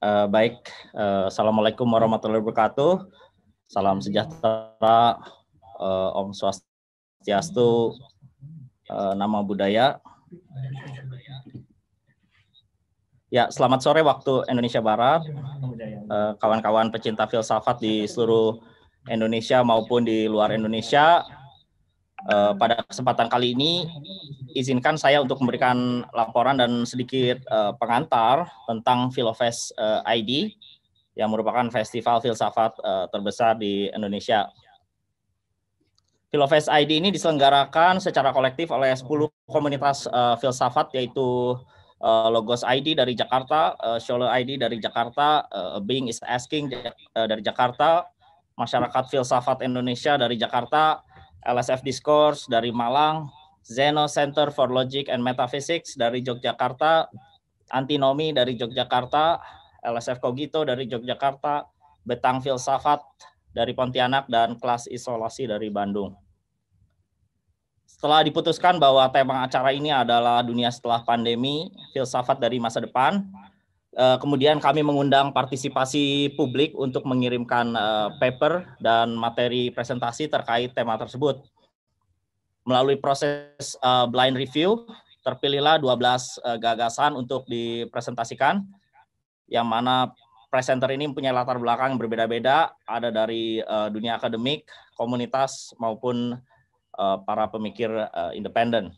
Baik, Assalamualaikum warahmatullahi wabarakatuh. Salam sejahtera, Om Swastiastu, Namo Buddhaya. Ya, selamat sore waktu Indonesia Barat, kawan-kawan pecinta filsafat di seluruh Indonesia maupun di luar Indonesia. Pada kesempatan kali ini, izinkan saya untuk memberikan laporan dan sedikit pengantar tentang Filofest ID, yang merupakan festival filsafat terbesar di Indonesia. Filofest ID ini diselenggarakan secara kolektif oleh 10 komunitas filsafat, yaitu Logos ID dari Jakarta, Solo ID dari Jakarta, Being is Asking dari Jakarta, Masyarakat Filsafat Indonesia dari Jakarta, LSF Discourse dari Malang, Zeno Center for Logic and Metaphysics dari Yogyakarta, Antinomi dari Yogyakarta, LSF Kogito dari Yogyakarta, Betang Filsafat dari Pontianak, dan Kelas Isolasi dari Bandung. Setelah diputuskan bahwa tema acara ini adalah Dunia Setelah Pandemi, Filsafat dari Masa Depan, kemudian kami mengundang partisipasi publik untuk mengirimkan paper dan materi presentasi terkait tema tersebut. Melalui proses blind review, terpilihlah 12 gagasan untuk dipresentasikan, yang mana presenter ini mempunyai latar belakang yang berbeda-beda, ada dari dunia akademik, komunitas, maupun para pemikir independen.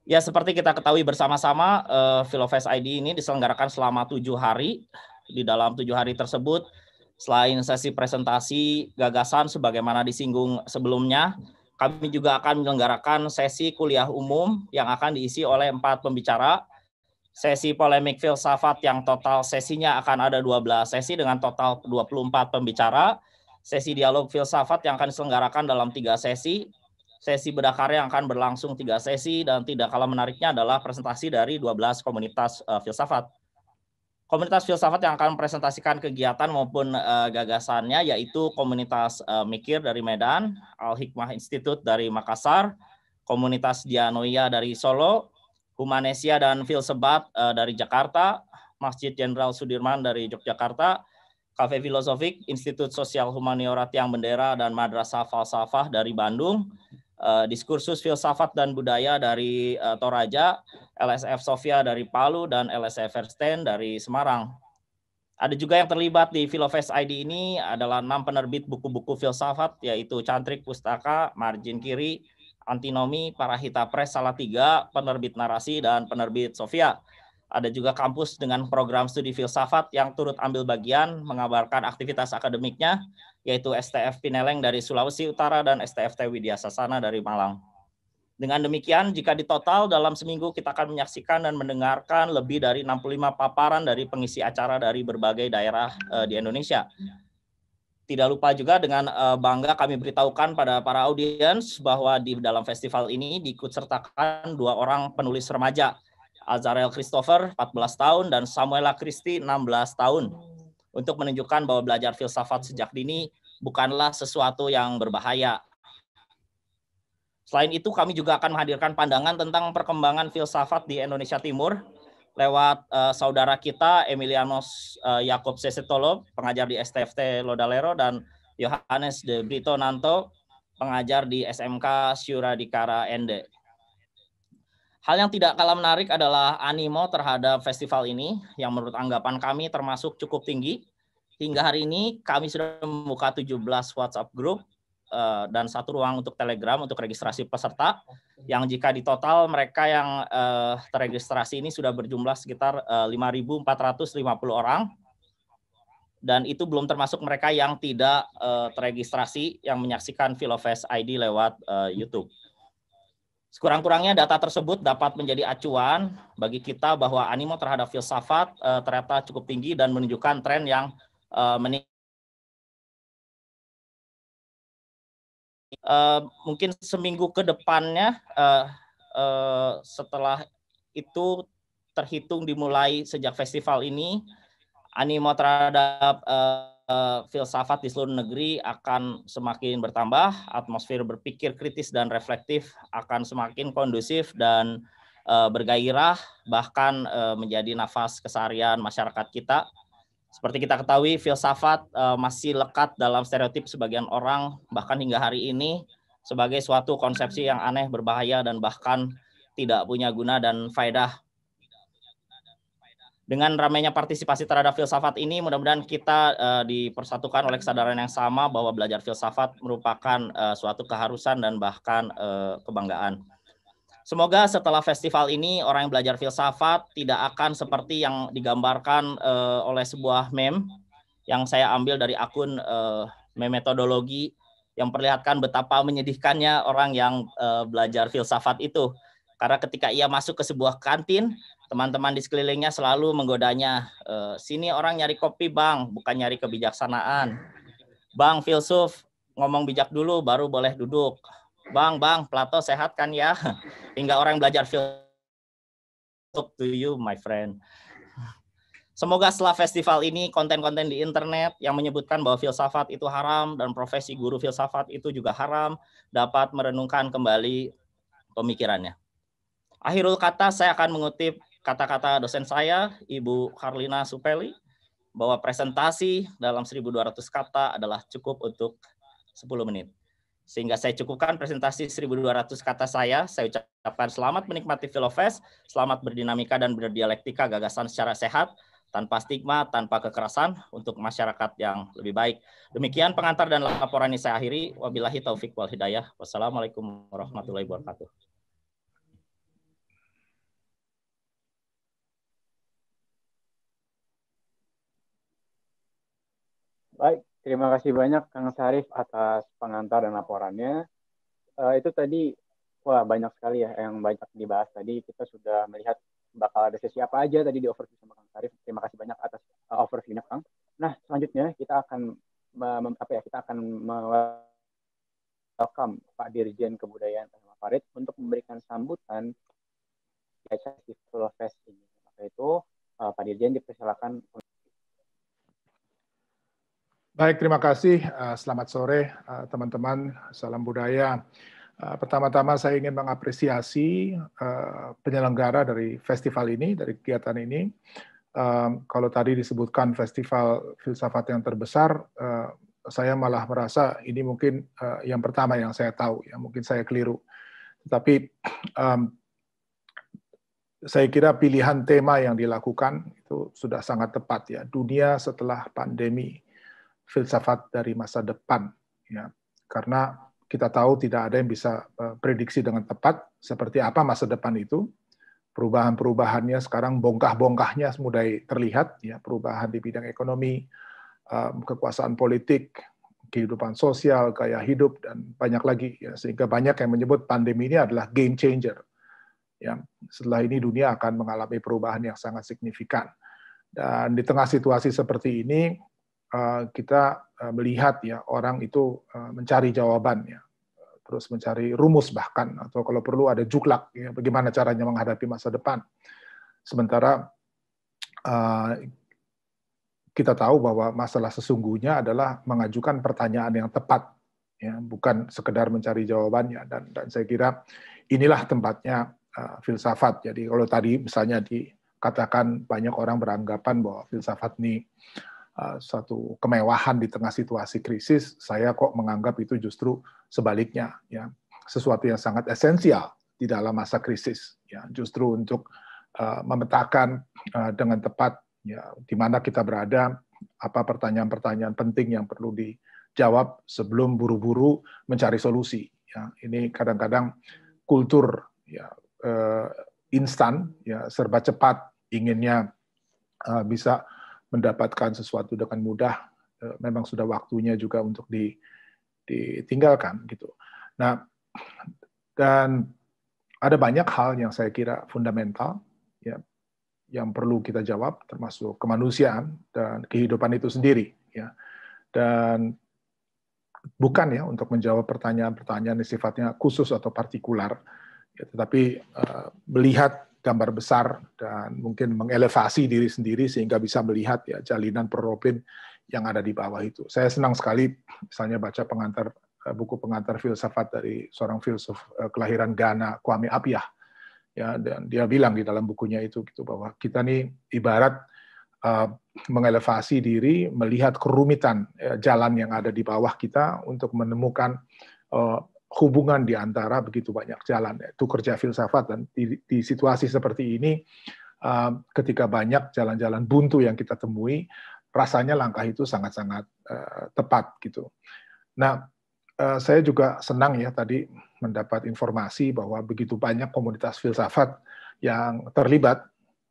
Ya, seperti kita ketahui bersama-sama, Filofest ID ini diselenggarakan selama 7 hari. Di dalam 7 hari tersebut, selain sesi presentasi gagasan sebagaimana disinggung sebelumnya, kami juga akan menyelenggarakan sesi kuliah umum yang akan diisi oleh 4 pembicara, sesi polemik filsafat yang total sesinya akan ada 12 sesi dengan total 24 pembicara, sesi dialog filsafat yang akan diselenggarakan dalam 3 sesi, sesi bedah karya yang akan berlangsung 3 sesi, dan tidak kalah menariknya adalah presentasi dari 12 komunitas filsafat. Komunitas filsafat yang akan presentasikan kegiatan maupun gagasannya yaitu komunitas Mikir dari Medan, Al-Hikmah Institute dari Makassar, komunitas Dianoia dari Solo, Humanesia dan Filsebat dari Jakarta, Masjid Jenderal Sudirman dari Yogyakarta, Cafe Filosofik, Institut Sosial Humaniora Tiang Bendera, dan Madrasah Falsafah dari Bandung, Diskursus Filsafat dan Budaya dari Toraja, LSF Sofia dari Palu, dan LSF Verstein dari Semarang. Ada juga yang terlibat di Filofest ID ini adalah 6 penerbit buku-buku filsafat, yaitu Cantrik Pustaka, Margin Kiri, Antinomi, Parahita Press Salatiga, penerbit Narasi, dan penerbit Sofia. Ada juga kampus dengan program studi filsafat yang turut ambil bagian mengabarkan aktivitas akademiknya, yaitu STF Pineleng dari Sulawesi Utara dan STFT Widya Sasana dari Malang. Dengan demikian, jika ditotal dalam seminggu kita akan menyaksikan dan mendengarkan lebih dari 65 paparan dari pengisi acara dari berbagai daerah di Indonesia. Tidak lupa juga dengan bangga kami beritahukan pada para audiens bahwa di dalam festival ini diikutsertakan 2 orang penulis remaja, Azarel Christopher 14 tahun dan Samuela Christie 16 tahun, untuk menunjukkan bahwa belajar filsafat sejak dini bukanlah sesuatu yang berbahaya. Selain itu, kami juga akan menghadirkan pandangan tentang perkembangan filsafat di Indonesia Timur lewat saudara kita Emilianos Yakob Sesetolo, pengajar di STFT Lodalero, dan Yohanes de Brito Nanto, pengajar di SMK Syuradikara Ende. Hal yang tidak kalah menarik adalah animo terhadap festival ini yang menurut anggapan kami termasuk cukup tinggi. Hingga hari ini kami sudah membuka 17 WhatsApp group dan 1 ruang untuk Telegram untuk registrasi peserta, yang jika di total mereka yang terregistrasi ini sudah berjumlah sekitar 5.450 orang, dan itu belum termasuk mereka yang tidak terregistrasi yang menyaksikan Filofest ID lewat YouTube. Sekurang-kurangnya data tersebut dapat menjadi acuan bagi kita bahwa animo terhadap filsafat ternyata cukup tinggi dan menunjukkan tren yang meningkat. Mungkin seminggu ke depannya, setelah itu terhitung dimulai sejak festival ini, animo terhadap filsafat di seluruh negeri akan semakin bertambah, atmosfer berpikir kritis dan reflektif akan semakin kondusif, dan bergairah, bahkan menjadi nafas keseharian masyarakat kita. Seperti kita ketahui, filsafat masih lekat dalam stereotip sebagian orang, bahkan hingga hari ini, sebagai suatu konsepsi yang aneh, berbahaya, dan bahkan tidak punya guna dan faedah. Dengan ramainya partisipasi terhadap filsafat ini, mudah-mudahan kita dipersatukan oleh kesadaran yang sama bahwa belajar filsafat merupakan suatu keharusan dan bahkan kebanggaan. Semoga setelah festival ini, orang yang belajar filsafat tidak akan seperti yang digambarkan oleh sebuah meme yang saya ambil dari akun meme metodologi yang perlihatkan betapa menyedihkannya orang yang belajar filsafat itu. Karena ketika ia masuk ke sebuah kantin, teman-teman di sekelilingnya selalu menggodanya. Sini orang nyari kopi bang, bukan nyari kebijaksanaan. Bang filsuf, ngomong bijak dulu baru boleh duduk. Bang, Plato sehat kan ya? Hingga orang belajar filsuf to you, my friend. Semoga setelah festival ini, konten-konten di internet yang menyebutkan bahwa filsafat itu haram dan profesi guru filsafat itu juga haram, dapat merenungkan kembali pemikirannya. Akhirul kata, saya akan mengutip kata-kata dosen saya, Ibu Karlina Supeli, bahwa presentasi dalam 1.200 kata adalah cukup untuk 10 menit. Sehingga saya cukupkan presentasi 1.200 kata saya ucapkan selamat menikmati Filofest, selamat berdinamika dan berdialektika gagasan secara sehat, tanpa stigma, tanpa kekerasan, untuk masyarakat yang lebih baik. Demikian pengantar dan laporan ini saya akhiri. Wabillahi taufik wal hidayah. Wassalamualaikum warahmatullahi wabarakatuh. Baik, terima kasih banyak Kang Syarif atas pengantar dan laporannya. Itu tadi, wah banyak sekali ya yang banyak dibahas tadi. Kita sudah melihat bakal ada sesi apa aja tadi di overview sama Kang Syarif. Terima kasih banyak atas overview-nya Kang. Nah, selanjutnya kita akan welcome Pak Dirjen Kebudayaan Ahmad Farid untuk memberikan sambutan di acara Filofest ini. Maka itu Pak Dirjen dipersilakan. Baik, terima kasih. Selamat sore teman-teman. Salam budaya. Pertama-tama saya ingin mengapresiasi penyelenggara dari festival ini, dari kegiatan ini. Kalau tadi disebutkan festival filsafat yang terbesar, saya malah merasa ini mungkin yang pertama yang saya tahu, ya mungkin saya keliru. Tetapi saya kira pilihan tema yang dilakukan itu sudah sangat tepat ya. Dunia setelah pandemi, filsafat dari masa depan, ya, karena kita tahu tidak ada yang bisa prediksi dengan tepat seperti apa masa depan itu. Perubahan-perubahannya sekarang bongkah-bongkahnya mulai terlihat, ya, perubahan di bidang ekonomi, kekuasaan politik, kehidupan sosial, gaya hidup, dan banyak lagi, ya, sehingga banyak yang menyebut pandemi ini adalah game changer. Ya, setelah ini dunia akan mengalami perubahan yang sangat signifikan. Dan di tengah situasi seperti ini, kita melihat ya orang itu mencari jawabannya, terus mencari rumus bahkan, atau kalau perlu ada juklak ya, bagaimana caranya menghadapi masa depan. Sementara kita tahu bahwa masalah sesungguhnya adalah mengajukan pertanyaan yang tepat, ya, bukan sekedar mencari jawabannya. Dan saya kira inilah tempatnya filsafat. Jadi kalau tadi misalnya dikatakan banyak orang beranggapan bahwa filsafat ini satu kemewahan di tengah situasi krisis, saya kok menganggap itu justru sebaliknya, ya, sesuatu yang sangat esensial di dalam masa krisis, ya, justru untuk memetakan dengan tepat, ya, di mana kita berada, apa pertanyaan-pertanyaan penting yang perlu dijawab sebelum buru-buru mencari solusi. Ya, ini kadang-kadang kultur, ya, instan, ya, serba cepat, inginnya bisa mendapatkan sesuatu dengan mudah, memang sudah waktunya juga untuk ditinggalkan gitu. Nah, dan ada banyak hal yang saya kira fundamental, ya, yang perlu kita jawab, termasuk kemanusiaan dan kehidupan itu sendiri, ya. Dan bukan ya untuk menjawab pertanyaan-pertanyaan yang sifatnya khusus atau partikular, ya, tetapi melihat gambar besar dan mungkin mengelevasi diri sendiri sehingga bisa melihat ya jalinan problem yang ada di bawah itu. Saya senang sekali misalnya baca buku pengantar filsafat dari seorang filsuf kelahiran Ghana, Kwame Appiah, ya, dan dia bilang di dalam bukunya itu gitu bahwa kita nih ibarat mengelevasi diri, melihat kerumitan jalan yang ada di bawah kita untuk menemukan hubungan di antara begitu banyak jalan. Itu kerja filsafat, dan di situasi seperti ini, ketika banyak jalan-jalan buntu yang kita temui, rasanya langkah itu sangat-sangat tepat gitu. Nah, saya juga senang ya tadi mendapat informasi bahwa begitu banyak komunitas filsafat yang terlibat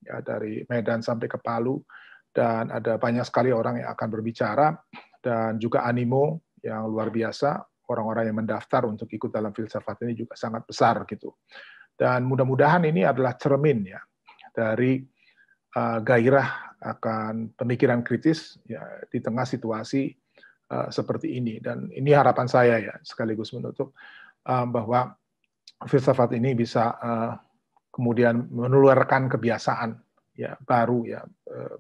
ya, dari Medan sampai ke Palu, dan ada banyak sekali orang yang akan berbicara, dan juga animo yang luar biasa, orang-orang yang mendaftar untuk ikut dalam filsafat ini juga sangat besar gitu. Dan mudah-mudahan ini adalah cermin ya dari gairah akan pemikiran kritis ya di tengah situasi seperti ini. Dan ini harapan saya ya, sekaligus menutup, bahwa filsafat ini bisa kemudian menularkan kebiasaan ya baru ya,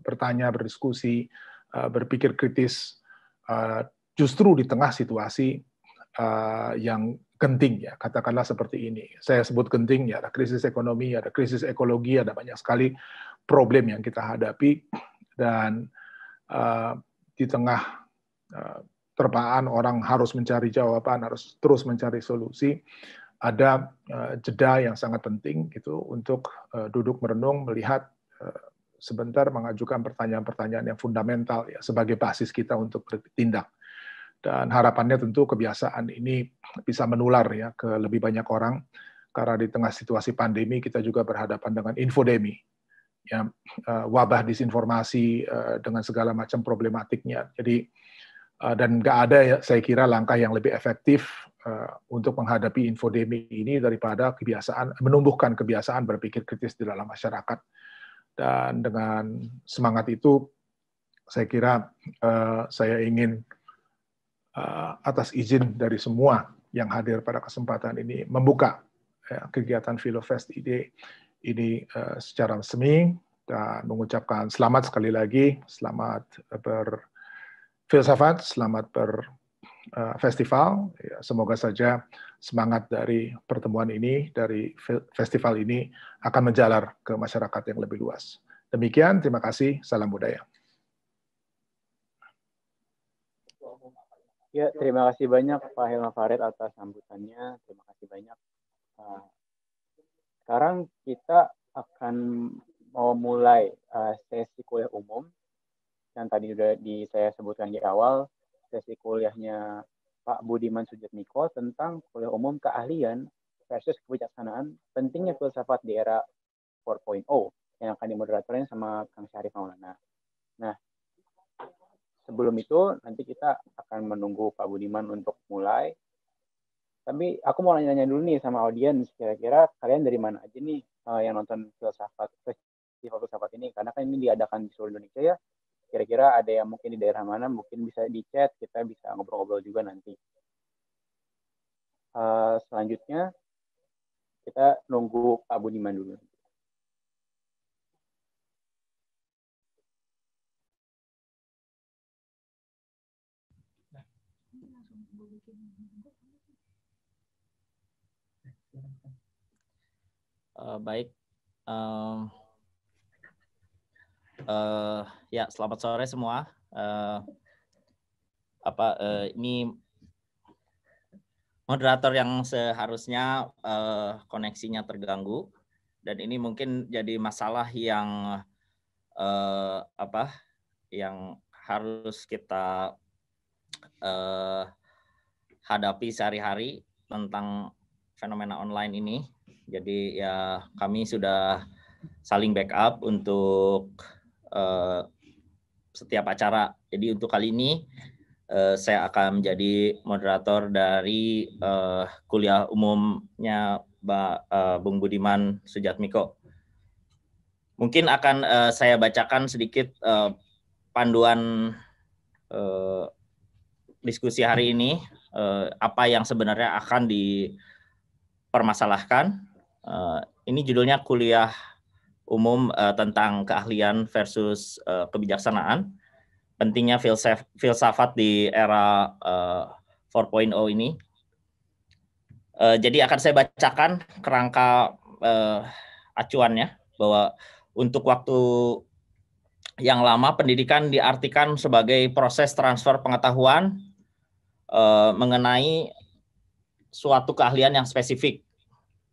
bertanya, berdiskusi, berpikir kritis, justru di tengah situasi yang genting ya, katakanlah seperti ini. Saya sebut genting ya, ada krisis ekonomi, ada krisis ekologi, ada banyak sekali problem yang kita hadapi, dan di tengah terpaan orang harus mencari jawaban, harus terus mencari solusi, ada jeda yang sangat penting gitu untuk duduk merenung, melihat sebentar, mengajukan pertanyaan-pertanyaan yang fundamental ya sebagai basis kita untuk bertindak. Dan harapannya tentu kebiasaan ini bisa menular ya ke lebih banyak orang, karena di tengah situasi pandemi kita juga berhadapan dengan infodemi, ya, wabah disinformasi dengan segala macam problematiknya. Jadi dan nggak ada ya, saya kira langkah yang lebih efektif untuk menghadapi infodemi ini daripada menumbuhkan kebiasaan berpikir kritis di dalam masyarakat. Dan dengan semangat itu, saya kira saya ingin atas izin dari semua yang hadir pada kesempatan ini membuka kegiatan Filofest ini secara resmi, dan mengucapkan selamat sekali lagi, selamat berfilsafat, selamat berfestival. Ya, semoga saja semangat dari pertemuan ini, dari festival ini akan menjalar ke masyarakat yang lebih luas. Demikian, terima kasih, salam budaya. Ya, terima kasih banyak Pak Hilman Farid atas sambutannya. Terima kasih banyak. Sekarang kita akan mau mulai sesi kuliah umum yang tadi sudah saya sebutkan di awal. Sesi kuliahnya Pak Budiman Sujatmiko tentang kuliah umum keahlian versus kebijaksanaan pentingnya filsafat di era 4.0 yang akan dimoderatorkan sama Kang Syarif Maulana. Nah, sebelum itu nanti kita akan menunggu Pak Budiman untuk mulai. Tapi aku mau nanya-nanya dulu nih sama audiens, kira-kira kalian dari mana aja nih yang nonton festival filsafat ini? Karena kan ini diadakan di seluruh Indonesia ya. Kira-kira ada yang mungkin di daerah mana, mungkin bisa di chat, kita bisa ngobrol-ngobrol juga nanti. Selanjutnya, kita nunggu Pak Budiman dulu. Baik. Ya, selamat sore semua. Ini moderator yang seharusnya koneksinya terganggu, dan ini mungkin jadi masalah yang yang harus kita hadapi sehari-hari tentang fenomena online ini. Jadi ya kami sudah saling backup untuk setiap acara. Jadi untuk kali ini saya akan menjadi moderator dari kuliah umumnya Bung Budiman Sujatmiko. Mungkin akan saya bacakan sedikit panduan diskusi hari ini, apa yang sebenarnya akan dipermasalahkan. Ini judulnya kuliah umum tentang keahlian versus kebijaksanaan, pentingnya filsafat di era 4.0 ini. Jadi akan saya bacakan kerangka acuannya bahwa untuk waktu yang lama pendidikan diartikan sebagai proses transfer pengetahuan mengenai suatu keahlian yang spesifik.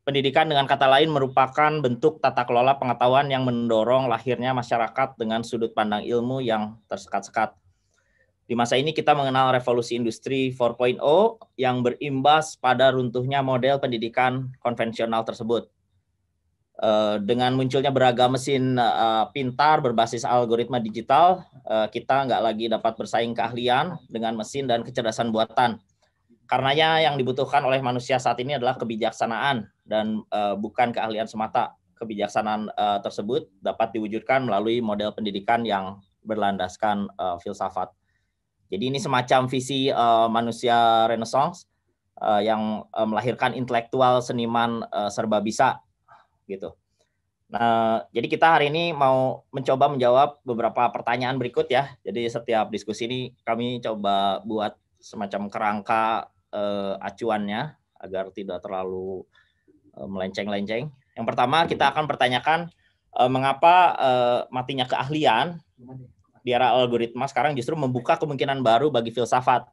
Pendidikan dengan kata lain merupakan bentuk tata kelola pengetahuan yang mendorong lahirnya masyarakat dengan sudut pandang ilmu yang tersekat-sekat. Di masa ini kita mengenal revolusi industri 4.0 yang berimbas pada runtuhnya model pendidikan konvensional tersebut. Dengan munculnya beragam mesin pintar berbasis algoritma digital, kita nggak lagi dapat bersaing keahlian dengan mesin dan kecerdasan buatan. Karenanya yang dibutuhkan oleh manusia saat ini adalah kebijaksanaan dan bukan keahlian semata. Kebijaksanaan tersebut dapat diwujudkan melalui model pendidikan yang berlandaskan filsafat. Jadi ini semacam visi manusia Renaissance yang melahirkan intelektual seniman serba bisa gitu. Nah, jadi kita hari ini mau mencoba menjawab beberapa pertanyaan berikut ya. Jadi setiap diskusi ini kami coba buat semacam kerangka acuannya agar tidak terlalu melenceng-lenceng. Yang pertama kita akan pertanyakan mengapa matinya keahlian di era algoritma sekarang justru membuka kemungkinan baru bagi filsafat.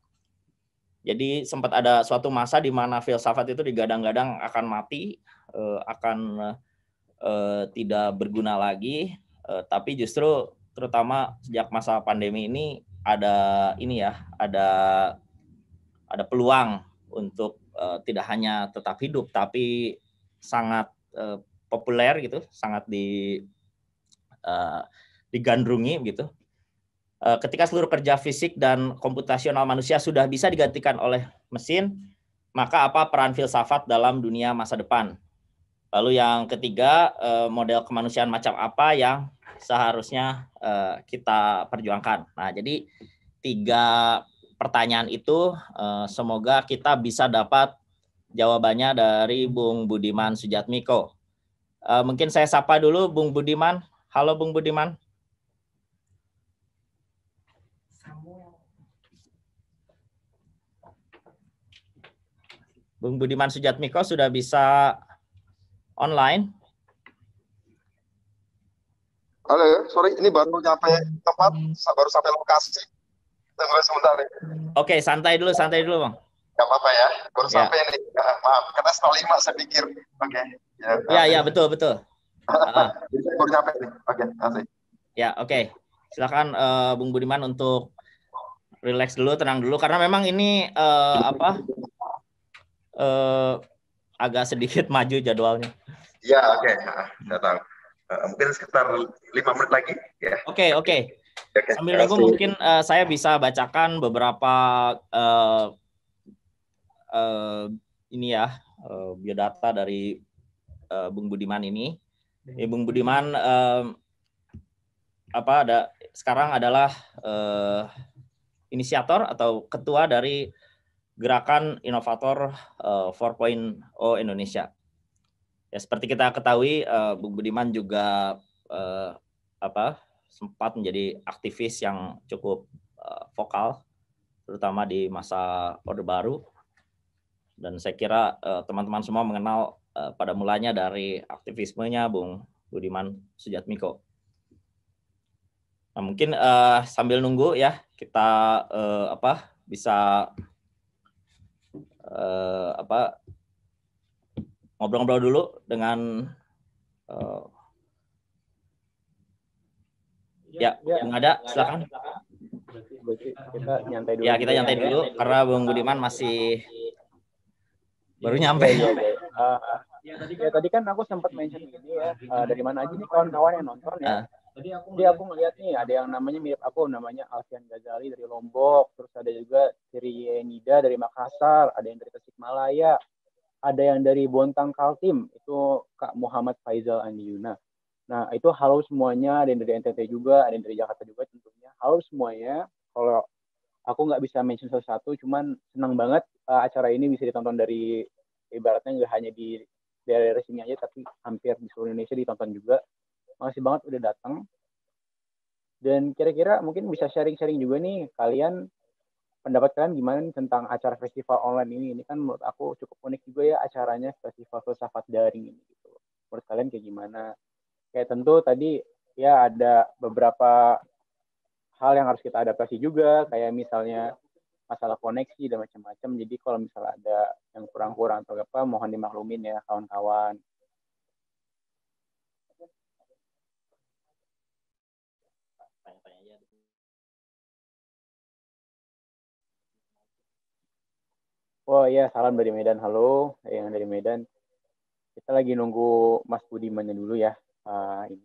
Jadi sempat ada suatu masa di mana filsafat itu digadang-gadang akan mati, akan tidak berguna lagi, tapi justru terutama sejak masa pandemi ini ada peluang untuk tidak hanya tetap hidup tapi sangat populer gitu, sangat digandrungi gitu. Ketika seluruh kerja fisik dan komputasional manusia sudah bisa digantikan oleh mesin, maka apa peran filsafat dalam dunia masa depan? Lalu yang ketiga, model kemanusiaan macam apa yang seharusnya kita perjuangkan. Nah, jadi 3 pertanyaan itu semoga kita bisa dapat jawabannya dari Bung Budiman Sujatmiko. Mungkin saya sapa dulu Bung Budiman. Halo Bung Budiman. Bung Budiman Sujatmiko sudah bisa online. Halo, sorry, ini baru nyampe tempat, baru sampai lokasi. Tunggu sebentar ya. Oke, santai dulu Bang. Gak apa-apa ya, baru sampai nih. Maaf, karena setengah 5 saya pikir. Oke. Ya, betul. Jadi saya baru nyampe nih. Oke, kasih. Ya, oke. Silakan Bung Budiman untuk relax dulu, tenang dulu, karena memang ini agak sedikit maju jadwalnya. Ya, oke. Saya tahu. Mungkin sekitar 5 menit lagi. Ya. Oke. Sambil nunggu mungkin saya bisa bacakan beberapa biodata dari Bung Budiman ini. Bung Budiman sekarang adalah inisiator atau ketua dari Gerakan Inovator 4.0 Indonesia. Ya, seperti kita ketahui, Bung Budiman juga sempat menjadi aktivis yang cukup vokal, terutama di masa Orde Baru. Dan saya kira teman-teman semua mengenal pada mulanya dari aktivismenya Bung Budiman Sujatmiko. Nah, mungkin sambil nunggu ya kita bisa ngobrol-ngobrol dulu dengan Bung Ada, silakan. Kita nyantai dulu. Ya, kita nyantai dulu karena Bung Budiman masih baru nyampe. Ya, tadi kan aku sempat mention gini ya, dari mana aja nih kawan-kawan yang nonton ya. Jadi aku ngeliat nih ada yang namanya mirip aku, namanya Alfian Ghazali dari Lombok, terus ada juga Sri Nida dari Makassar, ada yang dari Tasikmalaya, ada yang dari Bontang Kaltim, itu Kak Muhammad Faizal Andiyuna. Nah, itu halo semuanya, ada yang dari NTT juga, ada yang dari Jakarta juga tentunya. Halo semuanya, kalau aku nggak bisa mention satu-satu, cuman senang banget acara ini bisa ditonton dari, ibaratnya nggak hanya di daerah sini aja, tapi hampir di seluruh Indonesia ditonton juga. Makasih banget udah datang. Dan kira-kira mungkin bisa sharing-sharing juga nih, kalian pendapat kalian gimana nih tentang acara festival online ini? Ini kan menurut aku cukup unik juga ya acaranya, festival filsafat daring ini. Gitu. menurut kalian kayak gimana? Kayak tentu tadi ya ada beberapa hal yang harus kita adaptasi juga, kayak misalnya masalah koneksi dan macam-macam. Jadi kalau misalnya ada yang kurang-kurang atau apa, mohon dimaklumin ya kawan-kawan. Oh iya, salam dari Medan. Halo, yang dari Medan. Kita lagi nunggu Mas Budimannya dulu ya. Ini.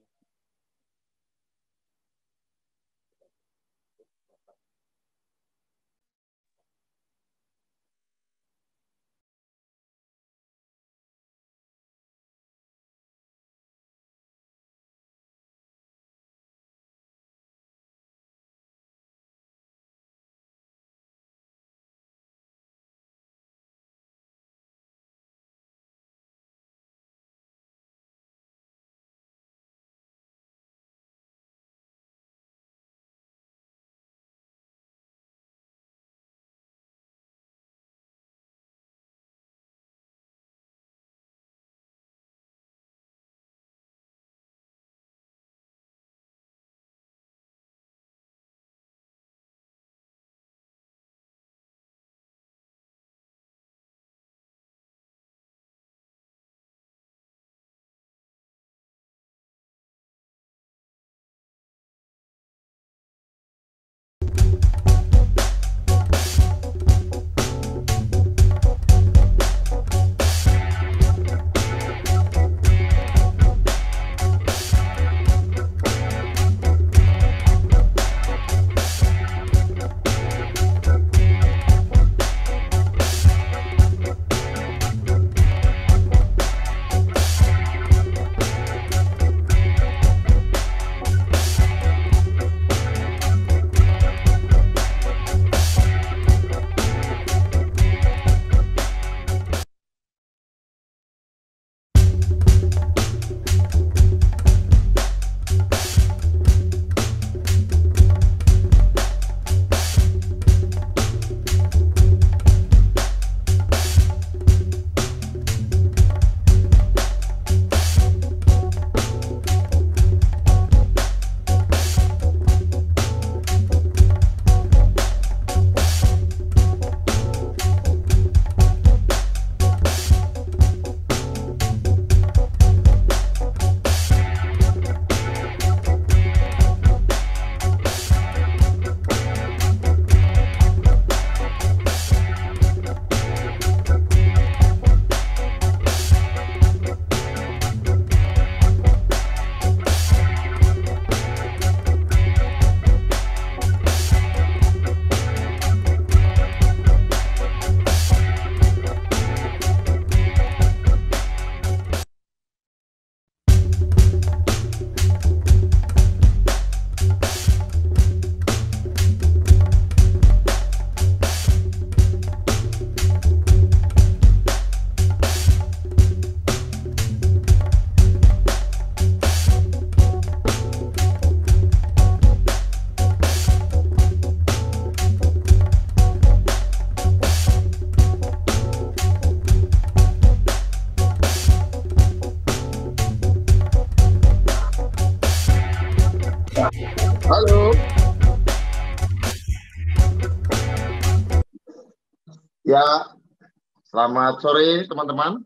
Halo. Ya, selamat sore teman-teman.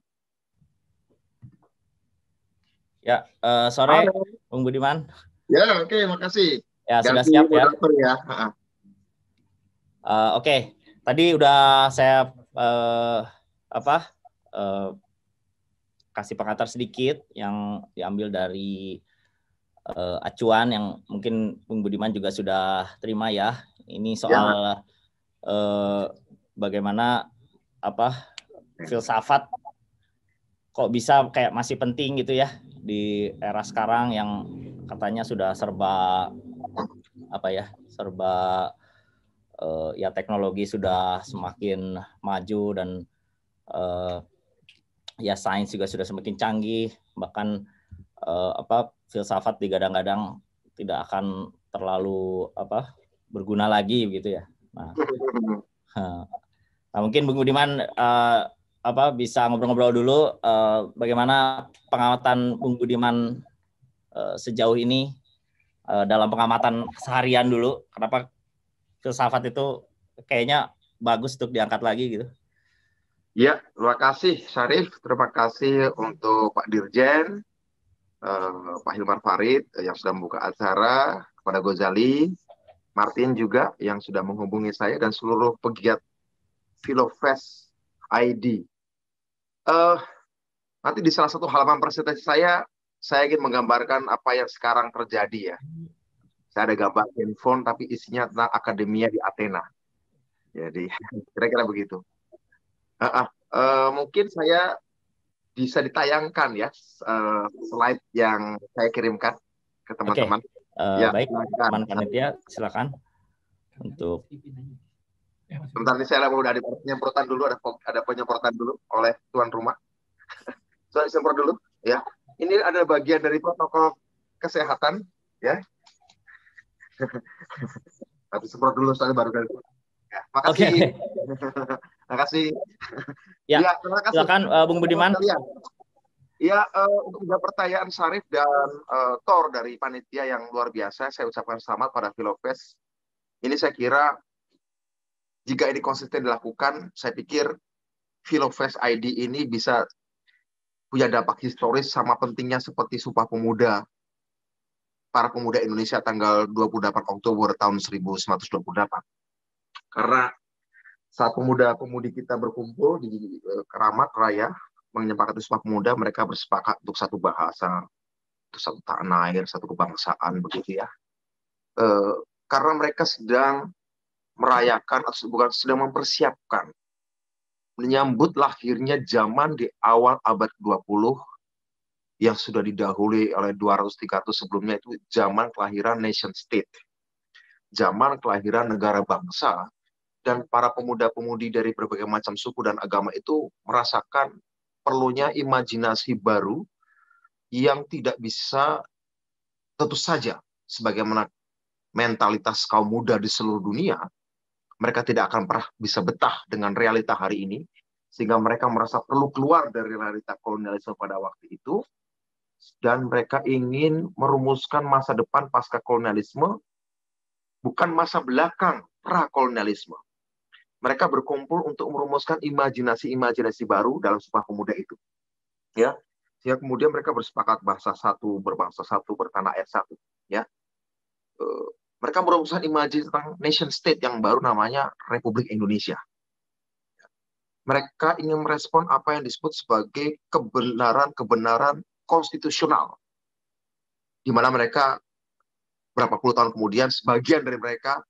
Ya, sore, Halo. Bung Budiman. Ya, oke, makasih. Ya, sudah Ganti siap ya. moderator ya. Oke, tadi udah saya kasih pengantar sedikit yang diambil dari acuan yang mungkin Bung Budiman juga sudah terima ya. Ini soal bagaimana filsafat kok bisa kayak masih penting gitu ya di era sekarang yang katanya sudah serba ya teknologi sudah semakin maju dan ya sains juga sudah semakin canggih, bahkan filsafat digadang-gadang tidak akan terlalu berguna lagi gitu ya. Nah mungkin Bung Budiman bisa ngobrol-ngobrol dulu bagaimana pengamatan Bung Budiman sejauh ini dalam pengamatan seharian dulu. Kenapa filsafat itu kayaknya bagus untuk diangkat lagi gitu. Ya, terima kasih Syarif, terima kasih untuk Pak Dirjen, Pak Hilmar Farid yang sudah membuka acara, kepada Gozali, Martin juga yang sudah menghubungi saya, dan seluruh pegiat Filofest ID. Nanti di salah satu halaman presentasi saya ingin menggambarkan apa yang sekarang terjadi ya. Saya ada gambar handphone tapi isinya tentang akademia di Athena. Jadi kira-kira begitu. Mungkin saya bisa ditayangkan ya slide yang saya kirimkan ke teman-teman. Ya, baik, teman panitia silakan untuk. Sebentar nih, saya udah ada penyemprotan dulu, ada penyemprotan dulu oleh tuan rumah. Saya semprot dulu ya. Ini ada bagian dari protokol kesehatan ya. Tapi semprot dulu soalnya baru dari. Ya, makasih. Okay. Makasih. Ya, terima kasih. Silakan Bung Budiman. Ya, untuk menjawab pertanyaan Syarif dan Thor dari panitia yang luar biasa, saya ucapkan selamat pada Filofest. Ini saya kira jika ini konsisten dilakukan, saya pikir Filofest ID ini bisa punya dampak historis sama pentingnya seperti Sumpah Pemuda para pemuda Indonesia tanggal 28 Oktober tahun 1928. Karena saat pemuda-pemudi kita berkumpul di Keramat Raya menyepakati Sumpah Pemuda, mereka bersepakat untuk satu bahasa, untuk satu tanah air, satu kebangsaan, begitu ya. Karena mereka sedang merayakan atau bukan sedang mempersiapkan menyambut lahirnya zaman di awal abad 20 yang sudah didahului oleh 200-300 sebelumnya, itu zaman kelahiran nation state, zaman kelahiran negara bangsa, dan para pemuda-pemudi dari berbagai macam suku dan agama itu merasakan perlunya imajinasi baru yang tidak bisa, tentu saja sebagaimana mentalitas kaum muda di seluruh dunia, mereka tidak akan pernah bisa betah dengan realita hari ini, sehingga mereka merasa perlu keluar dari realita kolonialisme pada waktu itu, dan mereka ingin merumuskan masa depan pasca kolonialisme, bukan masa belakang pra-kolonialisme. Mereka berkumpul untuk merumuskan imajinasi-imajinasi baru dalam Sumpah Pemuda itu. Ya, sehingga kemudian mereka bersepakat bahasa satu, berbangsa satu, bertanah air satu. Ya, mereka merumuskan imajinasi tentang nation state yang baru namanya Republik Indonesia. Mereka ingin merespon apa yang disebut sebagai kebenaran-kebenaran konstitusional, di mana mereka berapa puluh tahun kemudian sebagian dari mereka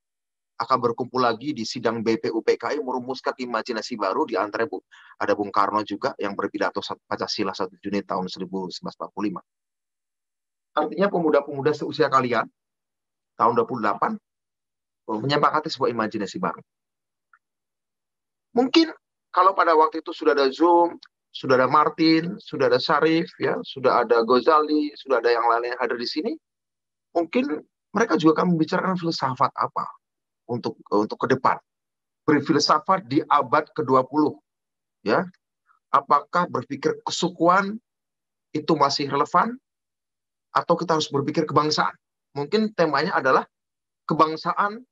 akan berkumpul lagi di sidang BPUPKI merumuskan imajinasi baru, di antara ada Bung Karno juga yang berpidato Pancasila 1 Juni tahun 1945. Artinya pemuda-pemuda seusia kalian tahun 28 menyepakati sebuah imajinasi baru. Mungkin kalau pada waktu itu sudah ada Zoom, sudah ada Martin, sudah ada Syarif, ya, sudah ada Gozali, sudah ada yang lain yang hadir di sini, mungkin mereka juga akan membicarakan filsafat apa untuk ke depan. Berfilsafat di abad ke-20, ya. Apakah berpikir kesukuan itu masih relevan atau kita harus berpikir kebangsaan? Mungkin temanya adalah kebangsaan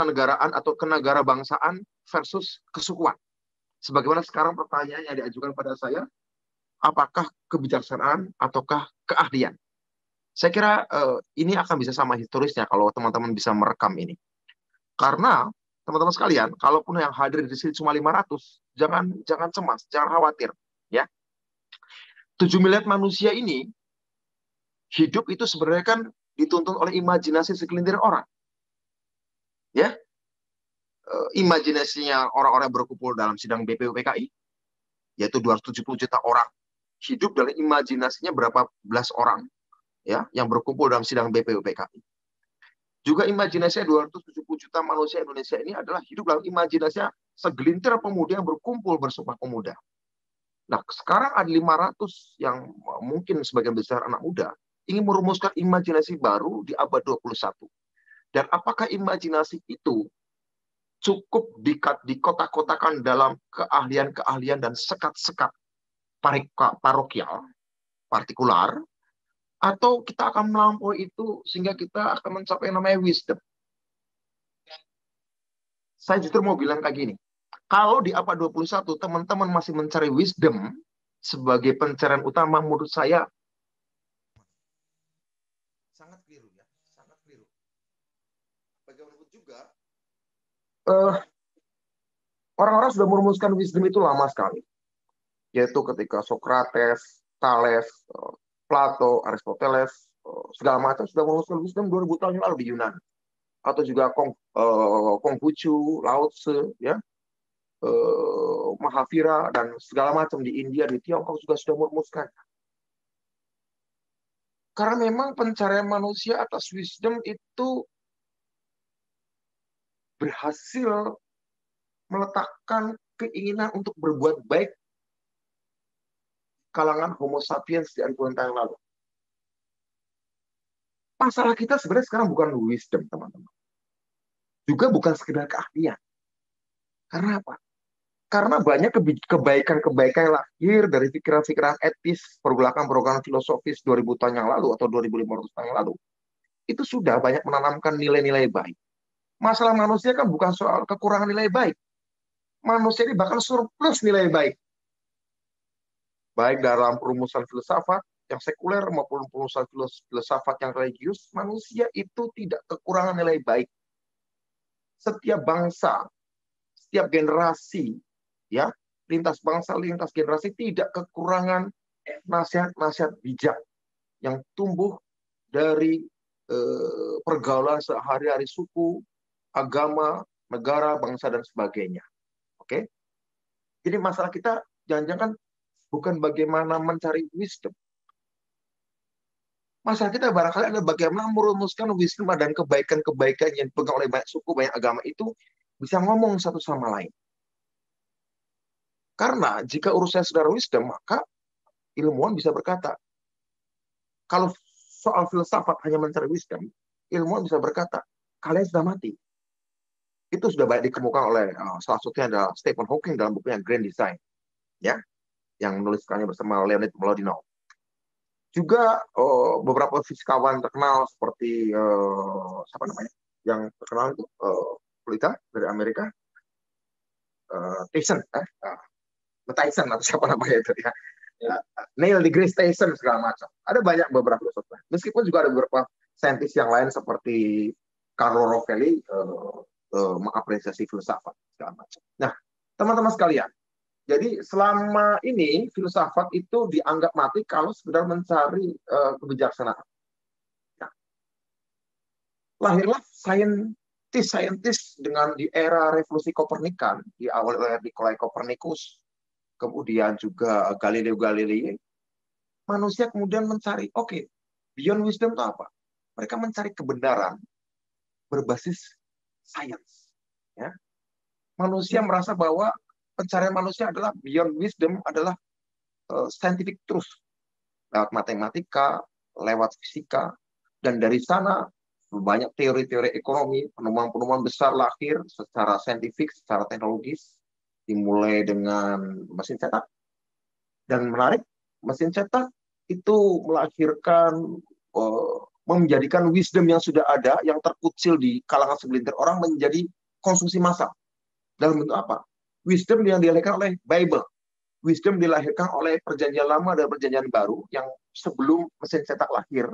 negaraan atau kenegara bangsaan versus kesukuan. Sebagaimana sekarang pertanyaan yang diajukan pada saya, apakah kebijaksanaan ataukah keahlian? Saya kira ini akan bisa sama historisnya kalau teman-teman bisa merekam ini. Karena teman-teman sekalian, kalaupun yang hadir di sini cuma 500, jangan cemas, jangan khawatir, ya. 7 miliar manusia ini hidup itu sebenarnya kan dituntun oleh imajinasi segelintir orang. Ya. Imajinasinya orang-orang berkumpul dalam sidang BPUPKI, yaitu 270 juta orang, hidup dalam imajinasinya berapa belas orang, ya, yang berkumpul dalam sidang BPUPKI. Juga imajinasinya 270 juta manusia Indonesia ini adalah hidup dalam imajinasinya segelintir pemuda yang berkumpul bersumpah pemuda. Nah, sekarang ada 500 yang mungkin sebagian besar anak muda ingin merumuskan imajinasi baru di abad 21. Dan apakah imajinasi itu cukup dikotak-kotakan dalam keahlian-keahlian dan sekat-sekat parokial, partikular, atau kita akan melampaui itu sehingga kita akan mencapai yang namanya wisdom. Saya justru mau bilang kayak gini, kalau di abad 21 teman-teman masih mencari wisdom sebagai pencarian utama, menurut saya sangat keliru ya, sangat keliru. Bagaimanapun juga, orang-orang sudah merumuskan wisdom itu lama sekali, yaitu ketika Socrates, Thales, Plato, Aristoteles, segala macam sudah merumuskan wisdom 2000 tahun yang lalu di Yunani, atau juga Konghucu, Lao Tse, ya, Mahavira dan segala macam di India, di Tiongkok juga sudah merumuskan. Karena memang pencarian manusia atas wisdom itu berhasil meletakkan keinginan untuk berbuat baik kalangan Homo sapiens di ribuan tahun lalu. Masalah kita sebenarnya sekarang bukan wisdom, teman-teman. Juga bukan sekedar keahlian. Karena apa? Karena banyak kebaikan-kebaikan yang lahir dari pikiran-pikiran etis, pergolakan-pergolakan filosofis 2000 tahun yang lalu atau 2500 tahun yang lalu. Itu sudah banyak menanamkan nilai-nilai baik. Masalah manusia kan bukan soal kekurangan nilai baik. Manusia ini bahkan surplus nilai baik. Baik dalam perumusan filsafat yang sekuler maupun perumusan filsafat yang religius, manusia itu tidak kekurangan nilai baik. Setiap bangsa, setiap generasi, ya, lintas bangsa, lintas generasi tidak kekurangan nasihat-nasihat bijak yang tumbuh dari pergaulan sehari-hari suku, agama, negara, bangsa, dan sebagainya. Oke? Jadi masalah kita jangan-jangan bukan bagaimana mencari wisdom. Masalah kita barangkali adalah bagaimana merumuskan wisdom dan kebaikan-kebaikan yang dipegang oleh banyak suku, banyak agama itu bisa ngomong satu sama lain. Karena jika urusan saudara wisdom, maka ilmuwan bisa berkata, kalau soal filsafat hanya mencari wisdom, ilmuwan bisa berkata, kalian sudah mati. Itu sudah banyak dikemukakan oleh salah satunya adalah Stephen Hawking dalam bukunya Grand Design, ya, yang menuliskannya bersama Leonid Mlodinow. Juga beberapa fisikawan terkenal seperti siapa namanya, yang terkenal itu pelita dari Amerika, Tyson, Tyson atau siapa namanya itu ya. Neil deGrasse Tyson segala macam. Ada banyak beberapa filsuf. Meskipun juga ada beberapa saintis yang lain seperti Carlo Rovelli mengapresiasi filsafat segala macam. Nah, teman-teman sekalian, jadi selama ini filsafat itu dianggap mati kalau sekedar mencari kebijaksanaan. Nah, lahirlah saintis dengan di era revolusi Kopernikan, diawali oleh Nikolai Kopernikus, kemudian juga Galileo Galilei. Manusia kemudian mencari, oke, beyond wisdom itu apa? Mereka mencari kebenaran berbasis sains. Ya. Manusia merasa bahwa pencarian manusia adalah beyond wisdom adalah scientific truth. Lewat matematika, lewat fisika, dan dari sana banyak teori-teori ekonomi, penemuan-penemuan besar lahir secara saintifik, secara teknologis, dimulai dengan mesin cetak. Dan menarik, mesin cetak itu melahirkan, menjadikan wisdom yang sudah ada, yang terkucil di kalangan segelintir orang menjadi konsumsi massal. Dalam bentuk apa? Wisdom yang dilahirkan oleh Bible. Wisdom dilahirkan oleh Perjanjian Lama dan Perjanjian Baru yang sebelum mesin cetak lahir.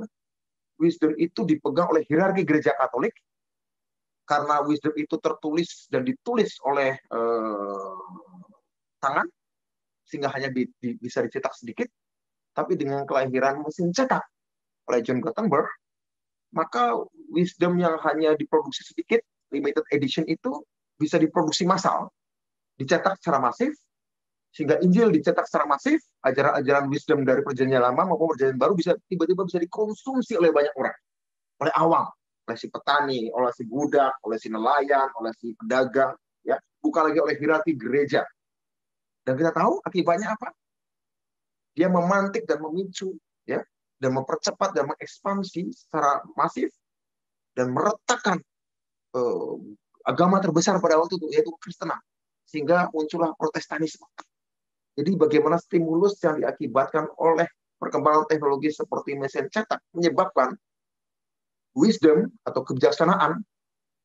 Wisdom itu dipegang oleh hierarki gereja Katolik karena wisdom itu tertulis dan ditulis oleh tangan sehingga hanya bisa dicetak sedikit. Tapi dengan kelahiran mesin cetak oleh John Gutenberg, maka wisdom yang hanya diproduksi sedikit, limited edition itu bisa diproduksi massal, dicetak secara masif, sehingga Injil dicetak secara masif, ajaran-ajaran wisdom dari Perjanjian Lama maupun Perjanjian Baru bisa tiba-tiba bisa dikonsumsi oleh banyak orang, oleh awam, oleh si petani, oleh si budak, oleh si nelayan, oleh si pedagang, ya, bukan lagi oleh hierarki gereja. Dan kita tahu akibatnya apa? Dia memantik dan memicu, ya, dan mempercepat dan mengekspansi secara masif dan meretakkan agama terbesar pada waktu itu, yaitu Kristenan. Sehingga muncullah Protestanisme. Jadi bagaimana stimulus yang diakibatkan oleh perkembangan teknologi seperti mesin cetak menyebabkan wisdom atau kebijaksanaan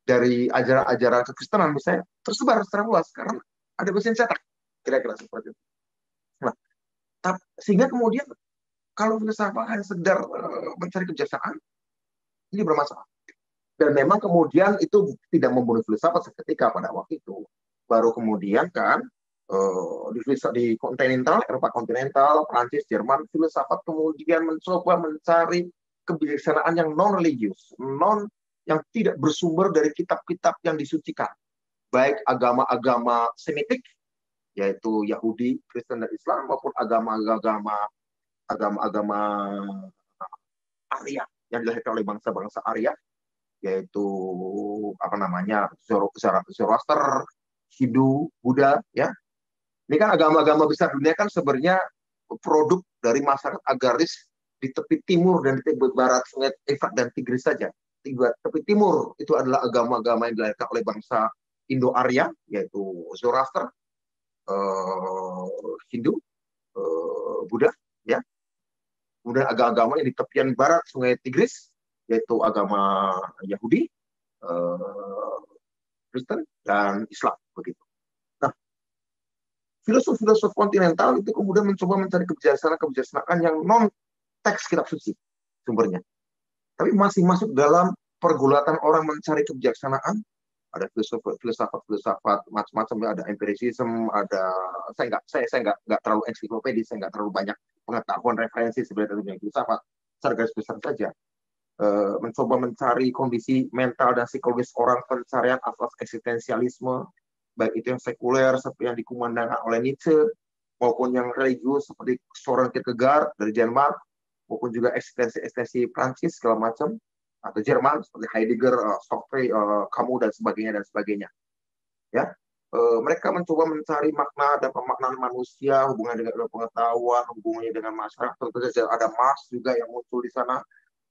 dari ajaran-ajaran kekristenan misalnya tersebar secara luas karena ada mesin cetak. Kira-kira seperti itu. Nah, sehingga kemudian kalau filsafat hanya sekedar mencari kebijaksanaan, ini bermasalah. Dan memang kemudian itu tidak membunuh filsafat seketika pada waktu itu. Baru kemudian kan di kontinental, Eropa kontinental, Prancis, Jerman, filsafat kemudian mencoba mencari kebijaksanaan yang non-religius, yang tidak bersumber dari kitab-kitab yang disucikan, baik agama-agama Semitik, yaitu Yahudi, Kristen, dan Islam, maupun agama-agama Arya yang dilahirkan oleh bangsa-bangsa Arya, yaitu Zoroaster, Hindu, Buddha, ya. Ini kan agama-agama besar dunia kan sebenarnya produk dari masyarakat agraris di tepi timur dan di tepi barat Sungai Efrat dan Tigris saja. Tepi timur itu adalah agama-agama yang dilahirkan oleh bangsa Indo-Arya, yaitu Zoroaster, Hindu, Buddha, ya. Kemudian agama-agama yang di tepian barat Sungai Tigris, yaitu agama Yahudi, Kristen, dan Islam, begitu. Nah, filosof-filosof kontinental itu kemudian mencoba mencari kebijaksanaan yang non-teks kitab suci sumbernya. Tapi masih masuk dalam pergulatan orang mencari kebijaksanaan. Ada filsafat macam-macam, ada empiricism, ada saya nggak terlalu ensiklopedis, saya nggak terlalu banyak pengetahuan referensi sebenarnya tentang filsafat. Secara garis besar saja mencoba mencari kondisi mental dan psikologis orang, pencarian asas eksistensialisme, baik itu yang sekuler seperti yang dikumandangkan oleh Nietzsche, maupun yang religius seperti Soren Kierkegaard dari Denmark, maupun juga eksistensi Prancis segala macam, atau Jerman seperti Heidegger, Sartre, Camus, dan sebagainya. Ya, mereka mencoba mencari makna dan pemaknaan manusia, hubungannya dengan pengetahuan, hubungannya dengan masyarakat. Tentu saja ada Marx juga yang muncul di sana,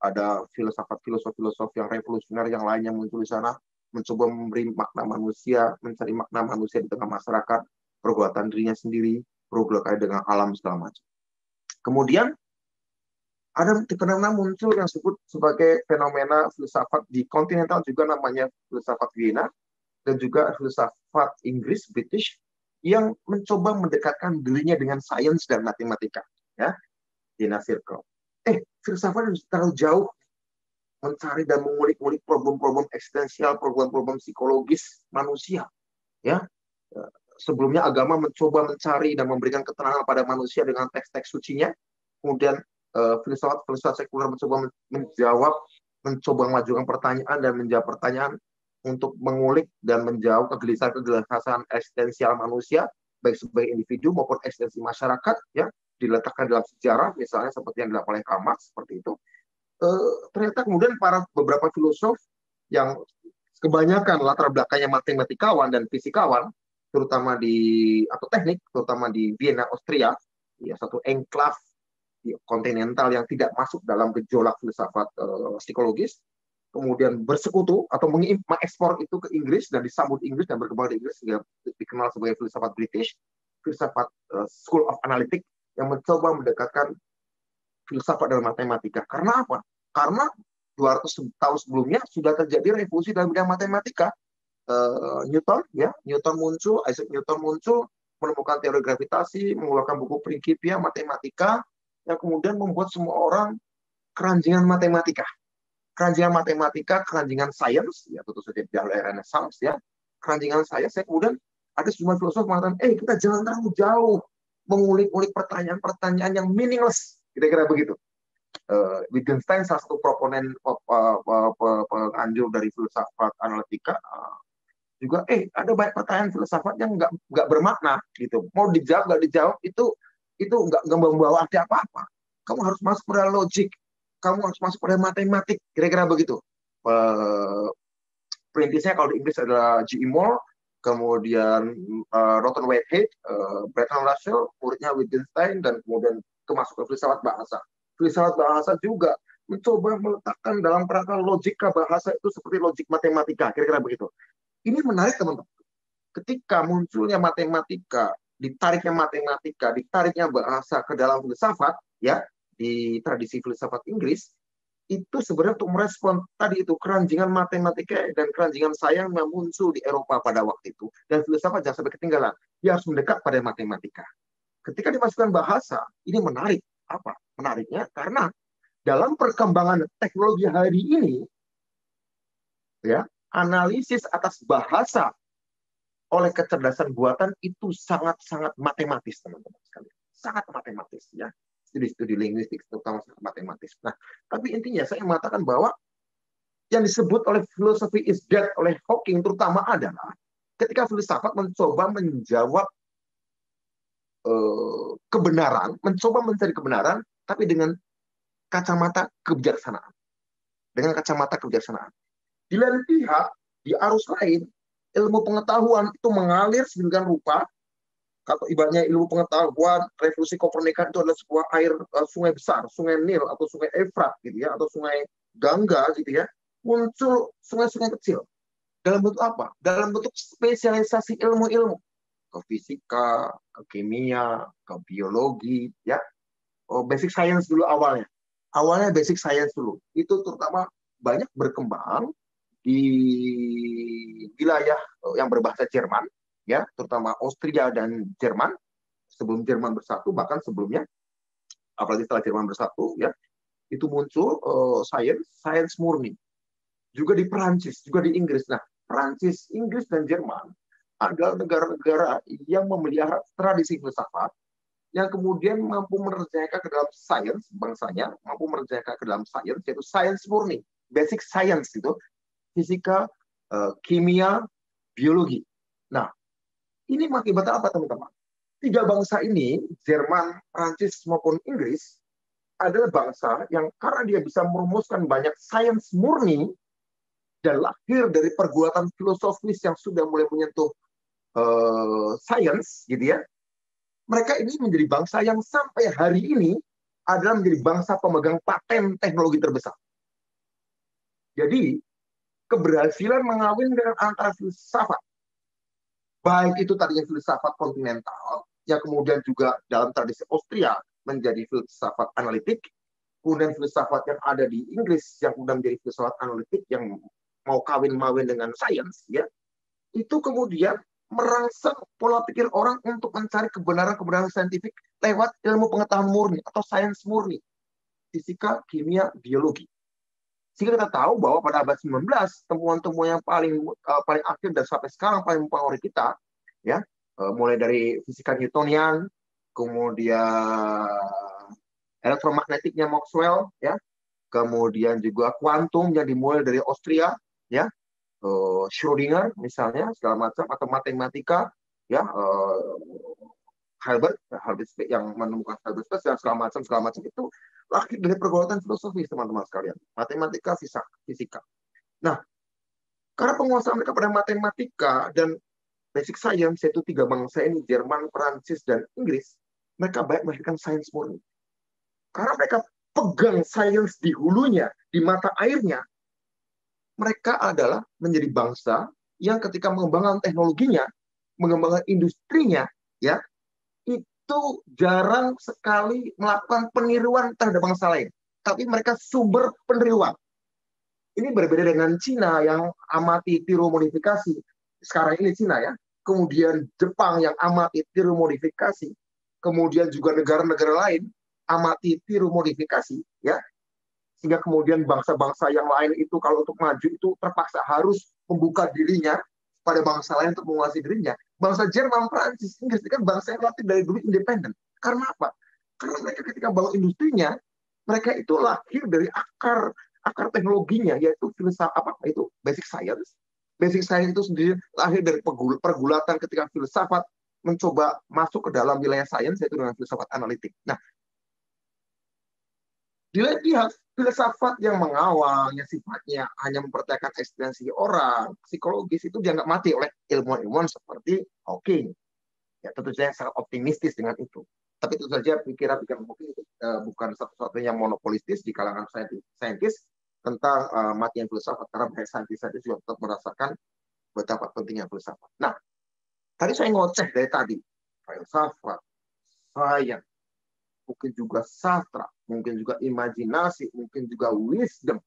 ada filosof yang revolusioner yang lainnya muncul di sana, mencoba memberi makna manusia, mencari makna manusia di tengah masyarakat, perbuatan dirinya sendiri, pergulatan dengan alam segala macam. Kemudian ada fenomena muncul yang disebut sebagai fenomena filsafat di kontinental, juga namanya filsafat Vienna, dan juga filsafat Inggris, British, yang mencoba mendekatkan dirinya dengan sains dan matematika, ya, Vienna Circle. Filsafat terlalu jauh mencari dan mengulik-ulik problem-problem eksistensial, problem-problem psikologis manusia, ya. Sebelumnya agama mencoba mencari dan memberikan ketenangan pada manusia dengan teks-teks sucinya. Kemudian filsafat sekuler mencoba mencoba mengajukan pertanyaan dan menjawab pertanyaan untuk mengulik dan menjawab kegelisahan eksistensial manusia, baik sebagai individu maupun eksistensi masyarakat, ya, diletakkan dalam sejarah, misalnya seperti yang dilakukan oleh Karl Marx, seperti itu. Ternyata kemudian beberapa filosof yang kebanyakan latar belakangnya matematikawan dan fisikawan, terutama atau teknik, terutama di Vienna, Austria, ya, satu enklave kontinental yang tidak masuk dalam gejolak filsafat psikologis, kemudian bersekutu atau mengekspor itu ke Inggris dan disambut Inggris dan berkembang di Inggris, sehingga dikenal sebagai filsafat British, filsafat School of Analytics, yang mencoba mendekatkan filsafat dalam matematika. Karena apa? Karena 200 tahun sebelumnya sudah terjadi revolusi dalam bidang matematika. Isaac Newton muncul, menemukan teori gravitasi, mengeluarkan buku Principia Mathematica, yang kemudian membuat semua orang keranjingan matematika. Keranjingan sains, ya, tentu saja di era Renaissance, ya. Keranjingan sains, kemudian ada sejumlah filosof mengatakan, kita jangan terlalu jauh mengulik-ulik pertanyaan-pertanyaan yang meaningless, kira-kira begitu. Wittgenstein, salah satu proponen penganjur dari filsafat analitika, juga ada banyak pertanyaan filsafat yang nggak bermakna, gitu. Mau dijawab nggak dijawab itu nggak membawa arti apa-apa. Kamu harus masuk pada logik, kamu harus masuk pada matematik, kira-kira begitu. Perintisnya kalau di Inggris adalah G.E. Moore, kemudian Norton Whitehead, Bertrand Russell, muridnya Wittgenstein, dan kemudian masuk ke filsafat bahasa. Filsafat bahasa juga mencoba meletakkan dalam kerangka logika bahasa itu seperti logik matematika, kira-kira begitu. ini menarik teman-teman. Ketika munculnya matematika, ditariknya bahasa ke dalam filsafat, ya, di tradisi filsafat Inggris, itu sebenarnya untuk merespon tadi itu keranjingan matematika dan keranjingan sains yang muncul di Eropa pada waktu itu. Dan filsafat jangan sampai ketinggalan. Dia harus mendekat pada matematika. Ketika dimasukkan bahasa, ini menarik. Apa? Menariknya karena dalam perkembangan teknologi hari ini, ya, analisis atas bahasa oleh kecerdasan buatan itu sangat-sangat matematis, teman-teman sekalian. Sangat matematis, ya. Studi-studi linguistik terutama sangat matematis. Nah, tapi intinya saya mengatakan bahwa yang disebut oleh filosofi is dead oleh Hawking terutama adalah ketika filsafat mencoba menjawab kebenaran, mencoba mencari kebenaran, tapi dengan kacamata kebijaksanaan. Dengan kacamata kebijaksanaan. Di lain pihak, di arus lain, ilmu pengetahuan itu mengalir sedemikian rupa. Kalau ibaratnya ilmu pengetahuan, revolusi Kopernikan itu adalah sebuah air sungai besar, sungai Nil atau sungai Efrat gitu ya, atau sungai Gangga gitu ya, muncul sungai-sungai kecil. Dalam bentuk apa? Dalam bentuk spesialisasi ilmu-ilmu, ke fisika, ke kimia, ke biologi, ya. Oh, basic science dulu awalnya. Awalnya basic science dulu. Itu terutama banyak berkembang di wilayah yang berbahasa Jerman, ya, terutama Austria dan Jerman sebelum Jerman bersatu, bahkan sebelumnya, apalagi setelah Jerman bersatu, ya, itu muncul sains murni. Juga di Perancis, juga di Inggris. Nah, Perancis, Inggris, dan Jerman adalah negara-negara yang memelihara tradisi filsafat yang kemudian mampu mengerjakan ke dalam sains, bangsanya mampu mengerjakan ke dalam sains, yaitu sains murni, basic science itu, fisika, kimia, biologi. Nah, ini mengakibatkan apa, teman-teman? Tiga bangsa ini, Jerman, Prancis, maupun Inggris, adalah bangsa yang karena dia bisa merumuskan banyak sains murni dan lahir dari pergulatan filosofis yang sudah mulai menyentuh sains, gitu ya. Mereka ini menjadi bangsa yang sampai hari ini adalah menjadi bangsa pemegang paten teknologi terbesar. Jadi, keberhasilan mengawinkan antara filsafat, baik itu tadinya filsafat kontinental, yang kemudian juga dalam tradisi Austria menjadi filsafat analitik, kemudian filsafat yang ada di Inggris yang kemudian menjadi filsafat analitik yang mau kawin-mawin dengan sains, ya, itu kemudian merangsang pola pikir orang untuk mencari kebenaran-kebenaran saintifik lewat ilmu pengetahuan murni atau sains murni, fisika, kimia, biologi. Sehingga kita tahu bahwa pada abad 19 temuan-temuan yang paling akhir dan sampai sekarang paling mempengaruhi kita, ya, mulai dari fisika Newtonian, kemudian elektromagnetiknya Maxwell, ya, kemudian juga kuantum yang dimulai dari Austria, ya, Schrödinger misalnya segala macam, atau matematika, ya, Hilbert yang menemukan Hilbert space dan segala macam itu lahir dari pergulatan filosofis, teman-teman sekalian, matematika, fisika. Nah, karena penguasaan mereka pada matematika dan basic science, yaitu tiga bangsa ini, Jerman, Prancis, dan Inggris, mereka baik melahirkan sains murni. Karena mereka pegang sains di hulunya, di mata airnya, mereka adalah menjadi bangsa yang ketika mengembangkan teknologinya, mengembangkan industrinya, ya, itu jarang sekali melakukan peniruan terhadap bangsa lain. Tapi mereka sumber peniruan. Ini berbeda dengan Cina yang amati tiru modifikasi. Sekarang ini Cina, ya. Kemudian Jepang yang amati tiru modifikasi. Kemudian juga negara-negara lain amati tiru modifikasi, ya. Sehingga kemudian bangsa-bangsa yang lain itu kalau untuk maju itu terpaksa harus membuka dirinya pada bangsa lain untuk menguasai dirinya. Bangsa Jerman, Prancis, Inggris itu kan bangsa yang relatif dari dulu independen. Karena apa? Karena mereka ketika bangun industrinya, mereka itu lahir dari akar teknologinya, yaitu filsafat, itu basic science. Basic science itu sendiri lahir dari pergulatan ketika filsafat mencoba masuk ke dalam wilayah sains, yaitu dengan filsafat analitik. Nah, di lain pihak, filsafat yang mengawal, yang sifatnya hanya mempertanyakan eksistensi orang, psikologis, itu dianggap mati oleh ilmuwan-ilmuwan seperti Hawking. Ya, tentu saja sangat optimistis dengan itu. Tapi tentu saja pikiran-pikiran Hawking itu bukan satu-satunya yang monopolistis di kalangan saintis tentang matian filsafat, karena banyak saintis juga tetap merasakan betapa pentingnya filsafat. Nah, tadi saya ngoceh dari tadi. Filsafat, sains, mungkin juga sastra, mungkin juga imajinasi, mungkin juga wisdom,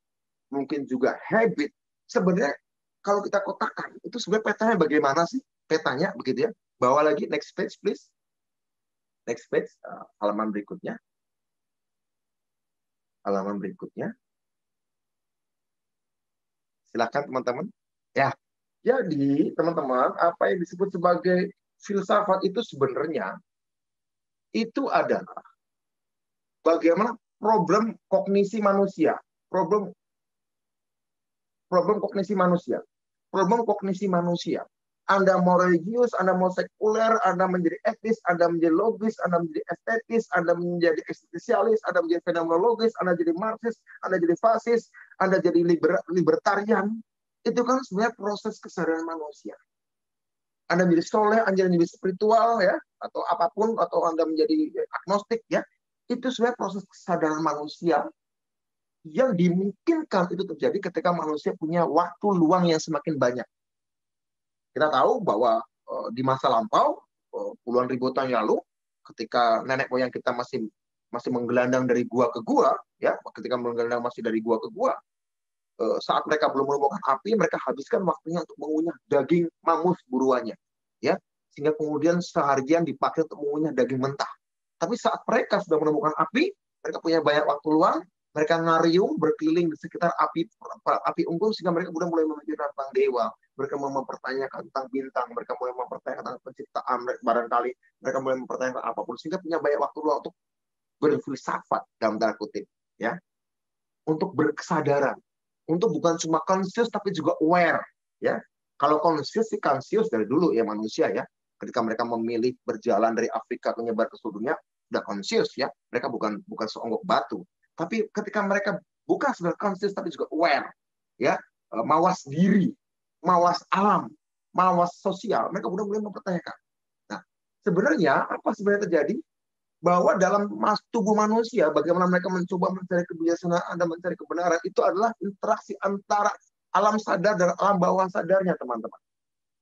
mungkin juga habit. Sebenarnya kalau kita kotakkan, itu sebenarnya petanya bagaimana sih? Petanya begitu ya. Bawa lagi, next page please. Next page, halaman berikutnya. Halaman berikutnya. Silakan teman-teman. Ya, jadi teman-teman, apa yang disebut sebagai filsafat itu sebenarnya itu adalah bagaimana problem kognisi manusia, problem kognisi manusia, problem kognisi manusia. Anda mau religius, Anda mau sekuler, Anda menjadi etis, Anda menjadi logis, Anda menjadi estetis, Anda menjadi eksistensialis, Anda menjadi fenomenologis, Anda jadi marxis, Anda jadi fasis, Anda jadi libertarian. Itu kan sebenarnya proses kesadaran manusia. Anda menjadi soleh, Anda menjadi spiritual, ya, atau apapun, atau Anda menjadi agnostik, ya, itu sebenarnya proses kesadaran manusia yang dimungkinkan itu terjadi ketika manusia punya waktu luang yang semakin banyak. Kita tahu bahwa di masa lampau, puluhan ribu tahun yang lalu, ketika nenek moyang kita masih menggelandang dari gua ke gua, ya, ketika menggelandang masih dari gua ke gua, saat mereka belum menemukan api, mereka habiskan waktunya untuk mengunyah daging mangus buruannya, ya, sehingga kemudian seharian dipakai untuk mengunyah daging mentah. Tapi saat mereka sudah menemukan api, mereka punya banyak waktu luang, mereka ngariung berkeliling di sekitar api unggun, sehingga mereka sudah mulai memikirkan tentang dewa, mereka mulai mempertanyakan tentang bintang, mereka mulai mempertanyakan tentang penciptaan, barangkali mereka mulai mempertanyakan apapun, sehingga punya banyak waktu luang untuk berfilsafat dalam tanda kutip, ya, untuk berkesadaran. Untuk bukan cuma conscious tapi juga aware, ya. Kalau conscious sih conscious dari dulu ya manusia, ya. Ketika mereka memilih berjalan dari Afrika menyebar ke seluruh dunia, sudah conscious, ya. Mereka bukan seonggok batu. Tapi ketika mereka bukan sekedar conscious tapi juga aware, ya, mawas diri, mawas alam, mawas sosial, mereka sudah mulai mempertanyakan. Nah, sebenarnya apa sebenarnya terjadi? Bahwa dalam tubuh manusia, bagaimana mereka mencoba mencari kebijaksanaan dan mencari kebenaran, itu adalah interaksi antara alam sadar dan alam bawah sadarnya, teman-teman.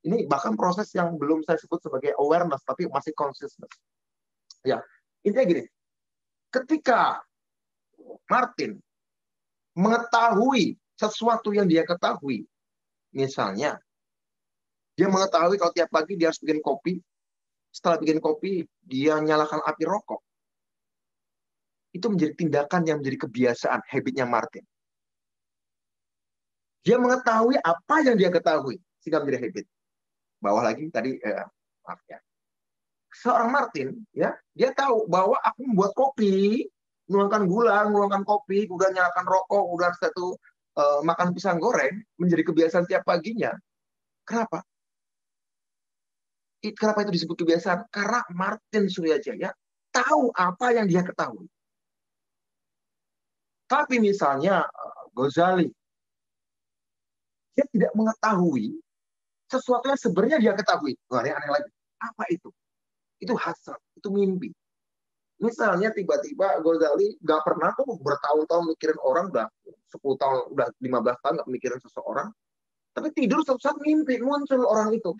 Ini bahkan proses yang belum saya sebut sebagai awareness, tapi masih consciousness. Ya, intinya gini, ketika Martin mengetahui sesuatu yang dia ketahui, misalnya, dia mengetahui kalau tiap pagi dia harus bikin kopi, setelah bikin kopi, dia nyalakan api rokok. Itu menjadi tindakan yang menjadi kebiasaan, habitnya Martin. Dia mengetahui apa yang dia ketahui, sehingga menjadi habit. Bawah lagi tadi, maaf ya. Seorang Martin, ya, dia tahu bahwa aku membuat kopi, menuangkan gula, menuangkan kopi, kemudian nyalakan rokok, kemudian makan pisang goreng, menjadi kebiasaan tiap paginya. Kenapa? Kenapa itu disebut kebiasaan? Karena Martin Suryajaya tahu apa yang dia ketahui. Tapi misalnya Ghazali, dia tidak mengetahui sesuatu yang sebenarnya dia ketahui. Wah, ini aneh lagi. Apa itu? Itu hasrat, itu mimpi. Misalnya tiba-tiba Ghazali nggak pernah tuh bertahun-tahun mikirin orang, udah 10 tahun, udah 15 tahun nggak mikirin seseorang. Tapi tidur suatu saat mimpi, muncul orang itu.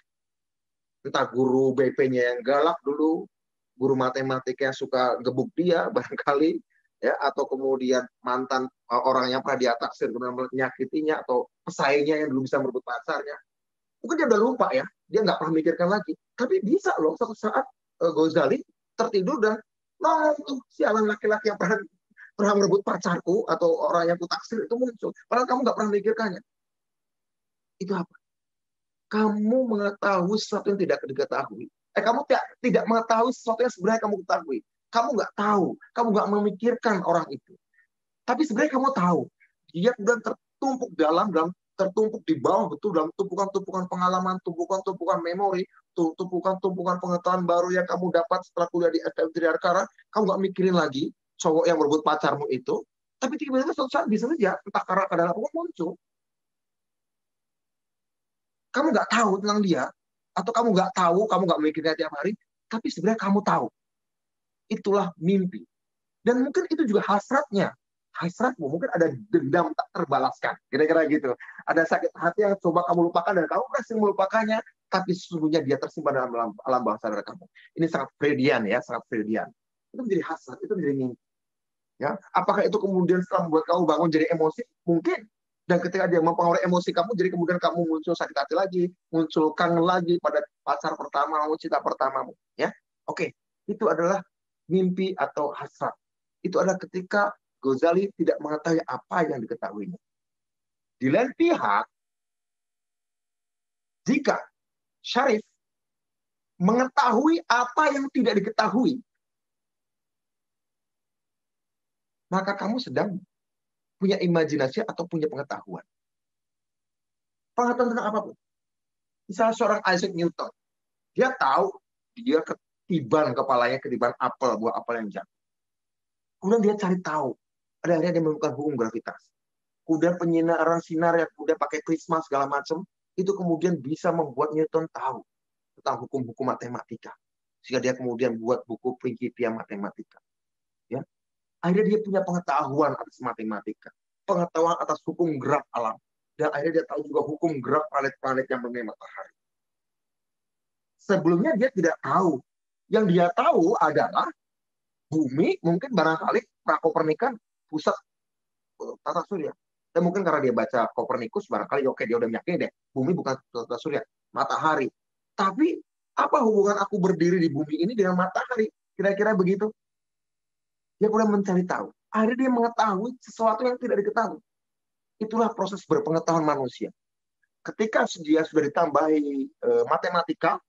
Entah guru BP-nya yang galak dulu, guru matematika yang suka gebuk dia barangkali, ya, atau kemudian mantan orang yang pernah dia taksir kemudian menyakitinya, atau pesaingnya yang dulu bisa merebut pacarnya. Mungkin dia udah lupa, ya, dia nggak pernah mikirkan lagi. Tapi bisa loh suatu saat Ghazali tertidur dan tuh sialan laki-laki yang pernah merebut pacarku atau orang yang ku taksir itu muncul. Padahal kamu nggak pernah mikirkannya. Itu apa? Kamu mengetahui sesuatu yang tidak diketahui. Kamu tidak mengetahui sesuatu yang sebenarnya kamu ketahui. Kamu nggak tahu, kamu nggak memikirkan orang itu. Tapi sebenarnya kamu tahu, dia kemudian tertumpuk di bawah betul dalam tumpukan-tumpukan pengalaman, tumpukan-tumpukan memori, tumpukan-tumpukan pengetahuan baru yang kamu dapat setelah kuliah di STM Triarkara. Kamu nggak mikirin lagi cowok yang merebut pacarmu itu. Tapi tiba-tiba suatu saat bisa saja entah karena keadaan apa muncul. Kamu nggak tahu tentang dia, atau kamu nggak tahu, kamu nggak mikirnya tiap hari, tapi sebenarnya kamu tahu. Itulah mimpi. Dan mungkin itu juga hasratnya hasratmu, mungkin ada dendam tak terbalaskan, kira-kira gitu. Ada sakit hati yang coba kamu lupakan dan kamu berhasil melupakannya, tapi sesungguhnya dia tersimpan dalam alam bawah sadar kamu. Ini sangat Freudian ya, sangat Freudian. Itu menjadi hasrat, itu menjadi mimpi. Ya, apakah itu kemudian setelah membuat kamu bangun jadi emosi? Mungkin. Dan ketika dia mempengaruhi emosi kamu, jadi kemudian kamu muncul sakit hati lagi, muncul kangen lagi pada pacar pertamamu, cinta pertamamu. Ya, oke, itu adalah mimpi atau hasrat. Itu adalah ketika Ghazali tidak mengetahui apa yang diketahuinya. Di lain pihak, jika Syarif mengetahui apa yang tidak diketahui, maka kamu sedang punya imajinasi atau punya pengetahuan. Pengetahuan tentang apapun. Misalnya seorang Isaac Newton, dia tahu dia ketiban kepalanya, ketiban apel, buah apel yang jatuh. Kemudian dia cari tahu. Ada akhirnya dia menemukan hukum gravitas. Kemudian penyinaran sinar yang kemudian pakai prisma segala macam, itu kemudian bisa membuat Newton tahu tentang hukum-hukum matematika. Sehingga dia kemudian buat buku Principia Mathematica. Ya. Akhirnya dia punya pengetahuan atas matematika, pengetahuan atas hukum gerak alam, dan akhirnya dia tahu juga hukum gerak planet-planet yang mengelilingi matahari. Sebelumnya dia tidak tahu. Yang dia tahu adalah bumi mungkin barangkali Kopernikan pusat tata surya. Dan mungkin karena dia baca Kopernikus, barangkali oke, dia udah meyakini deh, bumi bukan tata surya, matahari. Tapi apa hubungan aku berdiri di bumi ini dengan matahari? Kira-kira begitu. Dia kemudian mencari tahu. Akhirnya dia mengetahui sesuatu yang tidak diketahui. Itulah proses berpengetahuan manusia. Ketika dia sudah ditambahi matematika,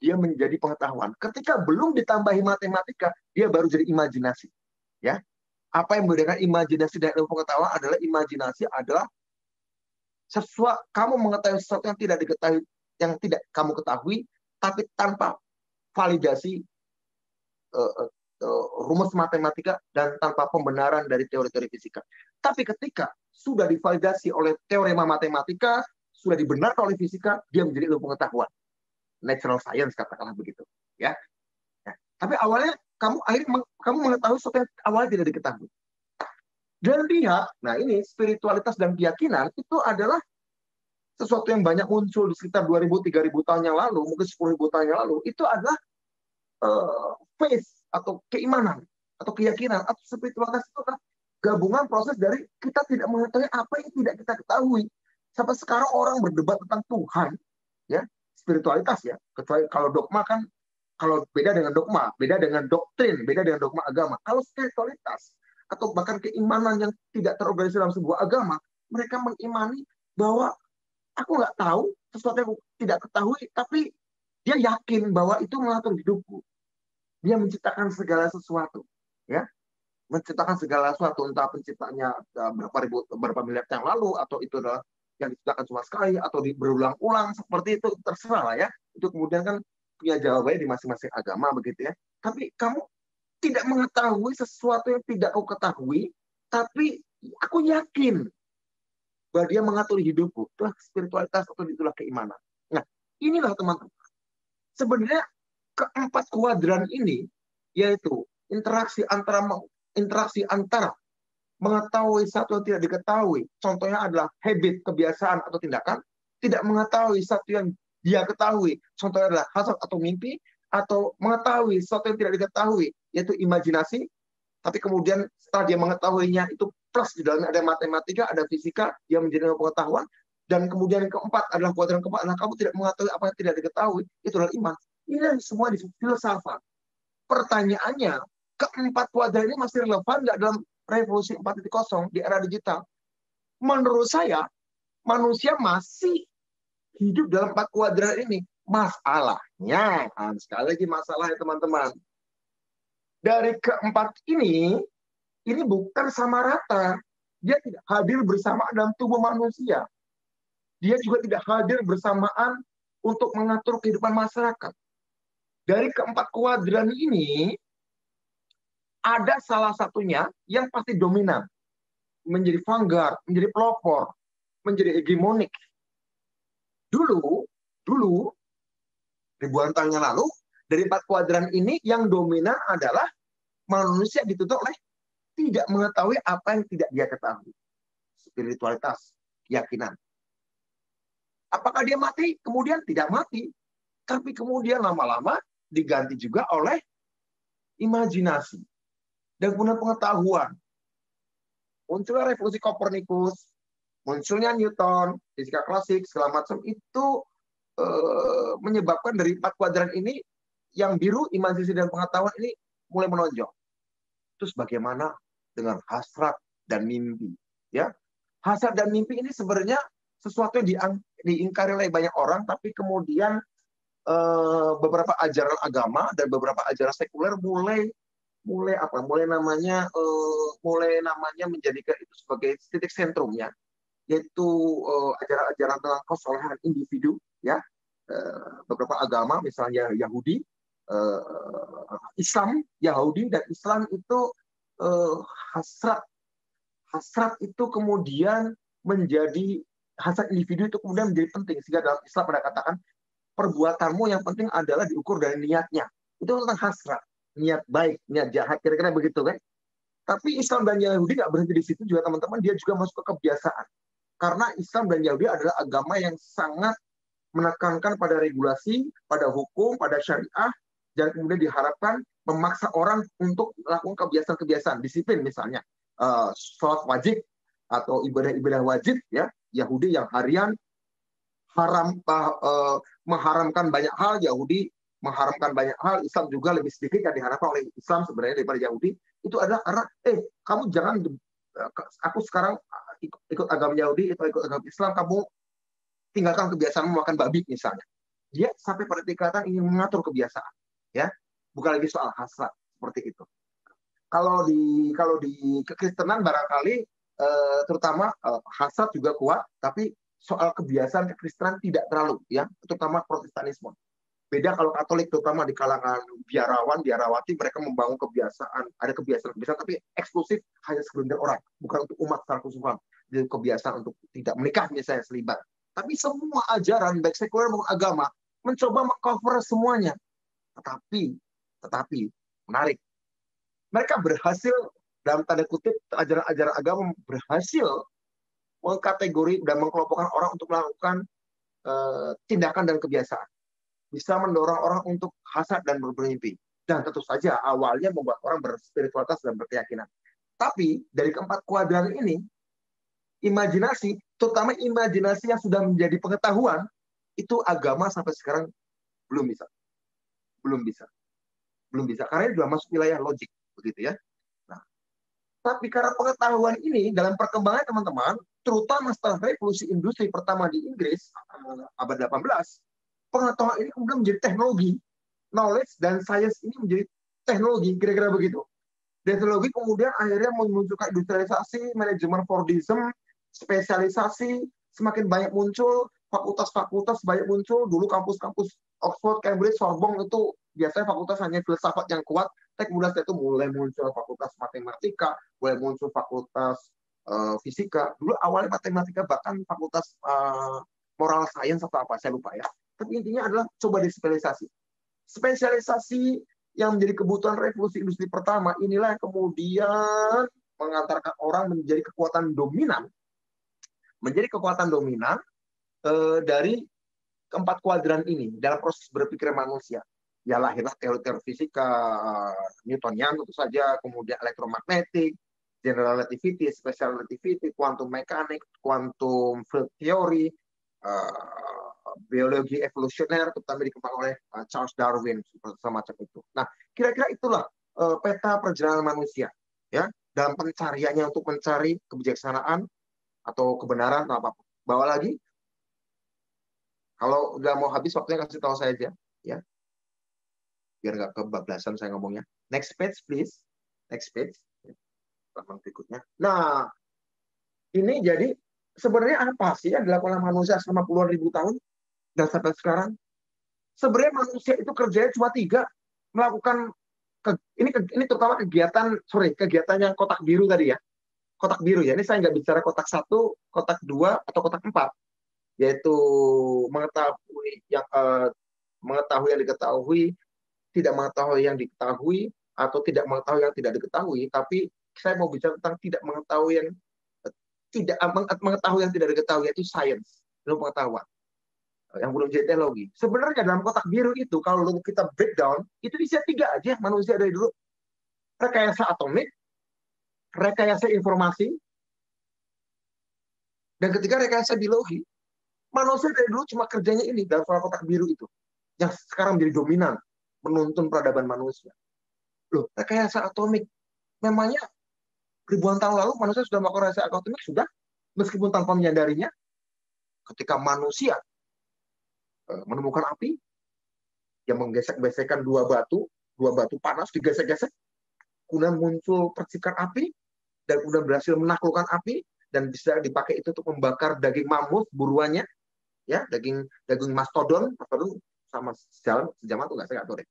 dia menjadi pengetahuan. Ketika belum ditambahi matematika, dia baru jadi imajinasi. Ya, apa yang membedakan imajinasi dan ilmu pengetahuan adalah imajinasi adalah sesuatu kamu mengetahui sesuatu yang tidak diketahui, yang tidak kamu ketahui, tapi tanpa validasi rumus matematika dan tanpa pembenaran dari teori-teori fisika. Tapi ketika sudah divalidasi oleh teorema matematika, sudah dibenarkan oleh fisika, dia menjadi ilmu pengetahuan. Natural science katakanlah begitu, ya. Tapi awalnya kamu mengetahui sesuatu yang awalnya tidak diketahui. Dan dia, nah ini spiritualitas dan keyakinan itu adalah sesuatu yang banyak muncul di sekitar 2000-3000 tahun yang lalu, mungkin 10.000 tahun yang lalu. Itu adalah faith atau keimanan atau keyakinan atau spiritualitas itu adalah gabungan proses dari kita tidak mengetahui apa yang tidak kita ketahui. Sampai sekarang orang berdebat tentang Tuhan, ya, spiritualitas ya. Kecuali kalau dogma kan, kalau beda dengan dogma, beda dengan doktrin, beda dengan dogma agama. Kalau spiritualitas atau bahkan keimanan yang tidak terorganisir dalam sebuah agama, mereka mengimani bahwa aku nggak tahu sesuatu yang tidak ketahui, tapi dia yakin bahwa itu mengatur hidupku. Dia menciptakan segala sesuatu, ya, menciptakan segala sesuatu, entah penciptanya berapa miliar yang lalu, atau itu adalah yang diciptakan cuma sekali, atau berulang-ulang seperti itu, terserah lah ya. Itu kemudian kan punya jawabannya di masing-masing agama begitu ya. Tapi kamu tidak mengetahui sesuatu yang tidak kau ketahui, tapi aku yakin bahwa dia mengatur hidupku. Itulah spiritualitas atau itulah keimanan. Nah, inilah teman-teman. Sebenarnya keempat kuadran ini, yaitu interaksi antara mengetahui satu yang tidak diketahui, contohnya adalah habit, kebiasaan atau tindakan, tidak mengetahui satu yang dia ketahui, contohnya adalah hasrat atau mimpi, atau mengetahui sesuatu yang tidak diketahui, yaitu imajinasi, tapi kemudian setelah dia mengetahuinya itu plus di dalamnya ada matematika, ada fisika, dia menjadi pengetahuan, dan kemudian yang keempat adalah kuadran keempat, adalah kamu tidak mengetahui apa yang tidak diketahui, itu adalah iman. Ini semua disebut filsafat. Pertanyaannya, keempat kuadran ini masih relevan nggak dalam revolusi 4.0 di era digital? Menurut saya, manusia masih hidup dalam 4 kuadran ini. Masalahnya, sekali lagi masalahnya teman-teman, dari keempat ini bukan sama rata. Dia tidak hadir bersamaan dalam tubuh manusia. Dia juga tidak hadir bersamaan untuk mengatur kehidupan masyarakat. Dari keempat kuadran ini, ada salah satunya yang pasti dominan. Menjadi vanguard, menjadi pelopor, menjadi hegemonik. Dulu, ribuan tahun yang lalu, dari 4 kuadran ini yang dominan adalah manusia dituntut oleh tidak mengetahui apa yang tidak dia ketahui. Spiritualitas, keyakinan. Apakah dia mati? Kemudian tidak mati. Tapi kemudian lama-lama diganti juga oleh imajinasi dan kemudian pengetahuan. Munculnya revolusi Kopernikus, munculnya Newton, fisika klasik, segala macam itu menyebabkan dari 4 kuadran ini, yang biru, imajinasi dan pengetahuan ini mulai menonjol. Terus bagaimana dengan hasrat dan mimpi? Ya, hasrat dan mimpi ini sebenarnya sesuatu yang diingkari oleh banyak orang, tapi kemudian beberapa ajaran agama dan beberapa ajaran sekuler mulai namanya menjadikan itu sebagai titik sentrumnya, yaitu ajaran-ajaran tentang kesolehan individu, ya. Beberapa agama misalnya Yahudi, Islam, Yahudi dan Islam itu hasrat itu kemudian menjadi, hasrat individu itu kemudian menjadi penting, sehingga dalam Islam pada katakan perbuatanmu yang penting adalah diukur dari niatnya. Itu tentang hasrat, niat baik, niat jahat, kira-kira begitu kan. Tapi Islam dan Yahudi nggak berhenti di situ juga, teman-teman, dia juga masuk ke kebiasaan. Karena Islam dan Yahudi adalah agama yang sangat menekankan pada regulasi, pada hukum, pada syariah, dan kemudian diharapkan memaksa orang untuk melakukan kebiasaan-kebiasaan, disiplin misalnya. Sholat wajib atau ibadah-ibadah wajib, ya, Yahudi yang harian, mengharamkan banyak hal, Yahudi mengharamkan banyak hal, Islam juga lebih sedikit yang diharapkan oleh Islam sebenarnya daripada Yahudi. Itu adalah karena kamu jangan, aku sekarang ikut agama Yahudi, itu ikut agama Islam, kamu tinggalkan kebiasaan makan babi misalnya. Dia sampai pada tingkatan ingin mengatur kebiasaan, ya, bukan lagi soal hasrat seperti itu. Kalau di kekristenan barangkali terutama hasrat juga kuat, tapi soal kebiasaan kekristenan tidak terlalu, ya, terutama Protestanisme. Beda kalau Katolik, terutama di kalangan biarawati, mereka membangun kebiasaan, ada kebiasaan, tapi eksklusif hanya segelintir orang, bukan untuk umat secara keseluruhan. Jadi kebiasaan untuk tidak menikah misalnya, selibat. Tapi semua ajaran, baik sekuler maupun agama, mencoba mengcover semuanya. Tetapi menarik, mereka berhasil, dalam tanda kutip, ajaran-ajaran agama berhasil mengkategori dan mengkelompokkan orang untuk melakukan tindakan dan kebiasaan. Bisa mendorong orang untuk hasad dan bermimpi. Dan tentu saja awalnya membuat orang berspiritualitas dan berkeyakinan. Tapi dari keempat kuadran ini, imajinasi, terutama imajinasi yang sudah menjadi pengetahuan, itu agama sampai sekarang belum bisa. Karena ini sudah masuk wilayah logik, begitu ya. Nah, tapi karena pengetahuan ini dalam perkembangan teman-teman, terutama setelah revolusi industri pertama di Inggris abad 18, pengetahuan ini kemudian menjadi teknologi, knowledge dan science ini menjadi teknologi, kira-kira begitu. Teknologi kemudian akhirnya memunculkan industrialisasi, manajemen Fordism, spesialisasi, semakin banyak muncul, fakultas-fakultas banyak muncul. Dulu kampus-kampus Oxford, Cambridge, Sorbonne itu biasanya fakultas hanya filsafat yang kuat, tapi kemudian setelah itu mulai muncul fakultas matematika, mulai muncul fakultas fisika. Dulu awalnya matematika, bahkan fakultas moral science atau apa, saya lupa ya. Tapi intinya adalah coba dispesialisasi. Spesialisasi yang menjadi kebutuhan revolusi industri pertama, inilah yang kemudian mengantarkan orang menjadi kekuatan dominan. Dari keempat kuadran ini dalam proses berpikir manusia. Ya lahirlah teori-teori fisika Newtonian tentu saja, kemudian elektromagnetik, general relativity, special relativity, quantum mechanics, quantum field theory, biologi evolusioner, terutama dikembangkan oleh Charles Darwin, semacam itu. Nah, kira-kira itulah peta perjalanan manusia, ya, dalam pencariannya untuk mencari kebijaksanaan atau kebenaran atau apapun. Bawa lagi, kalau udah mau habis waktunya kasih tahu saya aja, ya, biar nggak kebablasan saya ngomongnya. Next page, please. Next page. Berikutnya. Nah, ini jadi sebenarnya apa sih yang dilakukan oleh manusia selama puluhan ribu tahun? Dan sampai sekarang, sebenarnya manusia itu kerjanya cuma 3, melakukan ini terutama kegiatan yang kotak biru tadi ya, kotak biru ya. Ini saya nggak bicara kotak 1, kotak 2 atau kotak 4, yaitu mengetahui yang diketahui, tidak mengetahui yang diketahui, atau tidak mengetahui yang tidak diketahui, tapi saya mau bicara tentang tidak mengetahui yang tidak diketahui, yaitu science, ilmu pengetahuan yang belum jadi teknologi. Sebenarnya dalam kotak biru itu kalau kita breakdown itu isinya 3 aja manusia dari dulu: rekayasa atomik, rekayasa informasi, dan ketiga rekayasa biologi. Manusia dari dulu cuma kerjanya ini dalam kotak biru itu, yang sekarang menjadi dominan menuntun peradaban manusia. Loh, rekayasa atomik, memangnya ribuan tahun lalu manusia sudah melakukan rekayasa atomik? Sudah, meskipun tanpa menyadarinya. Ketika manusia menemukan api yang menggesek-gesekkan dua batu panas digesek-gesek, kemudian muncul percikan api, dan kemudian berhasil menaklukkan api, dan bisa dipakai itu untuk membakar daging mamut buruannya, ya, daging mastodon sama sejaman tuh nggak, saya nggak tahu deh.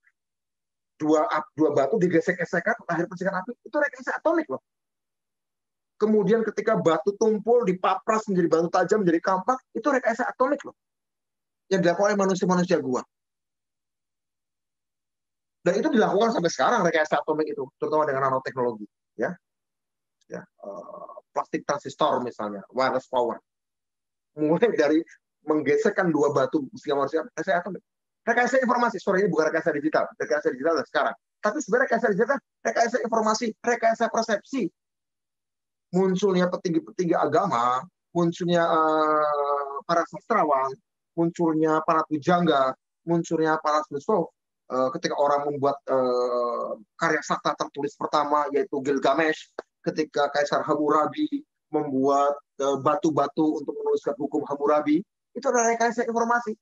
Dua batu digesek-gesekkan akhir percikan api, itu rekayasa atomik loh. Kemudian ketika batu tumpul dipapras menjadi batu tajam, menjadi kampak, itu rekayasa atomik loh, yang dilakukan oleh manusia gua. Dan itu dilakukan sampai sekarang, rekayasa atomik itu, terutama dengan nanoteknologi, ya. Plastik transistor misalnya, wireless power, mulai dari menggesekkan 2 batu sehingga manusia, rekayasa atomik. Rekayasa informasi, ini bukan rekayasa digital. Rekayasa digital sekarang. Tapi sebenarnya rekayasa digital, rekayasa informasi, rekayasa persepsi. Munculnya petinggi-petinggi agama, munculnya para sastrawan, munculnya para pujangga, munculnya para filsuf. Ketika orang membuat karya sastra tertulis pertama, yaitu Gilgamesh, ketika Kaisar Hammurabi membuat batu-batu untuk menuliskan hukum Hammurabi, itu adalah rekayasa informasi.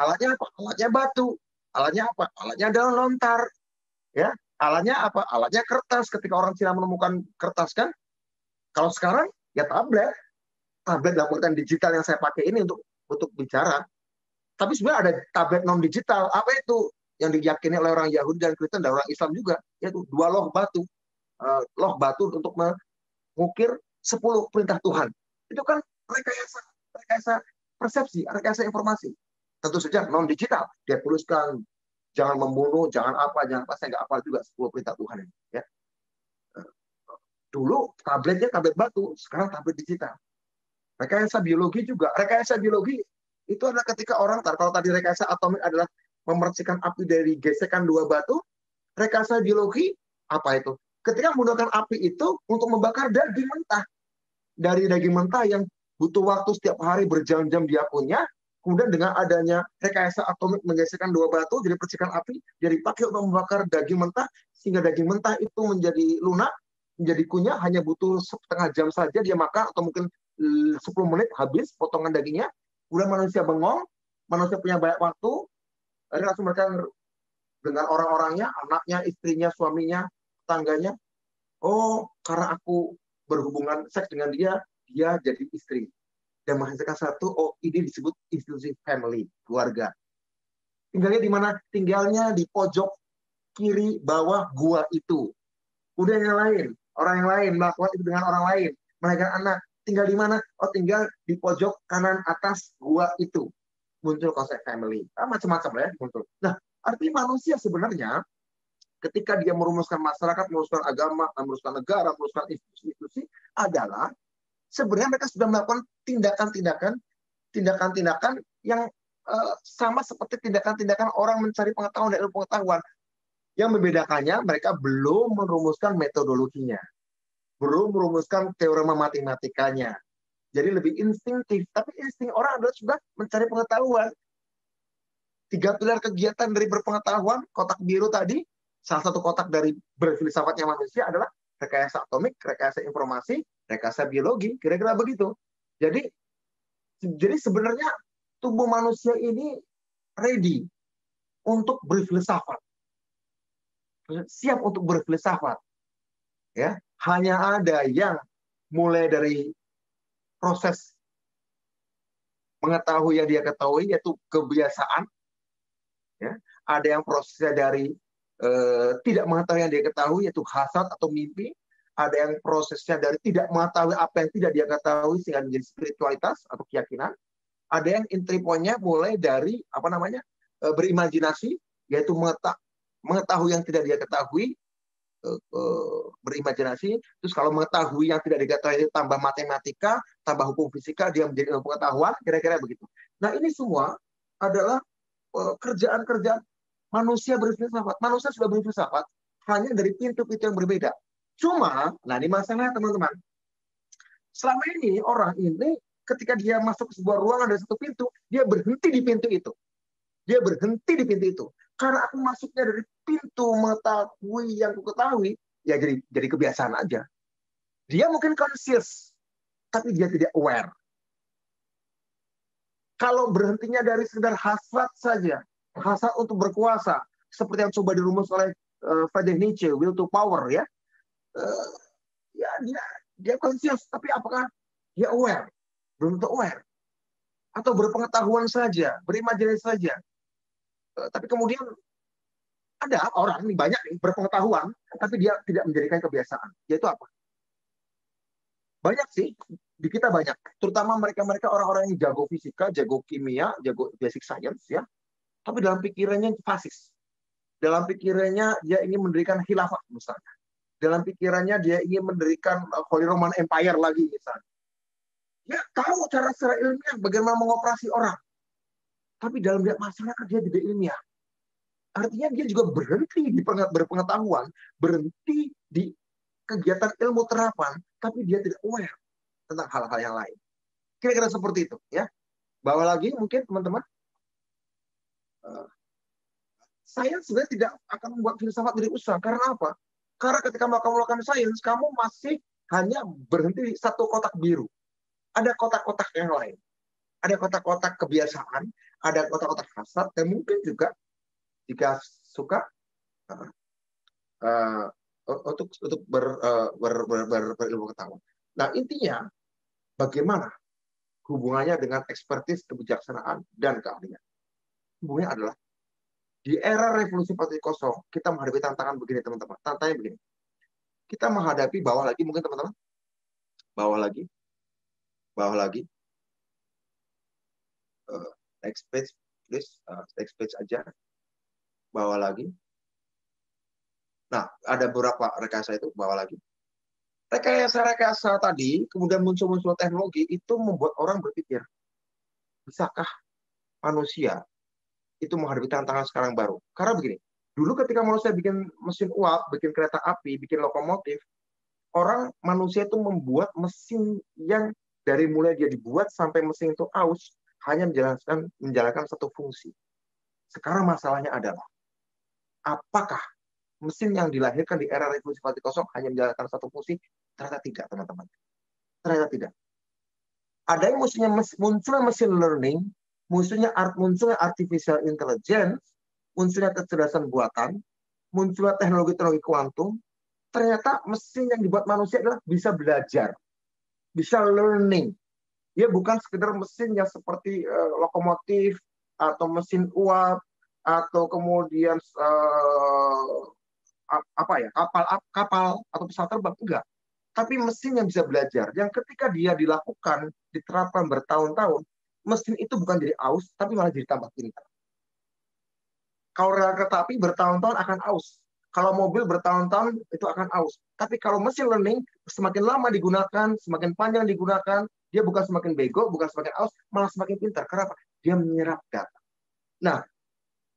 Alatnya apa? Alatnya batu. Alatnya apa? Alatnya adalah lontar. Ya, alatnya apa? Alatnya kertas. Ketika orang Cina menemukan kertas kan, kalau sekarang ya tablet. Tablet dalam artian digital yang saya pakai ini untuk bicara. Tapi sebenarnya ada tablet non digital. Apa itu? Yang diyakini oleh orang Yahudi dan Kristen dan orang Islam juga, yaitu 2 loh batu. Loh batu untuk mengukir 10 perintah Tuhan. Itu kan rekayasa persepsi, rekayasa informasi. Tentu saja non digital. Dia tuliskan jangan membunuh, jangan apa, saya nggak hafal juga 10 perintah Tuhan ini. Ya. Dulu tabletnya tablet batu, sekarang tablet digital. Rekayasa biologi juga. Rekayasa biologi itu adalah ketika orang, kalau tadi rekayasa atomik adalah memercikan api dari gesekan 2 batu, rekayasa biologi apa itu? Ketika menggunakan api itu untuk membakar daging mentah. Dari daging mentah yang butuh waktu setiap hari berjam-jam dia punya, kemudian dengan adanya rekayasa atomik menggeserkan 2 batu jadi percikan api, jadi dipakai untuk membakar daging mentah, sehingga daging mentah itu menjadi lunak, menjadi kunyah, hanya butuh setengah jam saja dia makan, atau mungkin 10 menit habis potongan dagingnya. Kemudian manusia bengong, manusia punya banyak waktu, akhirnya langsung mereka dengan orang-orangnya, anaknya, istrinya, suaminya, tetangganya, oh karena aku berhubungan seks dengan dia jadi istri. Dan menghasilkan satu, oh ini disebut institusi family, keluarga. Tinggalnya di mana? Tinggalnya di pojok kiri bawah gua itu. Udah yang lain, orang yang lain melakukan itu dengan orang lain, melahirkan anak. Tinggal di mana? Oh tinggal di pojok kanan atas gua itu. Muncul konsep family. Macam-macam ya muncul. Nah, artinya manusia sebenarnya ketika dia merumuskan masyarakat, merumuskan agama, merumuskan negara, merumuskan institusi adalah sebenarnya mereka sudah melakukan tindakan-tindakan yang sama seperti tindakan-tindakan orang mencari pengetahuan dan ilmu pengetahuan. Yang membedakannya mereka belum merumuskan metodologinya, belum merumuskan teorema matematikanya. Jadi lebih instingtif. Tapi insting orang adalah sudah mencari pengetahuan. 3 pilar kegiatan dari berpengetahuan, kotak biru tadi, salah satu kotak dari berfilsafatnya manusia adalah rekayasa atomik, rekayasa informasi, rekayasa biologi, kira-kira begitu. Jadi sebenarnya tubuh manusia ini ready untuk berfilsafat. Siap untuk berfilsafat. Ya, hanya ada yang mulai dari proses mengetahui yang dia ketahui, yaitu kebiasaan. Ya, ada yang prosesnya dari tidak mengetahui yang dia ketahui, yaitu hasad atau mimpi. Ada yang prosesnya dari tidak mengetahui apa yang tidak dia ketahui sehingga menjadi spiritualitas atau keyakinan. Ada yang entry point-nya mulai dari berimajinasi, yaitu mengetahui yang tidak dia ketahui, berimajinasi, terus kalau mengetahui yang tidak diketahui tambah matematika, tambah hukum fisika, dia menjadi ilmu pengetahuan, kira-kira begitu. Nah ini semua adalah kerjaan-kerjaan manusia berfilsafat. Manusia sudah berfilsafat hanya dari pintu-pintu yang berbeda. Cuma, nah ini masalahnya teman-teman. Selama ini orang ini ketika dia masuk ke sebuah ruangan dari satu pintu, dia berhenti di pintu itu. Dia berhenti di pintu itu. Karena aku masuknya dari pintu mengetahui yang aku ketahui, ya jadi kebiasaan aja. Dia mungkin conscious, tapi dia tidak aware. Kalau berhentinya dari sekedar hasrat saja, hasrat untuk berkuasa, seperti yang coba dirumus oleh Friedrich Nietzsche, will to power, ya, ya dia conscious, tapi apakah dia aware? Belum tentu aware. Atau berpengetahuan saja, berimajinasi saja. Tapi kemudian ada orang, ini banyak nih, berpengetahuan, tapi dia tidak menjadikan kebiasaan. Yaitu apa? Banyak sih, di kita banyak. Terutama mereka-mereka orang-orang yang jago fisika, jago kimia, jago basic science, ya. Tapi dalam pikirannya fasis. Dalam pikirannya dia ingin mendirikan khilafah, misalnya. Dalam pikirannya dia ingin mendirikan Holy Roman Empire lagi, misalnya. Dia tahu secara ilmiah bagaimana mengoperasi orang. Tapi dalam lihat masyarakat dia tidak ilmiah. Artinya dia juga berhenti di berpengetahuan, berhenti di kegiatan ilmu terapan, tapi dia tidak aware tentang hal-hal yang lain. Kira-kira seperti itu, ya. Bawa lagi mungkin teman-teman. Sains sebenarnya tidak akan membuat filsafat jadi usaha. Karena apa? Karena ketika kamu melakukan sains, kamu masih hanya berhenti di satu kotak biru. Ada kotak-kotak yang lain. Ada kotak-kotak kebiasaan, ada kotak-kotak hasrat, dan mungkin juga jika suka untuk berilmu pengetahuan. Nah intinya bagaimana hubungannya dengan ekspertis, kebijaksanaan, dan keahlian. Hubungannya adalah di era revolusi 4.0 kita menghadapi tantangan begini teman-teman. Tantangannya begini. Kita menghadapi bawah lagi mungkin teman-teman. Bawah lagi. Next page, please. Next page aja. Bawah lagi. Nah, ada beberapa rekayasa itu. Bawah lagi. Rekayasa tadi, kemudian muncul teknologi, itu membuat orang berpikir, bisakah manusia itu menghadapi tantangan sekarang baru? Karena begini, dulu ketika manusia bikin mesin uap, bikin kereta api, bikin lokomotif, manusia itu membuat mesin yang dari mulai dia dibuat sampai mesin itu aus, hanya menjalankan satu fungsi. Sekarang masalahnya adalah, apakah mesin yang dilahirkan di era revolusi 4.0 hanya menjalankan satu fungsi? Ternyata tidak, teman-teman. Ternyata tidak. Ada yang munculnya mesin learning, munculnya artificial intelligence, munculnya kecerdasan buatan, munculnya teknologi kuantum. Ternyata mesin yang dibuat manusia adalah bisa belajar, bisa learning. Dia bukan sekedar mesin yang seperti lokomotif atau mesin uap atau kemudian kapal atau pesawat terbang, enggak. Tapi mesin yang bisa belajar, yang ketika dia dilakukan, diterapkan bertahun-tahun, mesin itu bukan jadi aus, tapi malah jadi tambah pintar. Kalau rel kereta api bertahun-tahun akan aus. Kalau mobil bertahun-tahun itu akan aus. Tapi kalau mesin learning semakin lama digunakan, semakin panjang digunakan, dia bukan semakin bego, bukan semakin aus, malah semakin pintar. Kenapa? Dia menyerap data. Nah,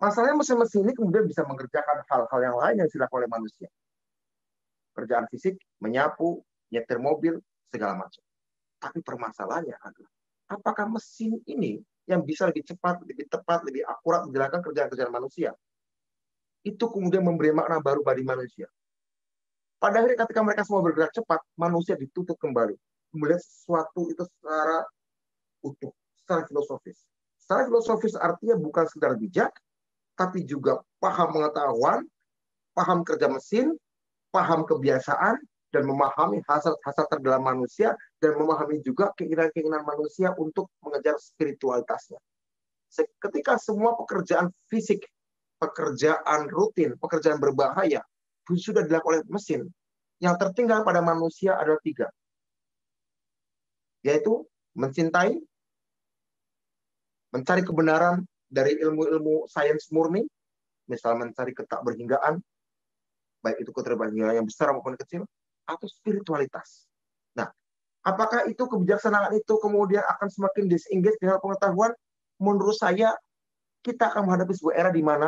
masalahnya mesin-mesin ini kemudian bisa mengerjakan hal-hal yang lain yang dilakukan oleh manusia. Kerjaan fisik, menyapu, nyetir mobil, segala macam. Tapi permasalahannya adalah, apakah mesin ini yang bisa lebih cepat, lebih tepat, lebih akurat menjalankan kerjaan-kerjaan manusia, itu kemudian memberi makna baru bagi manusia. Pada akhirnya ketika mereka semua bergerak cepat, manusia ditutup kembali. Melihat sesuatu itu secara utuh, secara filosofis. Secara filosofis artinya bukan sekedar bijak, tapi juga paham pengetahuan, paham kerja mesin, paham kebiasaan, dan memahami hasrat terdalam manusia, dan memahami juga keinginan-keinginan manusia untuk mengejar spiritualitasnya. Ketika semua pekerjaan fisik, pekerjaan rutin, pekerjaan berbahaya, sudah dilakukan oleh mesin, yang tertinggal pada manusia adalah 3. Yaitu mencintai, mencari kebenaran dari ilmu-ilmu sains murni, misalnya mencari ketakberhinggaan, baik itu keterbanjiran yang besar maupun kecil, atau spiritualitas. Nah, apakah itu kebijaksanaan itu kemudian akan semakin disengage dengan pengetahuan? Menurut saya, kita akan menghadapi sebuah era di mana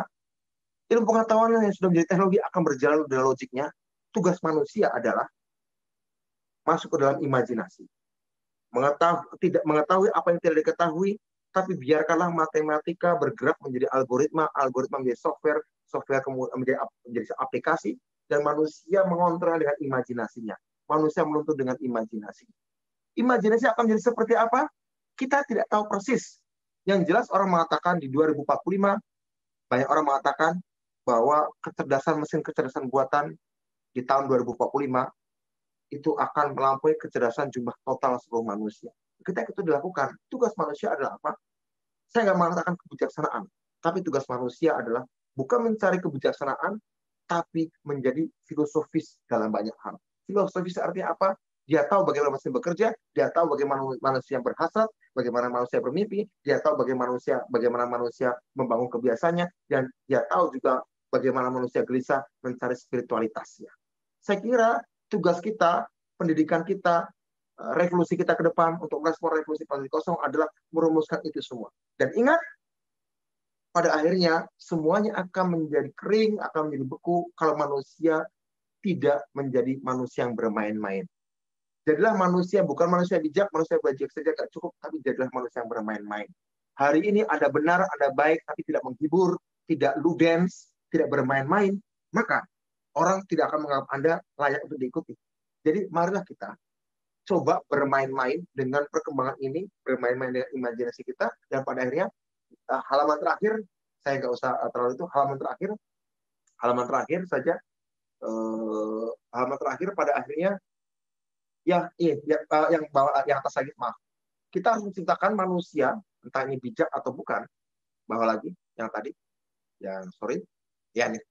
ilmu pengetahuan yang sudah menjadi teknologi akan berjalan dengan logiknya. Tugas manusia adalah masuk ke dalam imajinasi. Tidak mengetahui apa yang tidak diketahui, tapi biarkanlah matematika bergerak menjadi algoritma, algoritma menjadi software, software kemudian menjadi aplikasi, dan manusia mengontrol dengan imajinasinya. Manusia menuntut dengan imajinasi. Imajinasi akan menjadi seperti apa? Kita tidak tahu persis. Yang jelas orang mengatakan di 2045, banyak orang mengatakan bahwa mesin kecerdasan buatan di tahun 2045 itu akan melampaui kecerdasan jumlah total seluruh manusia. Ketika itu dilakukan, tugas manusia adalah apa? Saya nggak mengatakan kebijaksanaan, tapi tugas manusia adalah bukan mencari kebijaksanaan, tapi menjadi filosofis dalam banyak hal. Filosofis artinya apa? Dia tahu bagaimana manusia bekerja, dia tahu bagaimana manusia berhasrat, bagaimana manusia bermimpi, dia tahu bagaimana manusia membangun kebiasaannya, dan dia tahu juga bagaimana manusia gelisah mencari spiritualitasnya. Saya kira tugas kita, pendidikan kita, revolusi kita ke depan untuk merespon revolusi 4.0 adalah merumuskan itu semua. Dan ingat, pada akhirnya semuanya akan menjadi kering, akan menjadi beku kalau manusia tidak menjadi manusia yang bermain-main. Jadilah manusia, bukan manusia bijak, manusia bijak saja gak cukup, tapi jadilah manusia yang bermain-main. Hari ini ada benar, ada baik, tapi tidak menghibur, tidak ludens, tidak bermain-main, maka orang tidak akan menganggap Anda layak untuk diikuti. Jadi marilah kita coba bermain-main dengan perkembangan ini, bermain-main dengan imajinasi kita, dan pada akhirnya halaman terakhir, saya nggak usah terlalu itu, halaman terakhir saja, halaman terakhir pada akhirnya, yang atas lagi, maaf. Kita harus menciptakan manusia, entah ini bijak atau bukan, bawah lagi, yang tadi, nih.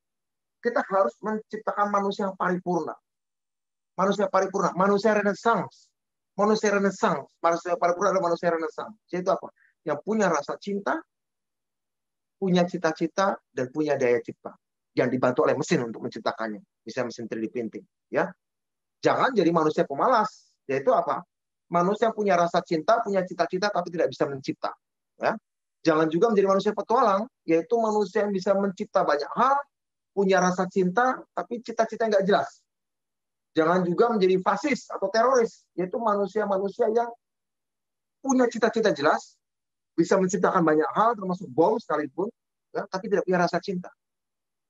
Kita harus menciptakan manusia yang paripurna. Manusia paripurna, manusia renaissance. Manusia paripurna adalah manusia renaissance. Yaitu apa? Yang punya rasa cinta, punya cita-cita, dan punya daya cipta. Yang dibantu oleh mesin untuk menciptakannya. Bisa mesin 3D printing. Ya. Jangan jadi manusia pemalas. Yaitu apa? Manusia yang punya rasa cinta, punya cita-cita, tapi tidak bisa mencipta. Ya. Jangan juga menjadi manusia petualang. Yaitu manusia yang bisa mencipta banyak hal, punya rasa cinta, tapi cita-cita nggak jelas. Jangan juga menjadi fasis atau teroris, yaitu manusia-manusia yang punya cita-cita jelas, bisa menciptakan banyak hal, termasuk bom sekalipun, ya, tapi tidak punya rasa cinta.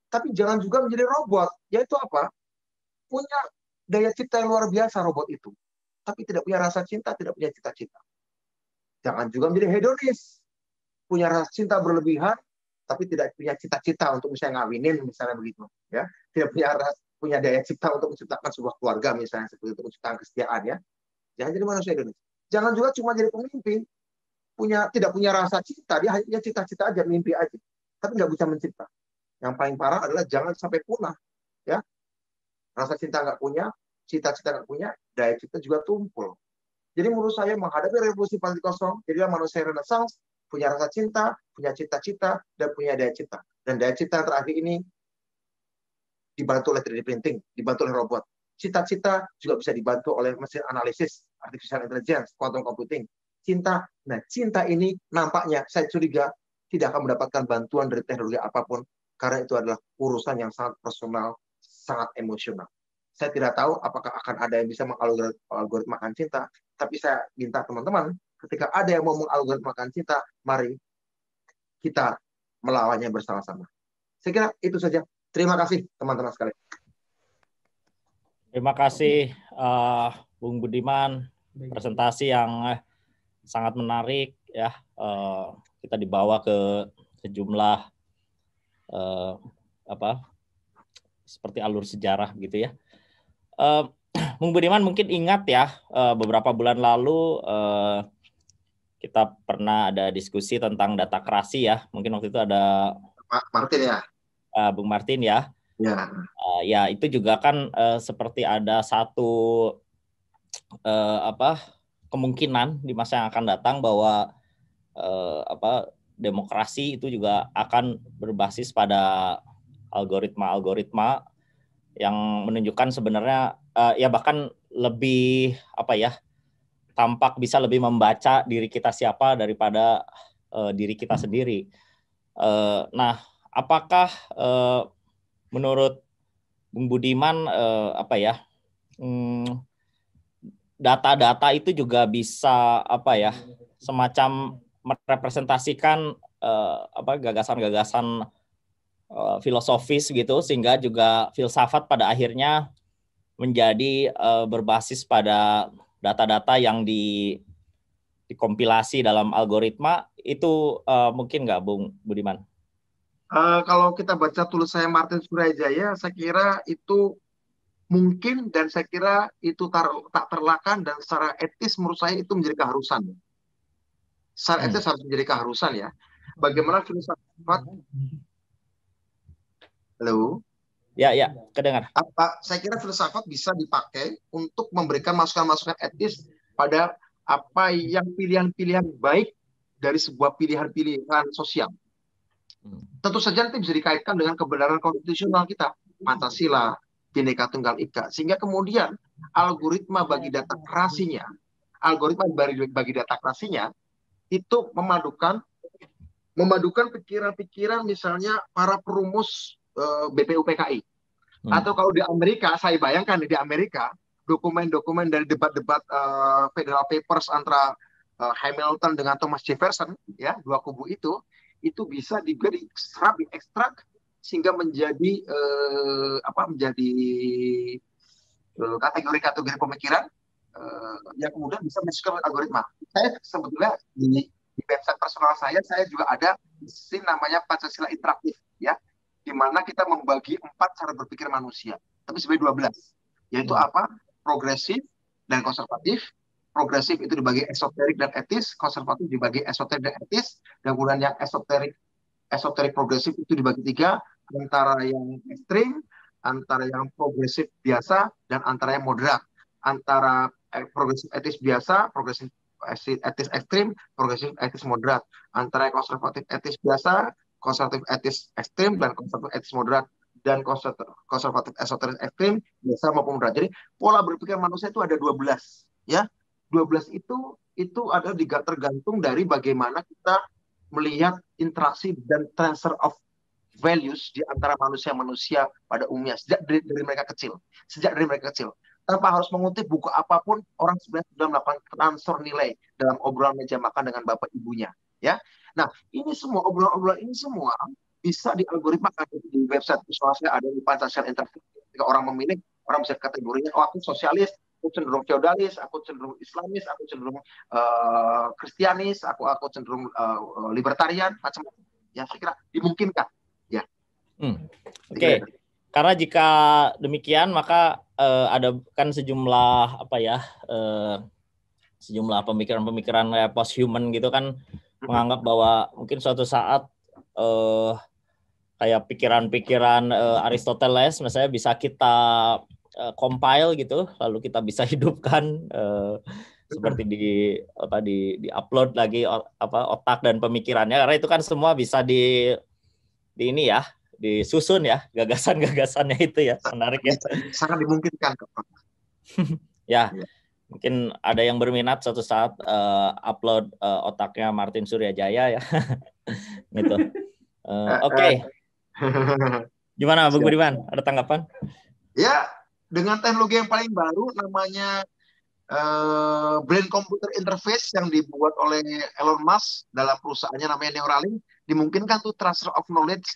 Tapi jangan juga menjadi robot, yaitu apa? Punya daya cipta yang luar biasa robot itu, tapi tidak punya rasa cinta, tidak punya cita-cita. Jangan juga menjadi hedonis, punya rasa cinta berlebihan, tapi tidak punya cita-cita untuk misalnya ngawinin, misalnya begitu, ya, tidak punya daya cipta untuk menciptakan sebuah keluarga, misalnya seperti itu, menciptakan kesetiaan, ya. Jangan jadi manusia hedonis. Jangan juga cuma jadi pemimpin, tidak punya rasa cinta, dia hanya cita-cita aja, mimpi aja, tapi nggak bisa mencipta. Yang paling parah adalah jangan sampai punah, ya. Rasa cinta nggak punya, cita-cita nggak punya, daya cipta juga tumpul. Jadi menurut saya menghadapi revolusi 4.0, jadilah manusia renaissance, punya rasa cinta, punya cita-cita, dan punya daya cipta. Dan daya cipta yang terakhir ini dibantu oleh 3D printing, dibantu oleh robot. Cita-cita juga bisa dibantu oleh mesin analisis, artificial intelligence, quantum computing. Cinta ini nampaknya saya curiga tidak akan mendapatkan bantuan dari teknologi apapun, karena itu adalah urusan yang sangat personal, sangat emosional. Saya tidak tahu apakah akan ada yang bisa mengalgoritmakan cinta, tapi saya minta teman-teman, ketika ada yang mau mengalgoritmakan cinta, mari kita melawannya bersama-sama. Saya kira itu saja. Terima kasih teman-teman sekalian. Terima kasih Bung Budiman, presentasi yang sangat menarik, ya. Kita dibawa ke sejumlah seperti alur sejarah gitu, ya. Bung Budiman mungkin ingat, ya, beberapa bulan lalu kita pernah ada diskusi tentang data krasi, ya. Mungkin waktu itu ada Pak Martin, ya. Bung Martin, ya. Ya. Ya, itu juga kan seperti ada satu kemungkinan di masa yang akan datang bahwa demokrasi itu juga akan berbasis pada algoritma-algoritma yang menunjukkan sebenarnya ya bahkan lebih tampak bisa lebih membaca diri kita siapa daripada diri kita sendiri. Nah, apakah menurut Bung Budiman data-data itu juga bisa semacam merepresentasikan gagasan-gagasan filosofis gitu, sehingga juga filsafat pada akhirnya menjadi berbasis pada data-data yang dikompilasi dalam algoritma itu, mungkin nggak Bung Budiman? Kalau kita baca tulisannya Martin Suryajaya, saya kira itu mungkin, dan saya kira itu tak terelakkan, dan secara etis menurut saya itu menjadi keharusan. Secara etis harus menjadi keharusan ya. Bagaimana filsafat? Halo? Ya, kedengar. Saya kira filsafat bisa dipakai untuk memberikan masukan-masukan etis pada apa yang pilihan-pilihan baik dari sebuah pilihan-pilihan sosial. Tentu saja nanti bisa dikaitkan dengan kebenaran konstitusional kita, Pancasila, Bhinneka Tunggal Ika, sehingga kemudian algoritma bagi data kreasinya itu memadukan pikiran-pikiran misalnya para perumus BPUPKI. Atau kalau di Amerika, saya bayangkan di Amerika, dokumen-dokumen dari debat-debat Federal Papers antara Hamilton dengan Thomas Jefferson, ya, dua kubu itu bisa diekstrak sehingga menjadi kategori-kategori pemikiran yang kemudian bisa masuk ke algoritma. Saya sebetulnya di website personal saya juga ada mesin namanya Pancasila Interaktif, ya, di mana kita membagi 4 cara berpikir manusia, tapi sebenarnya 12, yaitu apa? Progresif dan konservatif. Progresif itu dibagi esoterik dan etis, konservatif dibagi esoterik dan etis, dan kemudian yang esoterik progresif itu dibagi 3, antara yang ekstrim, antara yang progresif biasa, dan antara yang moderat. Antara progresif etis biasa, progresif etis ekstrim, progresif etis moderat. Antara yang konservatif etis biasa, konservatif etis ekstrim, dan konservatif etis moderat, dan konservatif esoteris ekstrim biasa maupun moderat. Jadi pola berpikir manusia itu ada 12, ya. 12 itu ada tergantung dari bagaimana kita melihat interaksi dan transfer of values di antara manusia-manusia pada umumnya sejak dari mereka kecil. Tanpa harus mengutip buku apapun, orang sebenarnya sudah melakukan transfer nilai dalam obrolan meja makan dengan bapak ibunya, ya. Nah, ini semua obrolan ini semua bisa dialgoritmakan di website personal saya, ada di Pancasila Interaktif. Ketika orang memilih, orang bisa kategorinya, aku sosialis, aku cenderung feodalis, aku cenderung islamis, aku cenderung kristianis, aku cenderung libertarian, macam-macam. Ya, saya kira dimungkinkan. Ya. Oke. Karena jika demikian, maka ada kan sejumlah sejumlah pemikiran-pemikiran kayak post-human gitu kan, menganggap bahwa mungkin suatu saat kayak pikiran-pikiran Aristoteles misalnya bisa kita compile gitu, lalu kita bisa hidupkan seperti di upload lagi otak dan pemikirannya, karena itu kan semua bisa di ini ya, disusun ya, gagasan-gagasannya itu ya. Menarik ya. Sangat dimungkinkan. Ya, mungkin ada yang berminat suatu saat upload otaknya Martin Suryajaya ya. Gitu. Oke. Gimana Bung Budiman? Ada tanggapan? Ya, dengan teknologi yang paling baru namanya brain computer interface yang dibuat oleh Elon Musk dalam perusahaannya namanya Neuralink, dimungkinkan tuh transfer of knowledge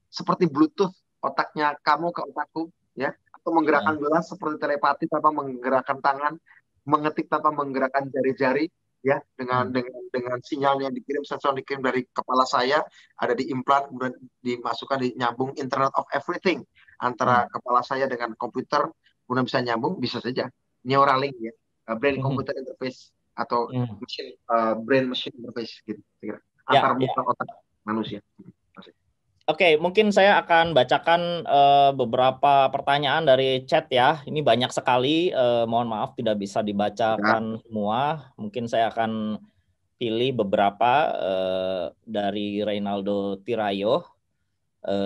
seperti Bluetooth, otaknya kamu ke otakku, ya, atau menggerakkan gelas seperti telepati tanpa menggerakkan tangan, mengetik tanpa menggerakkan jari-jari, ya, dengan sinyal yang dikirim, sensor yang dikirim dari kepala saya ada di implant, kemudian dimasukkan, nyambung Internet of Everything antara kepala saya dengan komputer, kemudian bisa nyambung, bisa saja Neuralink, ya, brain computer interface atau brain machine interface gitu, kira antar muka otak manusia. Oke, mungkin saya akan bacakan beberapa pertanyaan dari chat ya. Ini banyak sekali, mohon maaf tidak bisa dibacakan semua. Mungkin saya akan pilih beberapa dari Reynaldo Tirayo.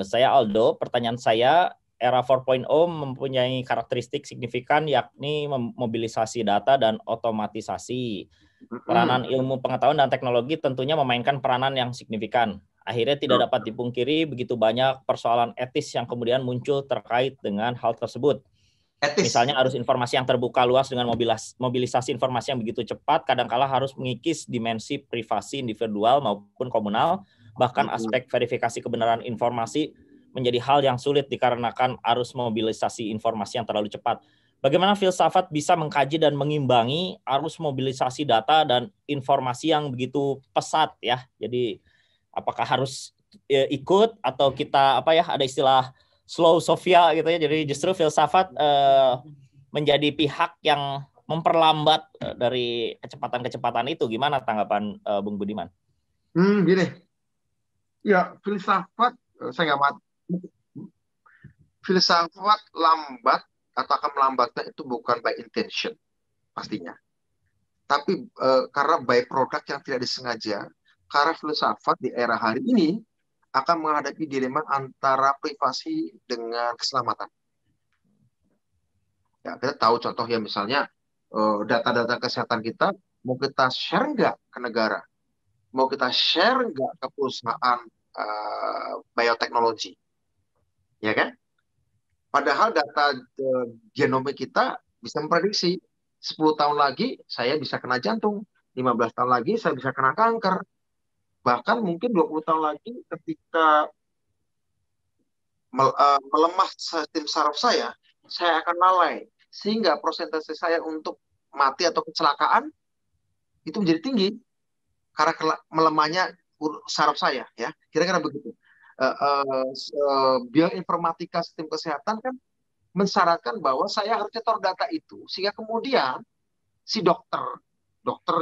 Saya Aldo, pertanyaan saya, era 4.0 mempunyai karakteristik signifikan yakni mobilisasi data dan otomatisasi. Peranan ilmu pengetahuan dan teknologi tentunya memainkan peranan yang signifikan. Akhirnya tidak dapat dipungkiri begitu banyak persoalan etis yang kemudian muncul terkait dengan hal tersebut. Misalnya arus informasi yang terbuka luas dengan mobilisasi informasi yang begitu cepat, kadangkala harus mengikis dimensi privasi individual maupun komunal, bahkan aspek verifikasi kebenaran informasi menjadi hal yang sulit dikarenakan arus mobilisasi informasi yang terlalu cepat. Bagaimana filsafat bisa mengkaji dan mengimbangi arus mobilisasi data dan informasi yang begitu pesat ya? Jadi apakah harus ikut atau kita ada istilah slow Sofia gitu ya. Jadi justru filsafat menjadi pihak yang memperlambat dari kecepatan-kecepatan itu. Gimana tanggapan Bung Budiman? Gini. Ya, filsafat saya nggak filsafat lambat atau akan melambatnya itu bukan by intention pastinya. Tapi karena by product yang tidak disengaja, karena filsafat di era hari ini akan menghadapi dilema antara privasi dengan keselamatan. Ya, kita tahu contoh ya misalnya data-data kesehatan kita mau kita share nggak ke negara, mau kita share nggak ke perusahaan bioteknologi, ya kan? Padahal data genomik kita bisa memprediksi 10 tahun lagi saya bisa kena jantung, 15 tahun lagi saya bisa kena kanker. Bahkan mungkin 20 tahun lagi ketika melemah sistem saraf saya akan lalai. Sehingga persentase saya untuk mati atau kecelakaan itu menjadi tinggi karena melemahnya saraf saya. Ya, kira-kira begitu. Bioinformatika sistem kesehatan kan mensyaratkan bahwa saya harus nyetor data itu sehingga kemudian si dokter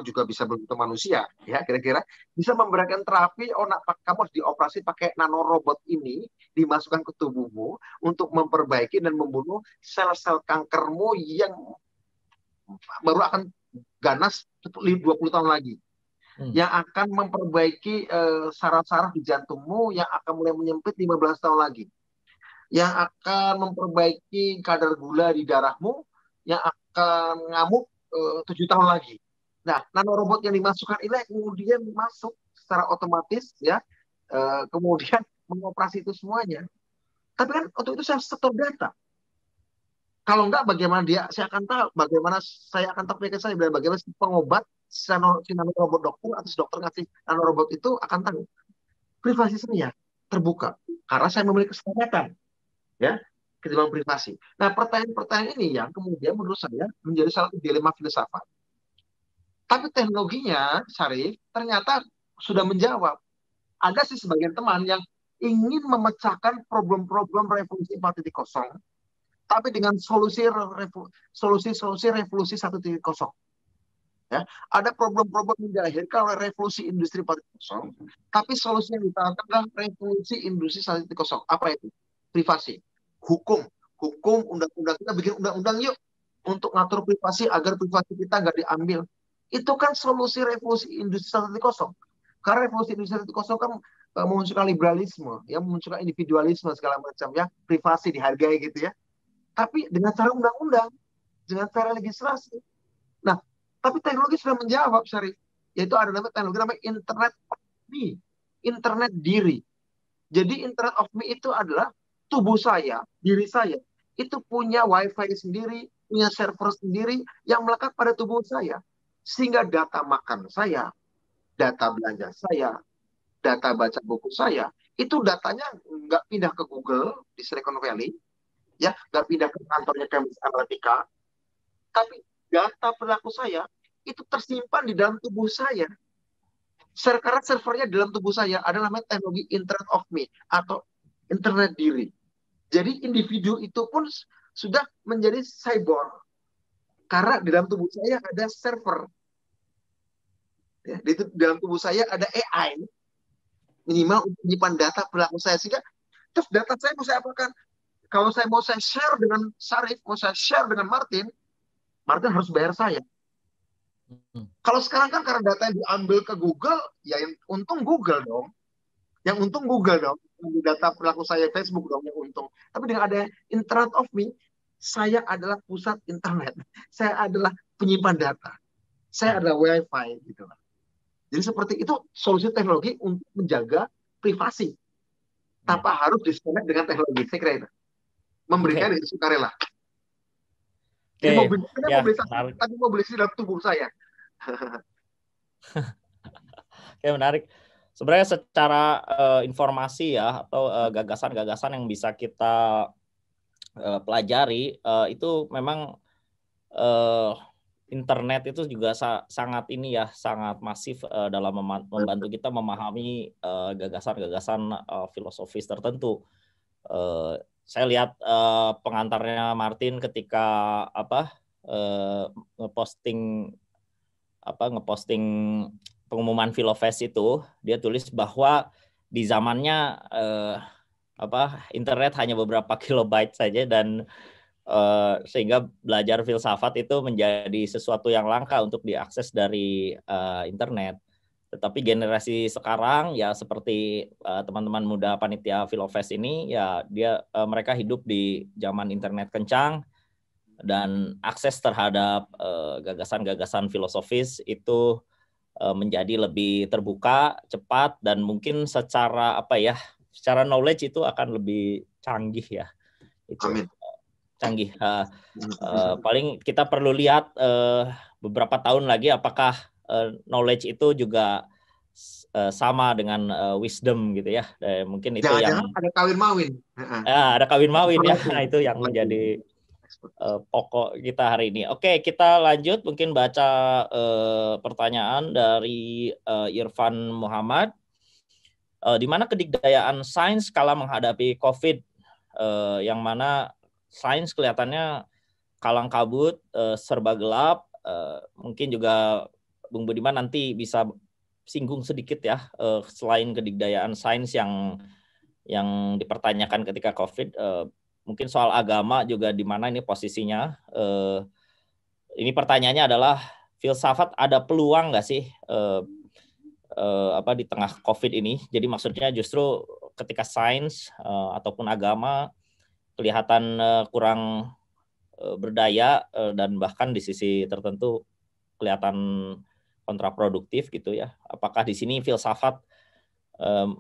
juga bisa berbentuk manusia, ya kira-kira bisa memberikan terapi. Kamu harus dioperasi pakai nanorobot ini, dimasukkan ke tubuhmu untuk memperbaiki dan membunuh sel-sel kankermu yang baru akan ganas 20 tahun lagi, yang akan memperbaiki saraf-saraf di jantungmu yang akan mulai menyempit 15 tahun lagi, yang akan memperbaiki kadar gula di darahmu, yang akan ngamuk 7 tahun lagi. Nah, nanorobot yang dimasukkan ini kemudian masuk secara otomatis, ya, kemudian mengoperasi itu semuanya. Tapi kan untuk itu saya setor data. Kalau enggak, bagaimana saya akan tahu, bagaimana saya akan tahu penyakit saya, dan bagaimana si pengobat, si nanorobot dokter atau si dokter ngasih nanorobot itu akan tahu. Privasi saya terbuka karena saya memiliki kesempatan, ya, ketimbang privasi. Nah, pertanyaan-pertanyaan ini yang kemudian menurut saya menjadi salah satu dilema filsafat. Tapi teknologinya, Syarif, ternyata sudah menjawab. Ada sih sebagian teman yang ingin memecahkan problem-problem revolusi 4.0, tapi dengan solusi revolusi 1.0. Ya, ada problem-problem yang dilahirkan oleh revolusi industri 4.0, tapi solusi yang ditawarkan adalah revolusi industri 1.0. Apa itu? Privasi, hukum, undang-undang. Kita bikin undang-undang yuk untuk ngatur privasi agar privasi kita nggak diambil. Itu kan solusi revolusi industri 1.0. Karena revolusi industri 1.0 kan memunculkan liberalisme, ya, memunculkan individualisme segala macam, ya, privasi dihargai gitu ya. Tapi dengan cara undang-undang, dengan cara legislasi. Nah, tapi teknologi sudah menjawab, Syarif. Yaitu ada teknologi namanya Internet of Me, internet diri. Jadi Internet of Me itu adalah tubuh saya, diri saya, itu punya wifi sendiri, punya server sendiri yang melekat pada tubuh saya. Sehingga data makan saya, data belanja saya, data baca buku saya, itu datanya nggak pindah ke Google di Silicon Valley, ya, nggak pindah ke kantornya Cambridge Analytica, tapi data perilaku saya itu tersimpan di dalam tubuh saya. Karena servernya di dalam tubuh saya ada namanya teknologi Internet of Me atau internet diri. Jadi individu itu pun sudah menjadi cyborg karena di dalam tubuh saya ada server. Ya, di dalam tubuh saya ada AI minimal untuk menyimpan data perilaku saya, sehingga terus data saya mau saya apakan? Kalau saya mau saya share dengan Syarif, mau saya share dengan Martin harus bayar saya. Kalau sekarang kan karena data yang diambil ke Google, ya yang untung Google dong. Yang untung Google dong. data perilaku saya Facebook dong yang untung. Tapi dengan ada Internet of Me, saya adalah pusat internet. Saya adalah penyimpan data. Saya adalah WiFi gitu. Jadi seperti itu solusi teknologi untuk menjaga privasi tanpa harus disconnect dengan teknologi. Saya kira itu memberikan itu sukarela. Jadi mobilisasi, tapi mobilisasi dalam tubuh saya. Oke, menarik. Sebenarnya secara informasi ya atau gagasan-gagasan yang bisa kita pelajari itu memang internet itu juga sangat ini ya, sangat masif dalam membantu kita memahami gagasan-gagasan filosofis tertentu. Saya lihat pengantarnya Martin ketika ngeposting pengumuman Filofest itu, dia tulis bahwa di zamannya internet hanya beberapa kilobyte saja dan sehingga belajar filsafat itu menjadi sesuatu yang langka untuk diakses dari internet. Tetapi generasi sekarang ya seperti teman-teman muda panitia Filofest ini ya mereka hidup di zaman internet kencang dan akses terhadap gagasan-gagasan filosofis itu menjadi lebih terbuka, cepat dan mungkin secara secara knowledge itu akan lebih canggih ya. Itu. Amin. Canggih. Paling kita perlu lihat beberapa tahun lagi apakah knowledge itu juga sama dengan wisdom gitu ya. Mungkin itu yang ada kawin-mawin. Ada kawin-mawin ya. Nah, itu yang menjadi pokok kita hari ini. Oke, kita lanjut mungkin baca pertanyaan dari Irfan Muhammad. Di mana kedikdayaan sains kala menghadapi COVID, yang mana sains kelihatannya kalang kabut, serba gelap. Mungkin juga Bung Budiman nanti bisa singgung sedikit ya, selain kedikdayaan sains yang dipertanyakan ketika COVID, mungkin soal agama juga di mana ini posisinya. Ini pertanyaannya adalah filsafat ada peluang nggak sih di tengah COVID ini? Jadi maksudnya justru ketika sains ataupun agama kelihatan kurang berdaya dan bahkan di sisi tertentu kelihatan kontraproduktif gitu ya. Apakah di sini filsafat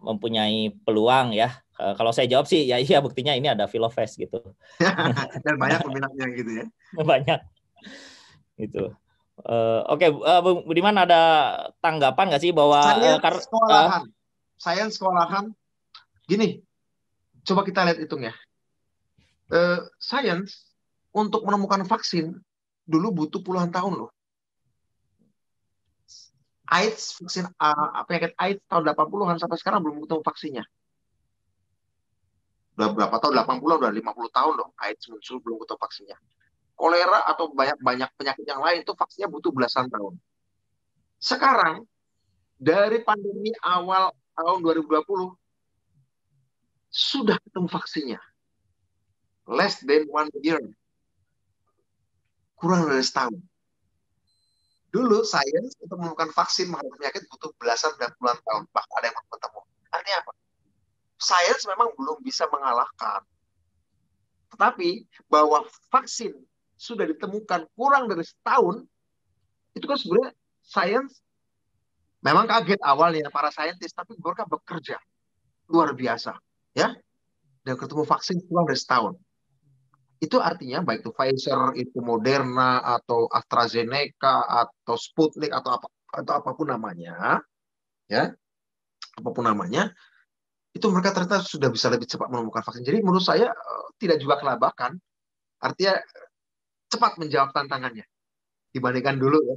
mempunyai peluang ya? Kalau saya jawab sih ya iya, buktinya ini ada Filofest gitu. Dan banyak peminatnya gitu ya. Banyak. Gitu. Oke, Bung Budiman ada tanggapan nggak sih bahwa sains sekolahan gini, coba kita lihat hitung ya. Sains untuk menemukan vaksin dulu butuh puluhan tahun loh. AIDS, vaksin penyakit AIDS tahun 80-an sampai sekarang belum ketemu vaksinnya. Udah berapa tahun? 80, udah 50 tahun dong AIDS muncul belum ketemu vaksinnya. Kolera atau banyak penyakit yang lain itu vaksinnya butuh belasan tahun. Sekarang dari pandemi awal tahun 2020 sudah ketemu vaksinnya. Less than 1 year. Kurang dari setahun. Dulu sains untuk menemukan vaksin menghadapi penyakit butuh belasan dan puluhan tahun. Bahkan ada yang belum ketemu. Artinya apa? Sains memang belum bisa mengalahkan. Tetapi bahwa vaksin sudah ditemukan kurang dari setahun, itu kan sebenarnya sains memang kaget awalnya para saintis, tapi mereka bekerja luar biasa. Ya, dan ketemu vaksin kurang dari setahun. Itu artinya baik itu Pfizer, itu Moderna, atau AstraZeneca, atau Sputnik, atau apapun namanya, ya, apapun namanya, itu mereka ternyata sudah bisa lebih cepat menemukan vaksin. Jadi menurut saya tidak juga kelabakan, artinya cepat menjawab tantangannya dibandingkan dulu ya,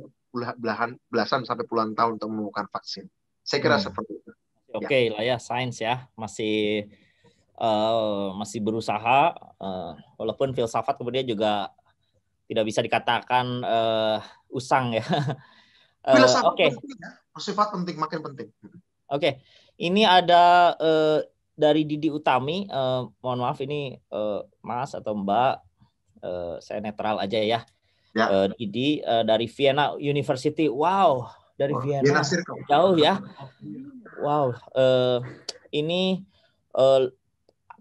belasan sampai puluhan tahun untuk menemukan vaksin. Saya kira seperti itu. Oke lah ya, sains ya masih berusaha, walaupun filsafat kemudian juga tidak bisa dikatakan usang ya. Filsafat penting, makin penting. Oke, ini ada dari Didi Utami, mohon maaf ini Mas atau Mbak, saya netral aja ya. Didi dari Vienna University. Wow, dari Vienna jauh ya. Wow, ini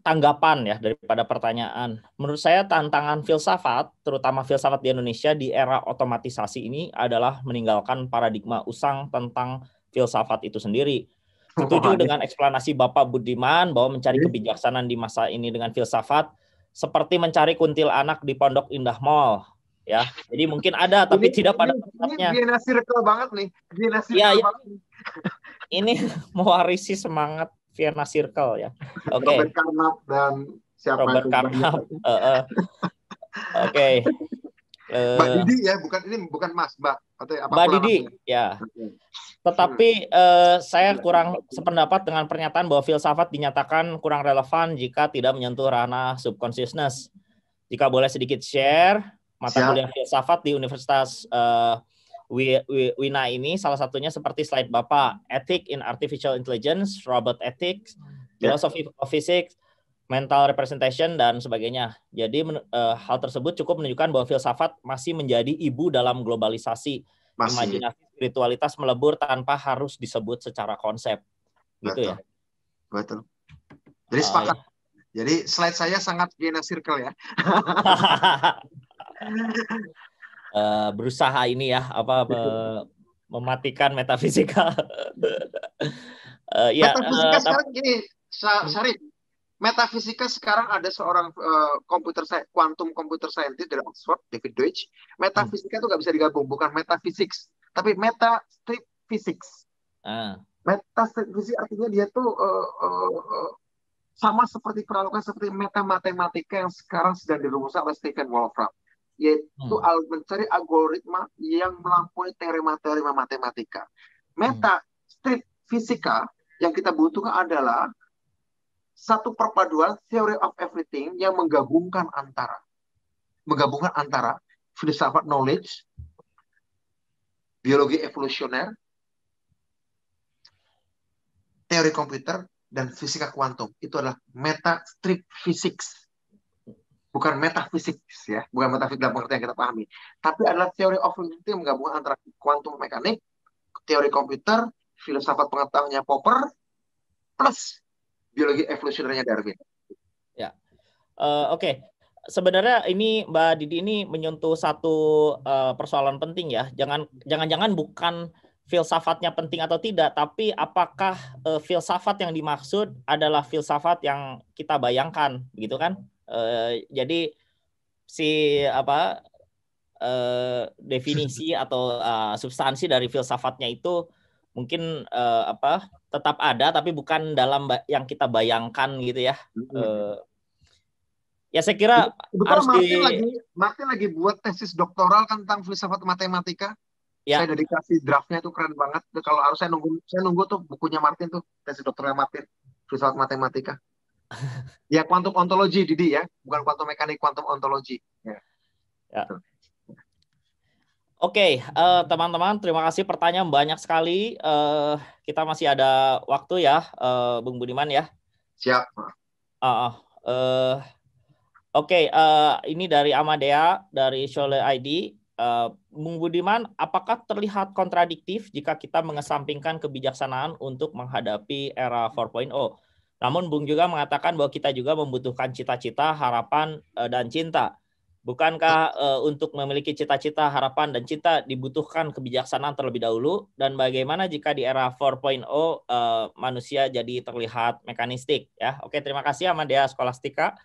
tanggapan ya daripada pertanyaan. Menurut saya tantangan filsafat, terutama filsafat di Indonesia di era otomatisasi ini adalah meninggalkan paradigma usang tentang filsafat itu sendiri. Setuju dengan eksplanasi Bapak Budiman bahwa mencari kebijaksanaan di masa ini dengan filsafat seperti mencari kuntil anak di Pondok Indah Mall. Ya, jadi mungkin ada tapi tidak pada tempatnya. Ini Vienna Circle banget nih. Vienna Circle ya, banget. Ini mewarisi semangat Vienna Circle ya. Oke. Robert Carnap dan siapa Robert itu? Carnap. Oke. Mbak Didi ya, bukan Mas, Mbak. Mbak Didi ya. Tetapi saya kurang sependapat dengan pernyataan bahwa filsafat dinyatakan kurang relevan jika tidak menyentuh ranah subconsciousness. Jika boleh sedikit share, mata kuliah filsafat di Universitas Wina ini salah satunya seperti slide Bapak, Ethics in Artificial Intelligence, Robot Ethics, Philosophy of Physics, Mental Representation, dan sebagainya. Jadi hal tersebut cukup menunjukkan bahwa filsafat masih menjadi ibu dalam globalisasi. Imajinasi spiritualitas melebur tanpa harus disebut secara konsep. Gitu ya. Betul. Jadi sepakat. Ya. Jadi slide saya sangat Vienna Circle ya. Berusaha ini ya mematikan metafisika. Metafisika sekarang gini, Syarif. Metafisika sekarang ada seorang quantum computer scientist dari Oxford, David Deutsch. Metafisika itu nggak bisa digabung, bukan metaphysics, tapi meta strip physics. Meta strip physics artinya dia tuh sama seperti perlakuan seperti meta matematika yang sekarang sedang dirumuskan oleh Stephen Wolfram, yaitu mencari algoritma yang melampaui teorema matematika. Meta strip fisika yang kita butuhkan adalah satu perpaduan theory of everything yang menggabungkan antara filsafat knowledge, biologi evolusioner, teori komputer, dan fisika kuantum. Itu adalah meta strip physics. Bukan metafisik ya, bukan metafisik dalam pengertian yang kita pahami, tapi adalah teori of everything yang menggabungkan antara kuantum mekanik, teori komputer, filsafat pengetahuannya Popper, plus biologi evolusionernya Darwin. Ya, oke. Sebenarnya ini Mbak Didi ini menyentuh satu persoalan penting ya. Jangan-jangan bukan filsafatnya penting atau tidak, tapi apakah filsafat yang dimaksud adalah filsafat yang kita bayangkan, gitu kan? Jadi definisi atau substansi dari filsafatnya itu mungkin tetap ada tapi bukan dalam yang kita bayangkan gitu ya. Ya saya kira harus Martin lagi buat tesis doktoral tentang filsafat matematika. Ya. Saya dedikasi draftnya itu keren banget. Kalau harus saya nunggu tuh bukunya Martin tuh, tesis doktoral Martin filsafat matematika. Ya, kuantum ontologi Didi ya, bukan kuantum mekanik, kuantum ontologi. Ya. Oke, teman-teman, terima kasih pertanyaan banyak sekali. Kita masih ada waktu ya, Bung Budiman ya. Siap. Oke, ini dari Amadea dari Shole ID. Bung Budiman, apakah terlihat kontradiktif jika kita mengesampingkan kebijaksanaan untuk menghadapi era 4.0? Namun Bung juga mengatakan bahwa kita juga membutuhkan cita-cita, harapan, dan cinta. Bukankah untuk memiliki cita-cita, harapan, dan cinta dibutuhkan kebijaksanaan terlebih dahulu? Dan bagaimana jika di era 4.0 manusia jadi terlihat mekanistik? Ya, oke, terima kasih Amadea Scholastica.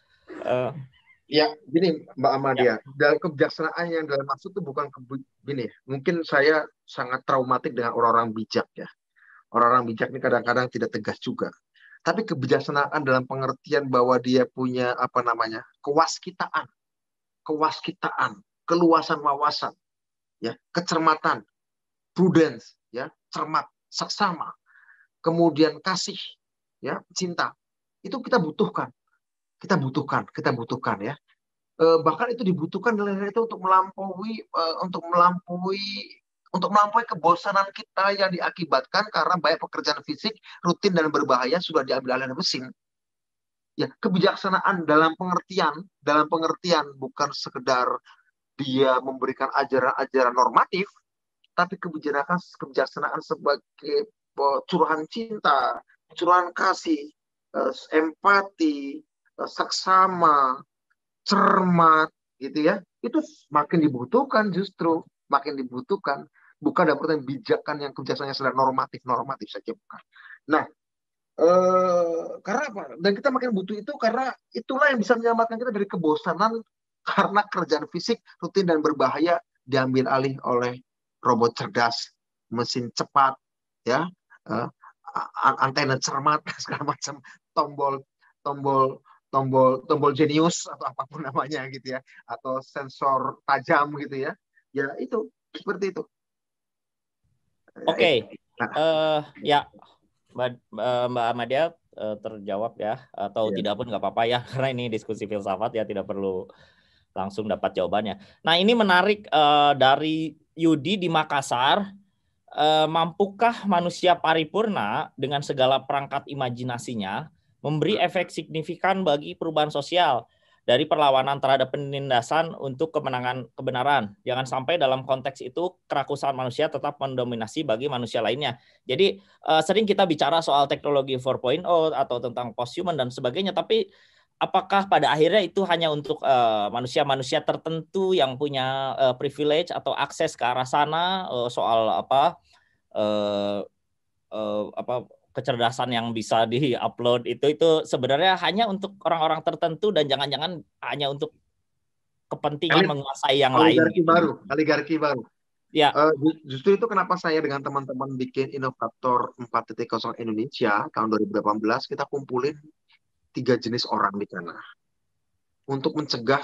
Ya, gini Mbak Amadia, dalam kebijaksanaan yang dalam maksud itu bukan gini. Mungkin saya sangat traumatik dengan orang-orang bijak ya. Orang-orang bijak ini kadang-kadang tidak tegas juga. Tapi kebijaksanaan dalam pengertian bahwa dia punya kewaskitaan, keluasan wawasan, ya, kecermatan, prudence, ya, cermat, seksama, kemudian kasih, ya, cinta. Itu kita butuhkan ya. Bahkan itu dibutuhkan itu untuk melampaui kebosanan kita yang diakibatkan karena banyak pekerjaan fisik rutin dan berbahaya sudah diambil alih mesin. Ya, kebijaksanaan dalam pengertian bukan sekedar dia memberikan ajaran-ajaran normatif, tapi kebijaksanaan sebagai curahan cinta, curahan kasih, empati, saksama, cermat, gitu ya. Itu makin dibutuhkan justru, makin dibutuhkan. Bukan dalam artian bijakan yang kebijakannya sudah normatif saja, bukan. Nah, karena apa? Dan kita makin butuh itu karena itulah yang bisa menyelamatkan kita dari kebosanan karena kerjaan fisik rutin dan berbahaya diambil alih oleh robot cerdas, mesin cepat, ya, antena cermat, segala macam, tombol jenius atau apapun namanya gitu ya, atau sensor tajam gitu ya. Ya itu seperti itu. Oke. Nah, Ya, Mbak Amadia terjawab ya, atau ya. tidak pun nggak apa-apa ya, karena ini diskusi filsafat ya, tidak perlu langsung dapat jawabannya. Nah, ini menarik dari Yudi di Makassar. Mampukah manusia paripurna dengan segala perangkat imajinasinya memberi efek signifikan bagi perubahan sosial dari perlawanan terhadap penindasan untuk kemenangan kebenaran? Jangan sampai dalam konteks itu kerakusan manusia tetap mendominasi bagi manusia lainnya. Jadi sering kita bicara soal teknologi 4.0 atau tentang posthuman dan sebagainya, tapi apakah pada akhirnya itu hanya untuk manusia-manusia tertentu yang punya privilege atau akses ke arah sana, soal kecerdasan yang bisa di-upload itu sebenarnya hanya untuk orang-orang tertentu dan jangan-jangan hanya untuk kepentingan menguasai yang lain. Oligarki baru. Ya. Justru itu kenapa saya dengan teman-teman bikin Inovator 4.0 Indonesia tahun 2018, kita kumpulin 3 jenis orang di sana untuk mencegah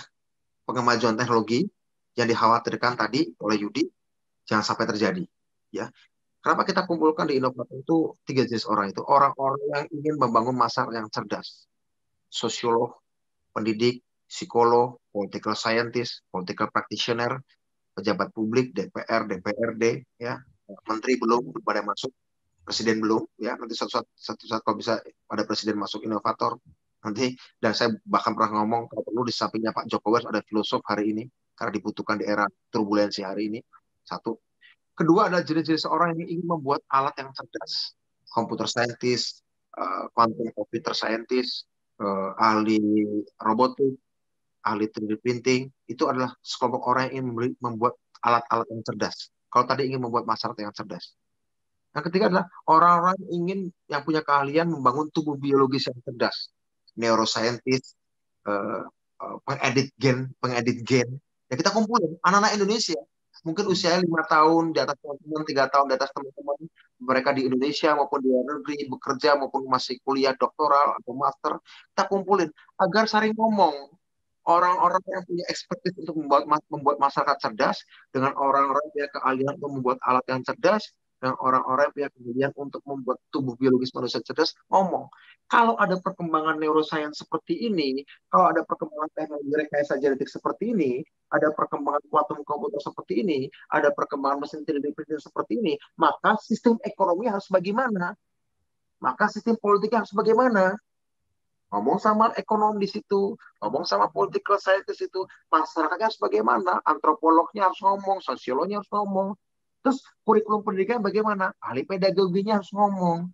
pengemajuan teknologi yang dikhawatirkan tadi oleh Yudi jangan sampai terjadi. Ya, kenapa kita kumpulkan di Inovator itu 3 jenis orang itu? Orang-orang yang ingin membangun masyarakat yang cerdas, sosiolog, pendidik, psikolog, political scientist, political practitioner, pejabat publik, DPR, DPRD, ya, menteri belum pada masuk, presiden belum, ya, nanti satu saat kalau bisa ada presiden masuk Inovator nanti. Dan saya bahkan pernah ngomong kalau perlu di sampingnya Pak Jokowi ada filosof hari ini karena dibutuhkan di era turbulensi hari ini. Satu. Kedua adalah jenis-jenis orang yang ingin membuat alat yang cerdas, computer scientist, quantum computer scientist, ahli robotik, ahli 3D printing. Itu adalah sekelompok orang yang ingin membuat alat-alat yang cerdas. Kalau tadi ingin membuat masyarakat yang cerdas. Yang ketiga adalah orang-orang yang punya keahlian membangun tubuh biologis yang cerdas, neuroscientist, pengedit gen. Ya kita kumpulin anak-anak Indonesia, mungkin usianya 5 tahun di atas teman-teman, 3 tahun di atas teman-teman, mereka di Indonesia maupun di luar negeri bekerja maupun masih kuliah doktoral atau master, kita kumpulin agar saling ngomong. Orang-orang yang punya expertise untuk membuat masyarakat cerdas dengan orang-orang yang punya keahlian untuk membuat alat yang cerdas, dan orang-orang yang kemudian untuk membuat tubuh biologis manusia cerdas ngomong. Kalau ada perkembangan neuroscience seperti ini, kalau ada perkembangan teknologi rekayasa genetik seperti ini, ada perkembangan quantum komputer seperti ini, ada perkembangan mesin 3D printing seperti ini, maka sistem ekonomi harus bagaimana? Maka sistem politiknya harus bagaimana? Ngomong sama ekonom di situ, ngomong sama political scientist itu, masyarakatnya harus bagaimana? Antropolognya harus ngomong, sosiolognya harus ngomong. Terus kurikulum pendidikan bagaimana? Ahli pedagoginya harus ngomong.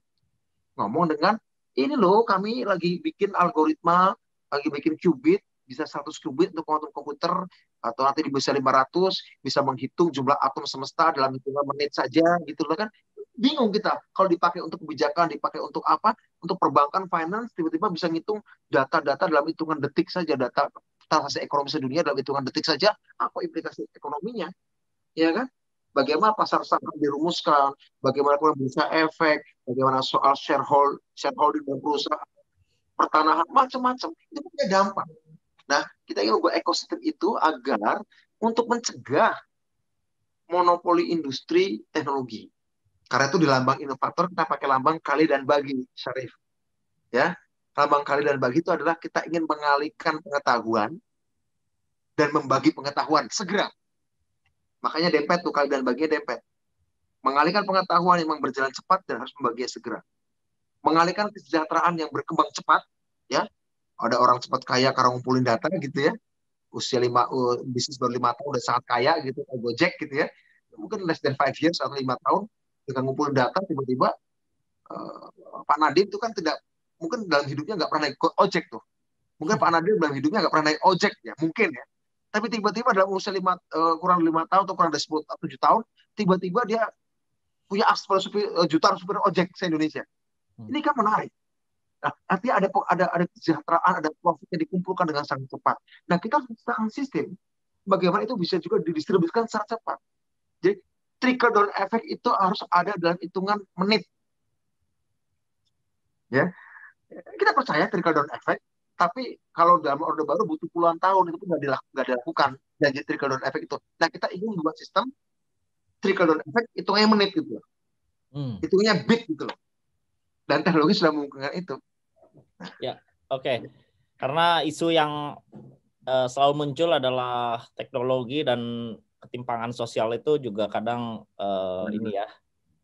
Ngomong dengan, ini loh kami lagi bikin algoritma, lagi bikin qubit, bisa 100 qubit untuk quantum komputer, atau nanti bisa 500, bisa menghitung jumlah atom semesta dalam hitungan menit saja, gitu loh kan. Bingung kita, kalau dipakai untuk kebijakan, dipakai untuk apa, untuk perbankan, finance, tiba-tiba bisa ngitung data-data dalam hitungan detik saja, data transaksi ekonomi sedunia dalam hitungan detik saja, apa implikasi ekonominya, ya kan? Bagaimana pasar saham dirumuskan, bagaimana bursa efek, bagaimana soal shareholding dan perusahaan, pertanahan, macam-macam, itu punya dampak. Nah, kita ingin membuat ekosistem itu agar untuk mencegah monopoli industri teknologi. Karena itu di lambang Inovator kita pakai lambang kali dan bagi, Syarif. Ya, lambang kali dan bagi itu adalah kita ingin mengalihkan pengetahuan dan membagi pengetahuan segera. Makanya dempet tuh, kali dan baginya dempet. Mengalihkan pengetahuan yang berjalan cepat dan harus membaginya segera. Mengalihkan kesejahteraan yang berkembang cepat, ya. Ada orang cepat kaya karena ngumpulin data gitu ya. Usia bisnis baru 5 tahun udah sangat kaya gitu, kayak Gojek gitu ya. Mungkin less than 5 years atau 5 tahun dengan ngumpulin data, tiba-tiba Pak Nadiem itu kan tidak mungkin dalam hidupnya nggak pernah naik ojek tuh. Mungkin Pak Nadir dalam hidupnya nggak pernah naik ojek ya, mungkin ya. Tapi tiba-tiba dalam usia kurang 5 tahun atau kurang dari 10 atau 7 tahun, tiba-tiba dia punya akses pada jutaan supir ojek se-Indonesia. Ini kan menarik. Nah, artinya ada kesejahteraan, ada profit yang dikumpulkan dengan sangat cepat. Nah, kita harus menciptakan sistem bagaimana itu bisa juga didistribusikan secara cepat. Jadi trickle down effect itu harus ada dalam hitungan menit. Ya, kita percaya trickle down effect, tapi kalau dalam Orde Baru butuh puluhan tahun itu pun nggak dilakukan janji trickle down effect itu. Nah, kita ingin membuat sistem trickle down effect hitungannya menit gitu loh. Hitungnya bit gitu loh. Dan teknologi sudah memungkinkan itu. Ya, oke. Karena isu yang selalu muncul adalah teknologi dan ketimpangan sosial itu juga kadang ini ya.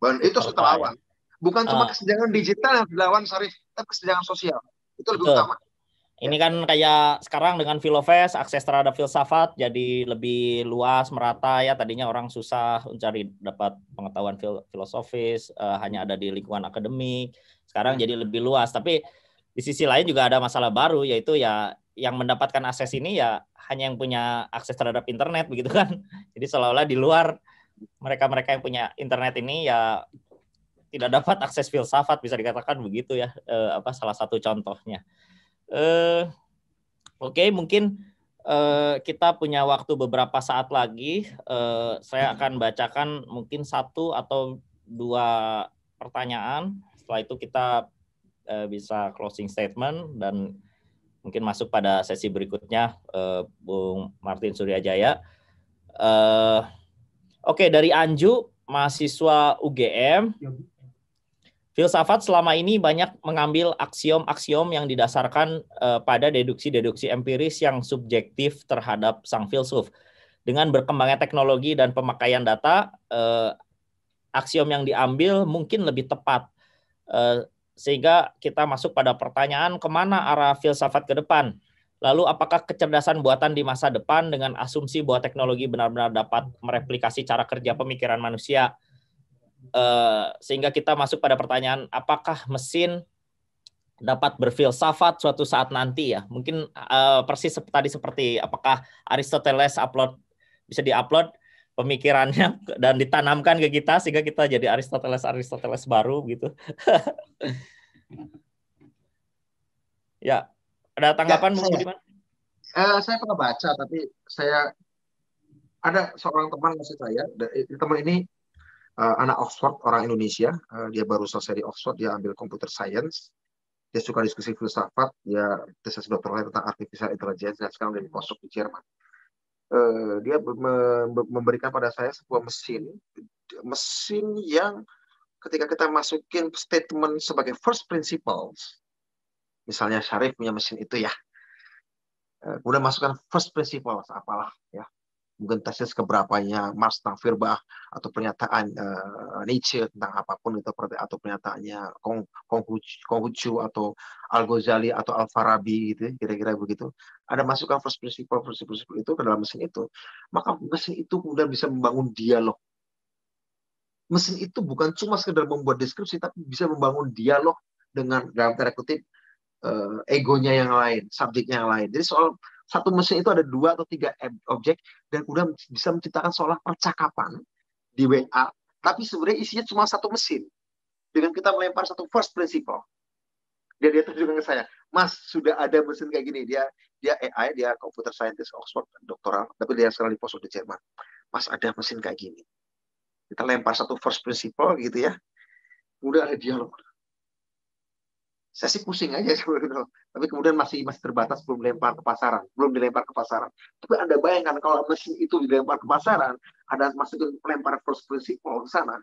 Dan itu harus kita lawan. Bukan cuma kesenjangan digital yang dilawan, Sarif, tapi kesenjangan sosial. Itu lebih utama. Ini kan kayak sekarang dengan Filofest, akses terhadap filsafat jadi lebih luas, merata ya. Tadinya orang susah mencari dapat pengetahuan filosofis, hanya ada di lingkungan akademik. Sekarang jadi lebih luas. Tapi di sisi lain juga ada masalah baru, yaitu ya yang mendapatkan akses ini ya hanya yang punya akses terhadap internet, begitu kan. Jadi seolah-olah di luar mereka-mereka yang punya internet ini ya tidak dapat akses filsafat, bisa dikatakan begitu ya. Salah satu contohnya. Oke, mungkin kita punya waktu beberapa saat lagi. Saya akan bacakan mungkin 1 atau 2 pertanyaan. Setelah itu kita bisa closing statement dan mungkin masuk pada sesi berikutnya, Bung Martin Suryajaya. Oke, dari Anju, mahasiswa UGM. Filsafat selama ini banyak mengambil aksiom-aksiom yang didasarkan pada deduksi-deduksi empiris yang subjektif terhadap sang filsuf. Dengan berkembangnya teknologi dan pemakaian data, aksiom yang diambil mungkin lebih tepat. Sehingga kita masuk pada pertanyaan kemana arah filsafat ke depan. Lalu apakah kecerdasan buatan di masa depan dengan asumsi bahwa teknologi benar-benar dapat mereplikasi cara kerja pemikiran manusia, sehingga kita masuk pada pertanyaan apakah mesin dapat berfilsafat suatu saat nanti ya. Mungkin persis tadi seperti apakah Aristoteles bisa diupload pemikirannya dan ditanamkan ke kita sehingga kita jadi Aristoteles baru gitu. Ya, ada tanggapan Bung Budiman? Saya pernah baca, tapi saya ada seorang teman maksud saya, teman ini anak Oxford, orang Indonesia, dia baru selesai di Oxford, dia ambil computer science, dia suka diskusi filsafat, dia tesis doktornya tentang artificial intelligence, dan sekarang dia di postdoc di Jerman. Dia memberikan pada saya sebuah mesin yang ketika kita masukin statement sebagai first principles, misalnya Syarif punya mesin itu ya, kemudian masukkan first principles apalah ya, mungkin tesis keberapanya Marx tentang Feuerbach atau pernyataan Nietzsche tentang apapun itu, atau pernyataannya Konghucu atau Al-Ghazali atau Al-Farabi gitu, kira-kira begitu. Ada masukkan first principle itu ke dalam mesin itu, maka mesin itu kemudian bisa membangun dialog. Mesin itu bukan cuma sekedar membuat deskripsi, tapi bisa membangun dialog dengan dalam tanda kutip egonya yang lain, subjeknya yang lain. Jadi soal satu mesin itu ada 2 atau 3 objek dan kemudian bisa menciptakan seolah percakapan di WA, tapi sebenarnya isinya cuma satu mesin. Dengan kita melempar satu first principle, dia tunjukkan ke saya, Mas sudah ada mesin kayak gini. Dia AI, dia computer scientist Oxford, doktoral, tapi dia sekarang di postdoc di Jerman. Mas ada mesin kayak gini. Kita lempar satu first principle gitu ya, kemudian ada dialog. Saya sih pusing aja sebenarnya, tapi kemudian masih terbatas, belum dilempar ke pasaran. Tapi Anda bayangkan kalau mesin itu dilempar ke pasaran, ada masuk lempar first principle ke sana.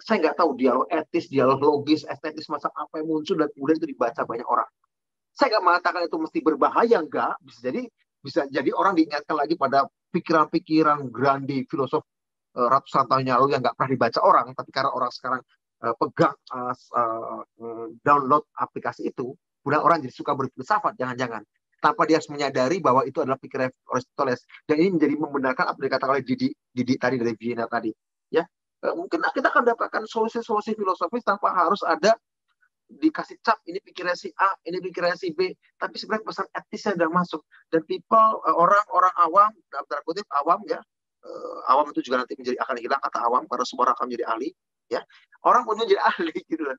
Saya nggak tahu dialog etis, dialog logis, estetis, masa apa yang muncul dan kemudian itu dibaca banyak orang. Saya nggak mengatakan itu mesti berbahaya, enggak. Bisa jadi orang diingatkan lagi pada pikiran-pikiran grandi filosof ratusan tahun yang lalu yang nggak pernah dibaca orang, tapi karena orang sekarang pegang download aplikasi itu, kemudian orang jadi suka berfilsafat, jangan-jangan tanpa dia harus menyadari bahwa itu adalah pikiran Aristoteles, dan ini menjadi membenarkan apa yang dikatakan oleh Didi tadi dari Vienna tadi ya. Mungkin kita akan dapatkan solusi-solusi filosofis tanpa harus ada dikasih cap, ini pikirannya si A, ini pikirannya si B, tapi sebenarnya pesan etisnya sudah masuk. Dan people, orang-orang awam, dalam tanda kutip awam ya, awam itu juga nanti akan hilang kata awam, karena semua orang akan menjadi ahli. Ya, orang pun menjadi ahli gitu lah.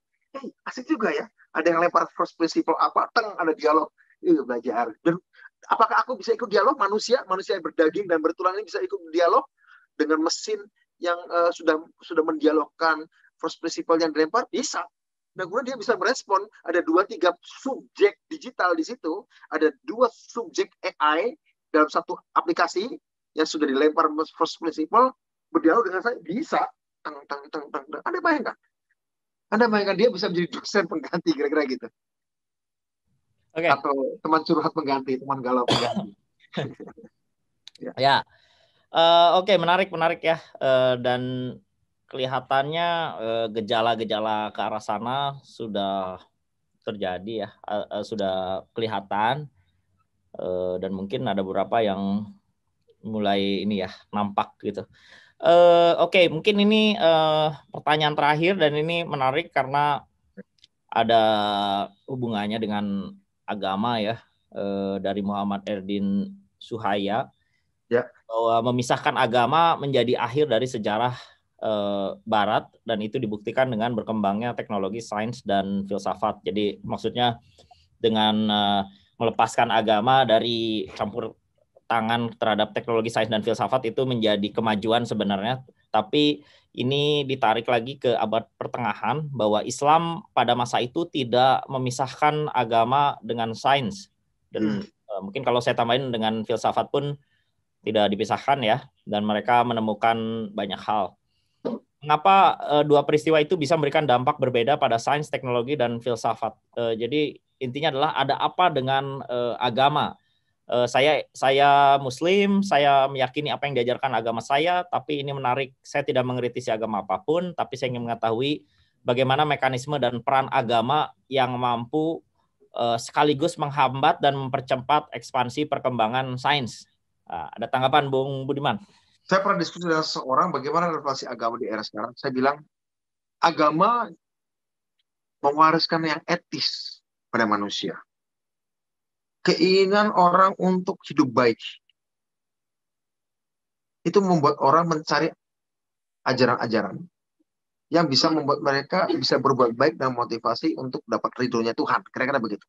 Asik juga ya, ada yang lempar first principle apa, ada dialog, belajar. Dan apakah aku bisa ikut dialog? Manusia yang berdaging dan bertulang ini bisa ikut dialog dengan mesin yang sudah mendialogkan first principle yang dilempar? Bisa. Nah, kemudian dia bisa merespon. Ada 2-3 subjek digital di situ, ada 2 subjek AI dalam satu aplikasi yang sudah dilempar first principle, berdialog dengan saya, bisa. Anda bayangkan? Dia bisa menjadi dosen pengganti, kira-kira gitu. Oke. Atau teman curhat pengganti, teman galau pengganti. Ya. Oke, menarik ya. Dan kelihatannya gejala-gejala ke arah sana sudah terjadi ya, sudah kelihatan, dan mungkin ada beberapa yang mulai ini ya nampak gitu. Oke, mungkin ini pertanyaan terakhir dan ini menarik karena ada hubungannya dengan agama ya, dari Muhammad Erdin Suhaya. Ya. Bahwa memisahkan agama menjadi akhir dari sejarah Barat, dan itu dibuktikan dengan berkembangnya teknologi sains dan filsafat. Jadi maksudnya dengan melepaskan agama dari campur tangan terhadap teknologi sains dan filsafat itu menjadi kemajuan sebenarnya. Tapi ini ditarik lagi ke abad pertengahan bahwa Islam pada masa itu tidak memisahkan agama dengan sains. Dan mungkin kalau saya tambahin dengan filsafat pun tidak dipisahkan ya, dan mereka menemukan banyak hal. Mengapa dua peristiwa itu bisa memberikan dampak berbeda pada sains, teknologi, dan filsafat? Jadi intinya adalah ada apa dengan agama? Saya Muslim, saya meyakini apa yang diajarkan agama saya, tapi ini menarik, saya tidak mengkritisi agama apapun, tapi saya ingin mengetahui bagaimana mekanisme dan peran agama yang mampu sekaligus menghambat dan mempercepat ekspansi perkembangan sains. Ada tanggapan Bung Budiman? Saya pernah diskusi dengan seorang bagaimana relasi agama di era sekarang. Saya bilang, agama mewariskan yang etis pada manusia. Keinginan orang untuk hidup baik. Itu membuat orang mencari ajaran-ajaran yang bisa membuat mereka bisa berbuat baik dan motivasi untuk dapat ridhonya Tuhan. Kira-kira begitu.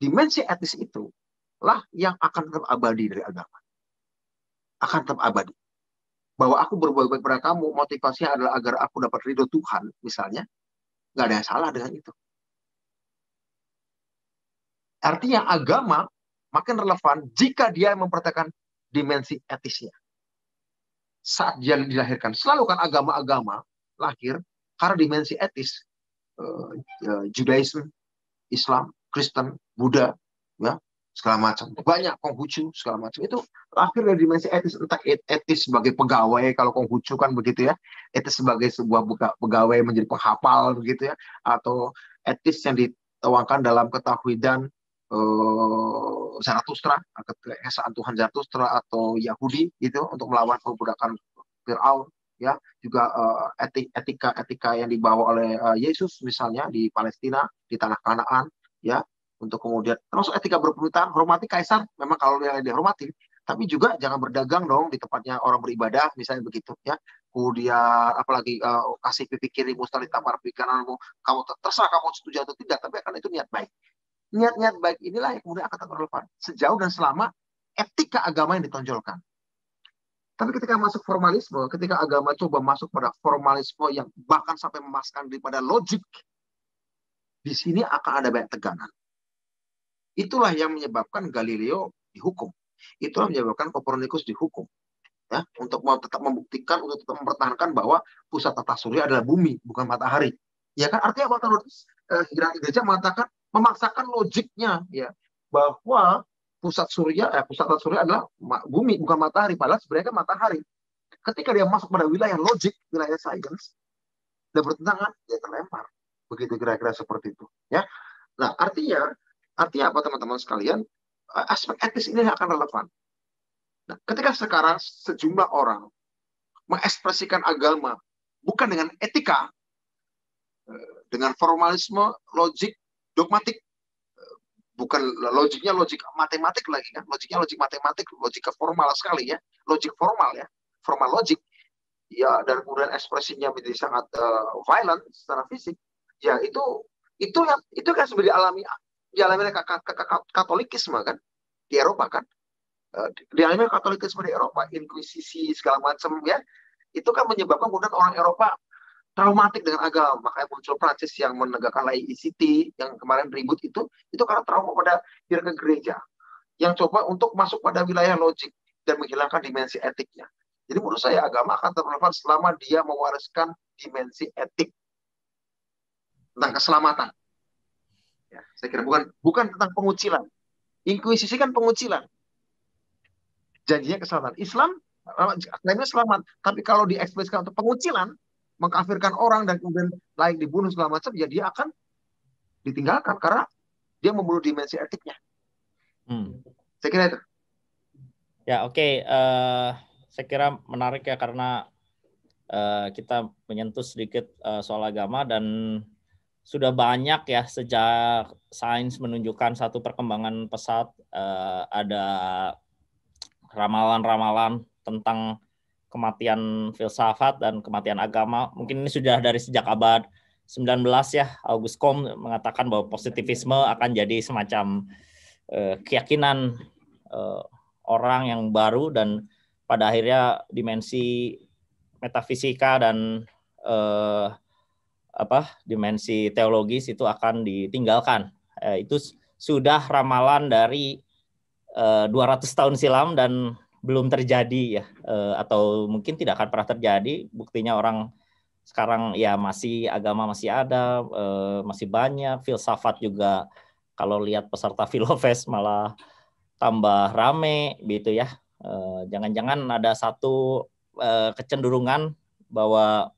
Dimensi etis itu lah yang akan tetap abadi dari agama. Akan tetap abadi. Bahwa aku berbuat baik pada kamu, motivasinya adalah agar aku dapat ridho Tuhan, misalnya, nggak ada yang salah dengan itu. Artinya agama makin relevan jika dia memperhatikan dimensi etisnya. Saat dia dilahirkan, selalu kan agama-agama lahir karena dimensi etis. Judaisme, Islam, Kristen, Buddha, ya, segala macam. Banyak Konghucu, segala macam. Itu lahir dari dimensi etis. Entah etis sebagai pegawai, kalau Konghucu kan begitu ya. Etis sebagai sebuah pegawai menjadi penghafal begitu ya. Atau etis yang dituangkan dalam ketauhidan Zarathustra, keesaan Tuhan Zarathustra atau Yahudi gitu untuk melawan perbudakan Firaun. Ya, juga etika yang dibawa oleh Yesus misalnya di Palestina, di tanah Kanaan, ya, untuk kemudian termasuk etika berpemerintahan, hormati kaisar, memang kalau yang dihormati, tapi juga jangan berdagang dong di tempatnya orang beribadah, misalnya begitu, ya. Kemudian apalagi kasih pipi kiri mustalita pipi kananmu, kamu terserah kamu setuju atau tidak, tapi akan itu niat baik. Niat-niat baik inilah yang kemudian akan tetap relevan sejauh dan selama etika agama yang ditonjolkan. Tapi ketika masuk formalisme, ketika agama coba masuk pada formalisme yang bahkan sampai memasukkan daripada logik, di sini akan ada banyak tegangan. Itulah yang menyebabkan Galileo dihukum. Itulah yang menyebabkan Kopernikus dihukum. Ya, untuk tetap membuktikan, untuk tetap mempertahankan bahwa pusat tata surya adalah bumi, bukan matahari. Ya kan, artinya apa? Gereja mengatakan, memaksakan logiknya, ya, bahwa pusat tata surya adalah bumi, bukan matahari. Padahal sebenarnya kan matahari. Ketika dia masuk pada wilayah logik, wilayah sains, dan bertentangan, dia terlempar. Begitu kira-kira seperti itu. Ya. Nah, artinya apa teman-teman sekalian? Aspek etis ini akan relevan. Nah, ketika sekarang sejumlah orang mengekspresikan agama bukan dengan etika, dengan formalisme, logik, dogmatik. Bukan logiknya logik matematik lagi kan, logiknya logik matematik, logika formal sekali ya, logik formal ya, formal logik ya, dan kemudian ekspresinya menjadi sangat violent secara fisik ya, itu kan sebenarnya dialami Katolikisme kan di Eropa kan, dialami Katolikisme di Eropa, inkuisisi segala macam ya, itu kan menyebabkan kemudian orang Eropa traumatik dengan agama. Makanya muncul Prancis yang menegakkan laicity, yang kemarin ribut itu karena trauma pada hierarki gereja, yang coba untuk masuk pada wilayah logik dan menghilangkan dimensi etiknya. Jadi menurut saya agama akan terrelevan selama dia mewariskan dimensi etik tentang keselamatan. Ya, saya kira bukan tentang pengucilan. Inkuisisi kan pengucilan. Janjinya keselamatan. Islam klaimnya selamat, tapi kalau diekspresikan untuk pengucilan, mengkafirkan orang dan kemudian lain dibunuh segala macam, ya dia akan ditinggalkan karena dia membunuh dimensi etiknya. Saya kira itu. Ya, oke. Saya kira menarik ya, karena kita menyentuh sedikit soal agama, dan sudah banyak ya sejak sains menunjukkan satu perkembangan pesat, ada ramalan-ramalan tentang kematian filsafat dan kematian agama. Mungkin ini sudah dari sejak abad 19 ya. Auguste Comte mengatakan bahwa positivisme akan jadi semacam keyakinan orang yang baru, dan pada akhirnya dimensi metafisika dan dimensi teologis itu akan ditinggalkan. Itu sudah ramalan dari 200 tahun silam dan belum terjadi ya, atau mungkin tidak akan pernah terjadi. Buktinya orang sekarang ya agama masih ada, masih banyak, filsafat juga kalau lihat peserta Filofest malah tambah rame gitu ya. Jangan-jangan ada satu kecenderungan bahwa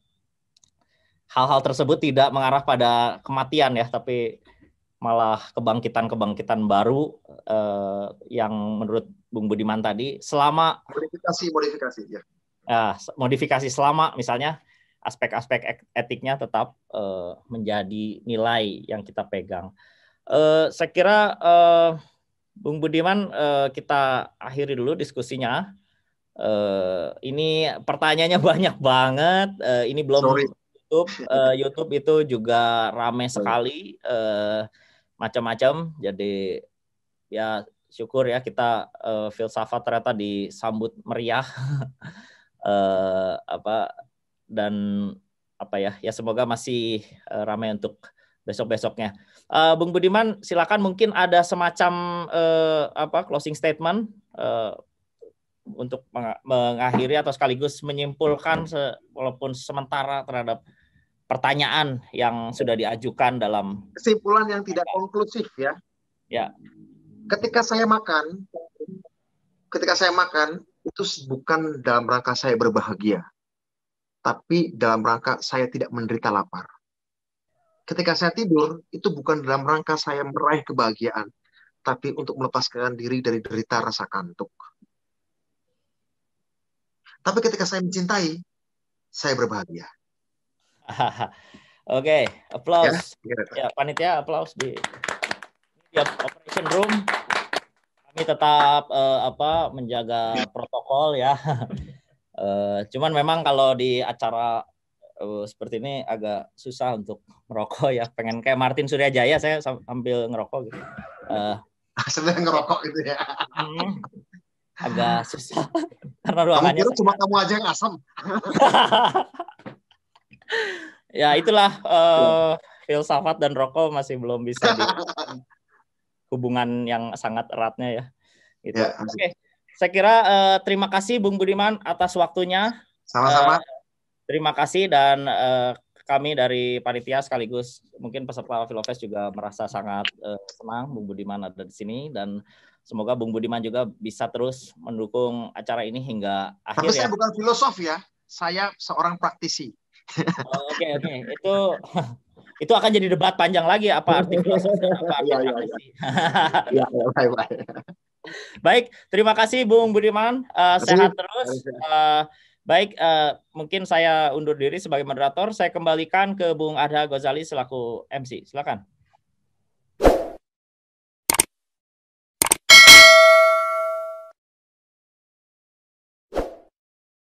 hal-hal tersebut tidak mengarah pada kematian ya, tapi malah kebangkitan baru yang menurut Bung Budiman tadi, selama modifikasi ya. Modifikasi selama misalnya aspek-aspek etiknya tetap menjadi nilai yang kita pegang. Saya kira Bung Budiman, kita akhiri dulu diskusinya. Ini pertanyaannya banyak banget. Ini belum YouTube itu juga ramai sekali, macam-macam. Jadi ya syukur ya kita filsafat ternyata disambut meriah, dan ya semoga masih ramai untuk besok-besoknya. Bung Budiman, silakan, mungkin ada semacam closing statement untuk mengakhiri atau sekaligus menyimpulkan walaupun sementara terhadap pertanyaan yang sudah diajukan dalam kesimpulan yang tidak konklusif ya. Ya. Ketika saya makan itu bukan dalam rangka saya berbahagia, tapi dalam rangka saya tidak menderita lapar. Ketika saya tidur itu bukan dalam rangka saya meraih kebahagiaan, tapi untuk melepaskan diri dari derita rasa kantuk. Tapi ketika saya mencintai, saya berbahagia. Oke, applause. Ya, panitia applause di operation room. Kami tetap menjaga protokol ya. Cuman memang kalau di acara seperti ini agak susah untuk merokok ya. Pengen kayak Martin Suryajaya, saya sambil ngerokok gitu. Sambil ngerokok gitu ya. Agak susah karena ruangannya. Kamu cuma kamu aja yang asam. Ya itulah filsafat dan rokok masih belum bisa di hubungan yang sangat eratnya ya. Gitu. Ya, oke. Saya kira terima kasih Bung Budiman atas waktunya. Sama-sama. Terima kasih, dan kami dari panitia sekaligus mungkin peserta Filofest juga merasa sangat senang Bung Budiman ada di sini, dan semoga Bung Budiman juga bisa terus mendukung acara ini hingga akhir. Tapi saya bukan filosof ya, saya seorang praktisi. Oke. Itu akan jadi debat panjang lagi, apa arti filosofi dan apa arti praktisi. Baik, terima kasih Bung Budiman, sehat terus. Baik, mungkin saya undur diri sebagai moderator. Saya kembalikan ke Bung Adha Ghazali selaku MC. Silakan.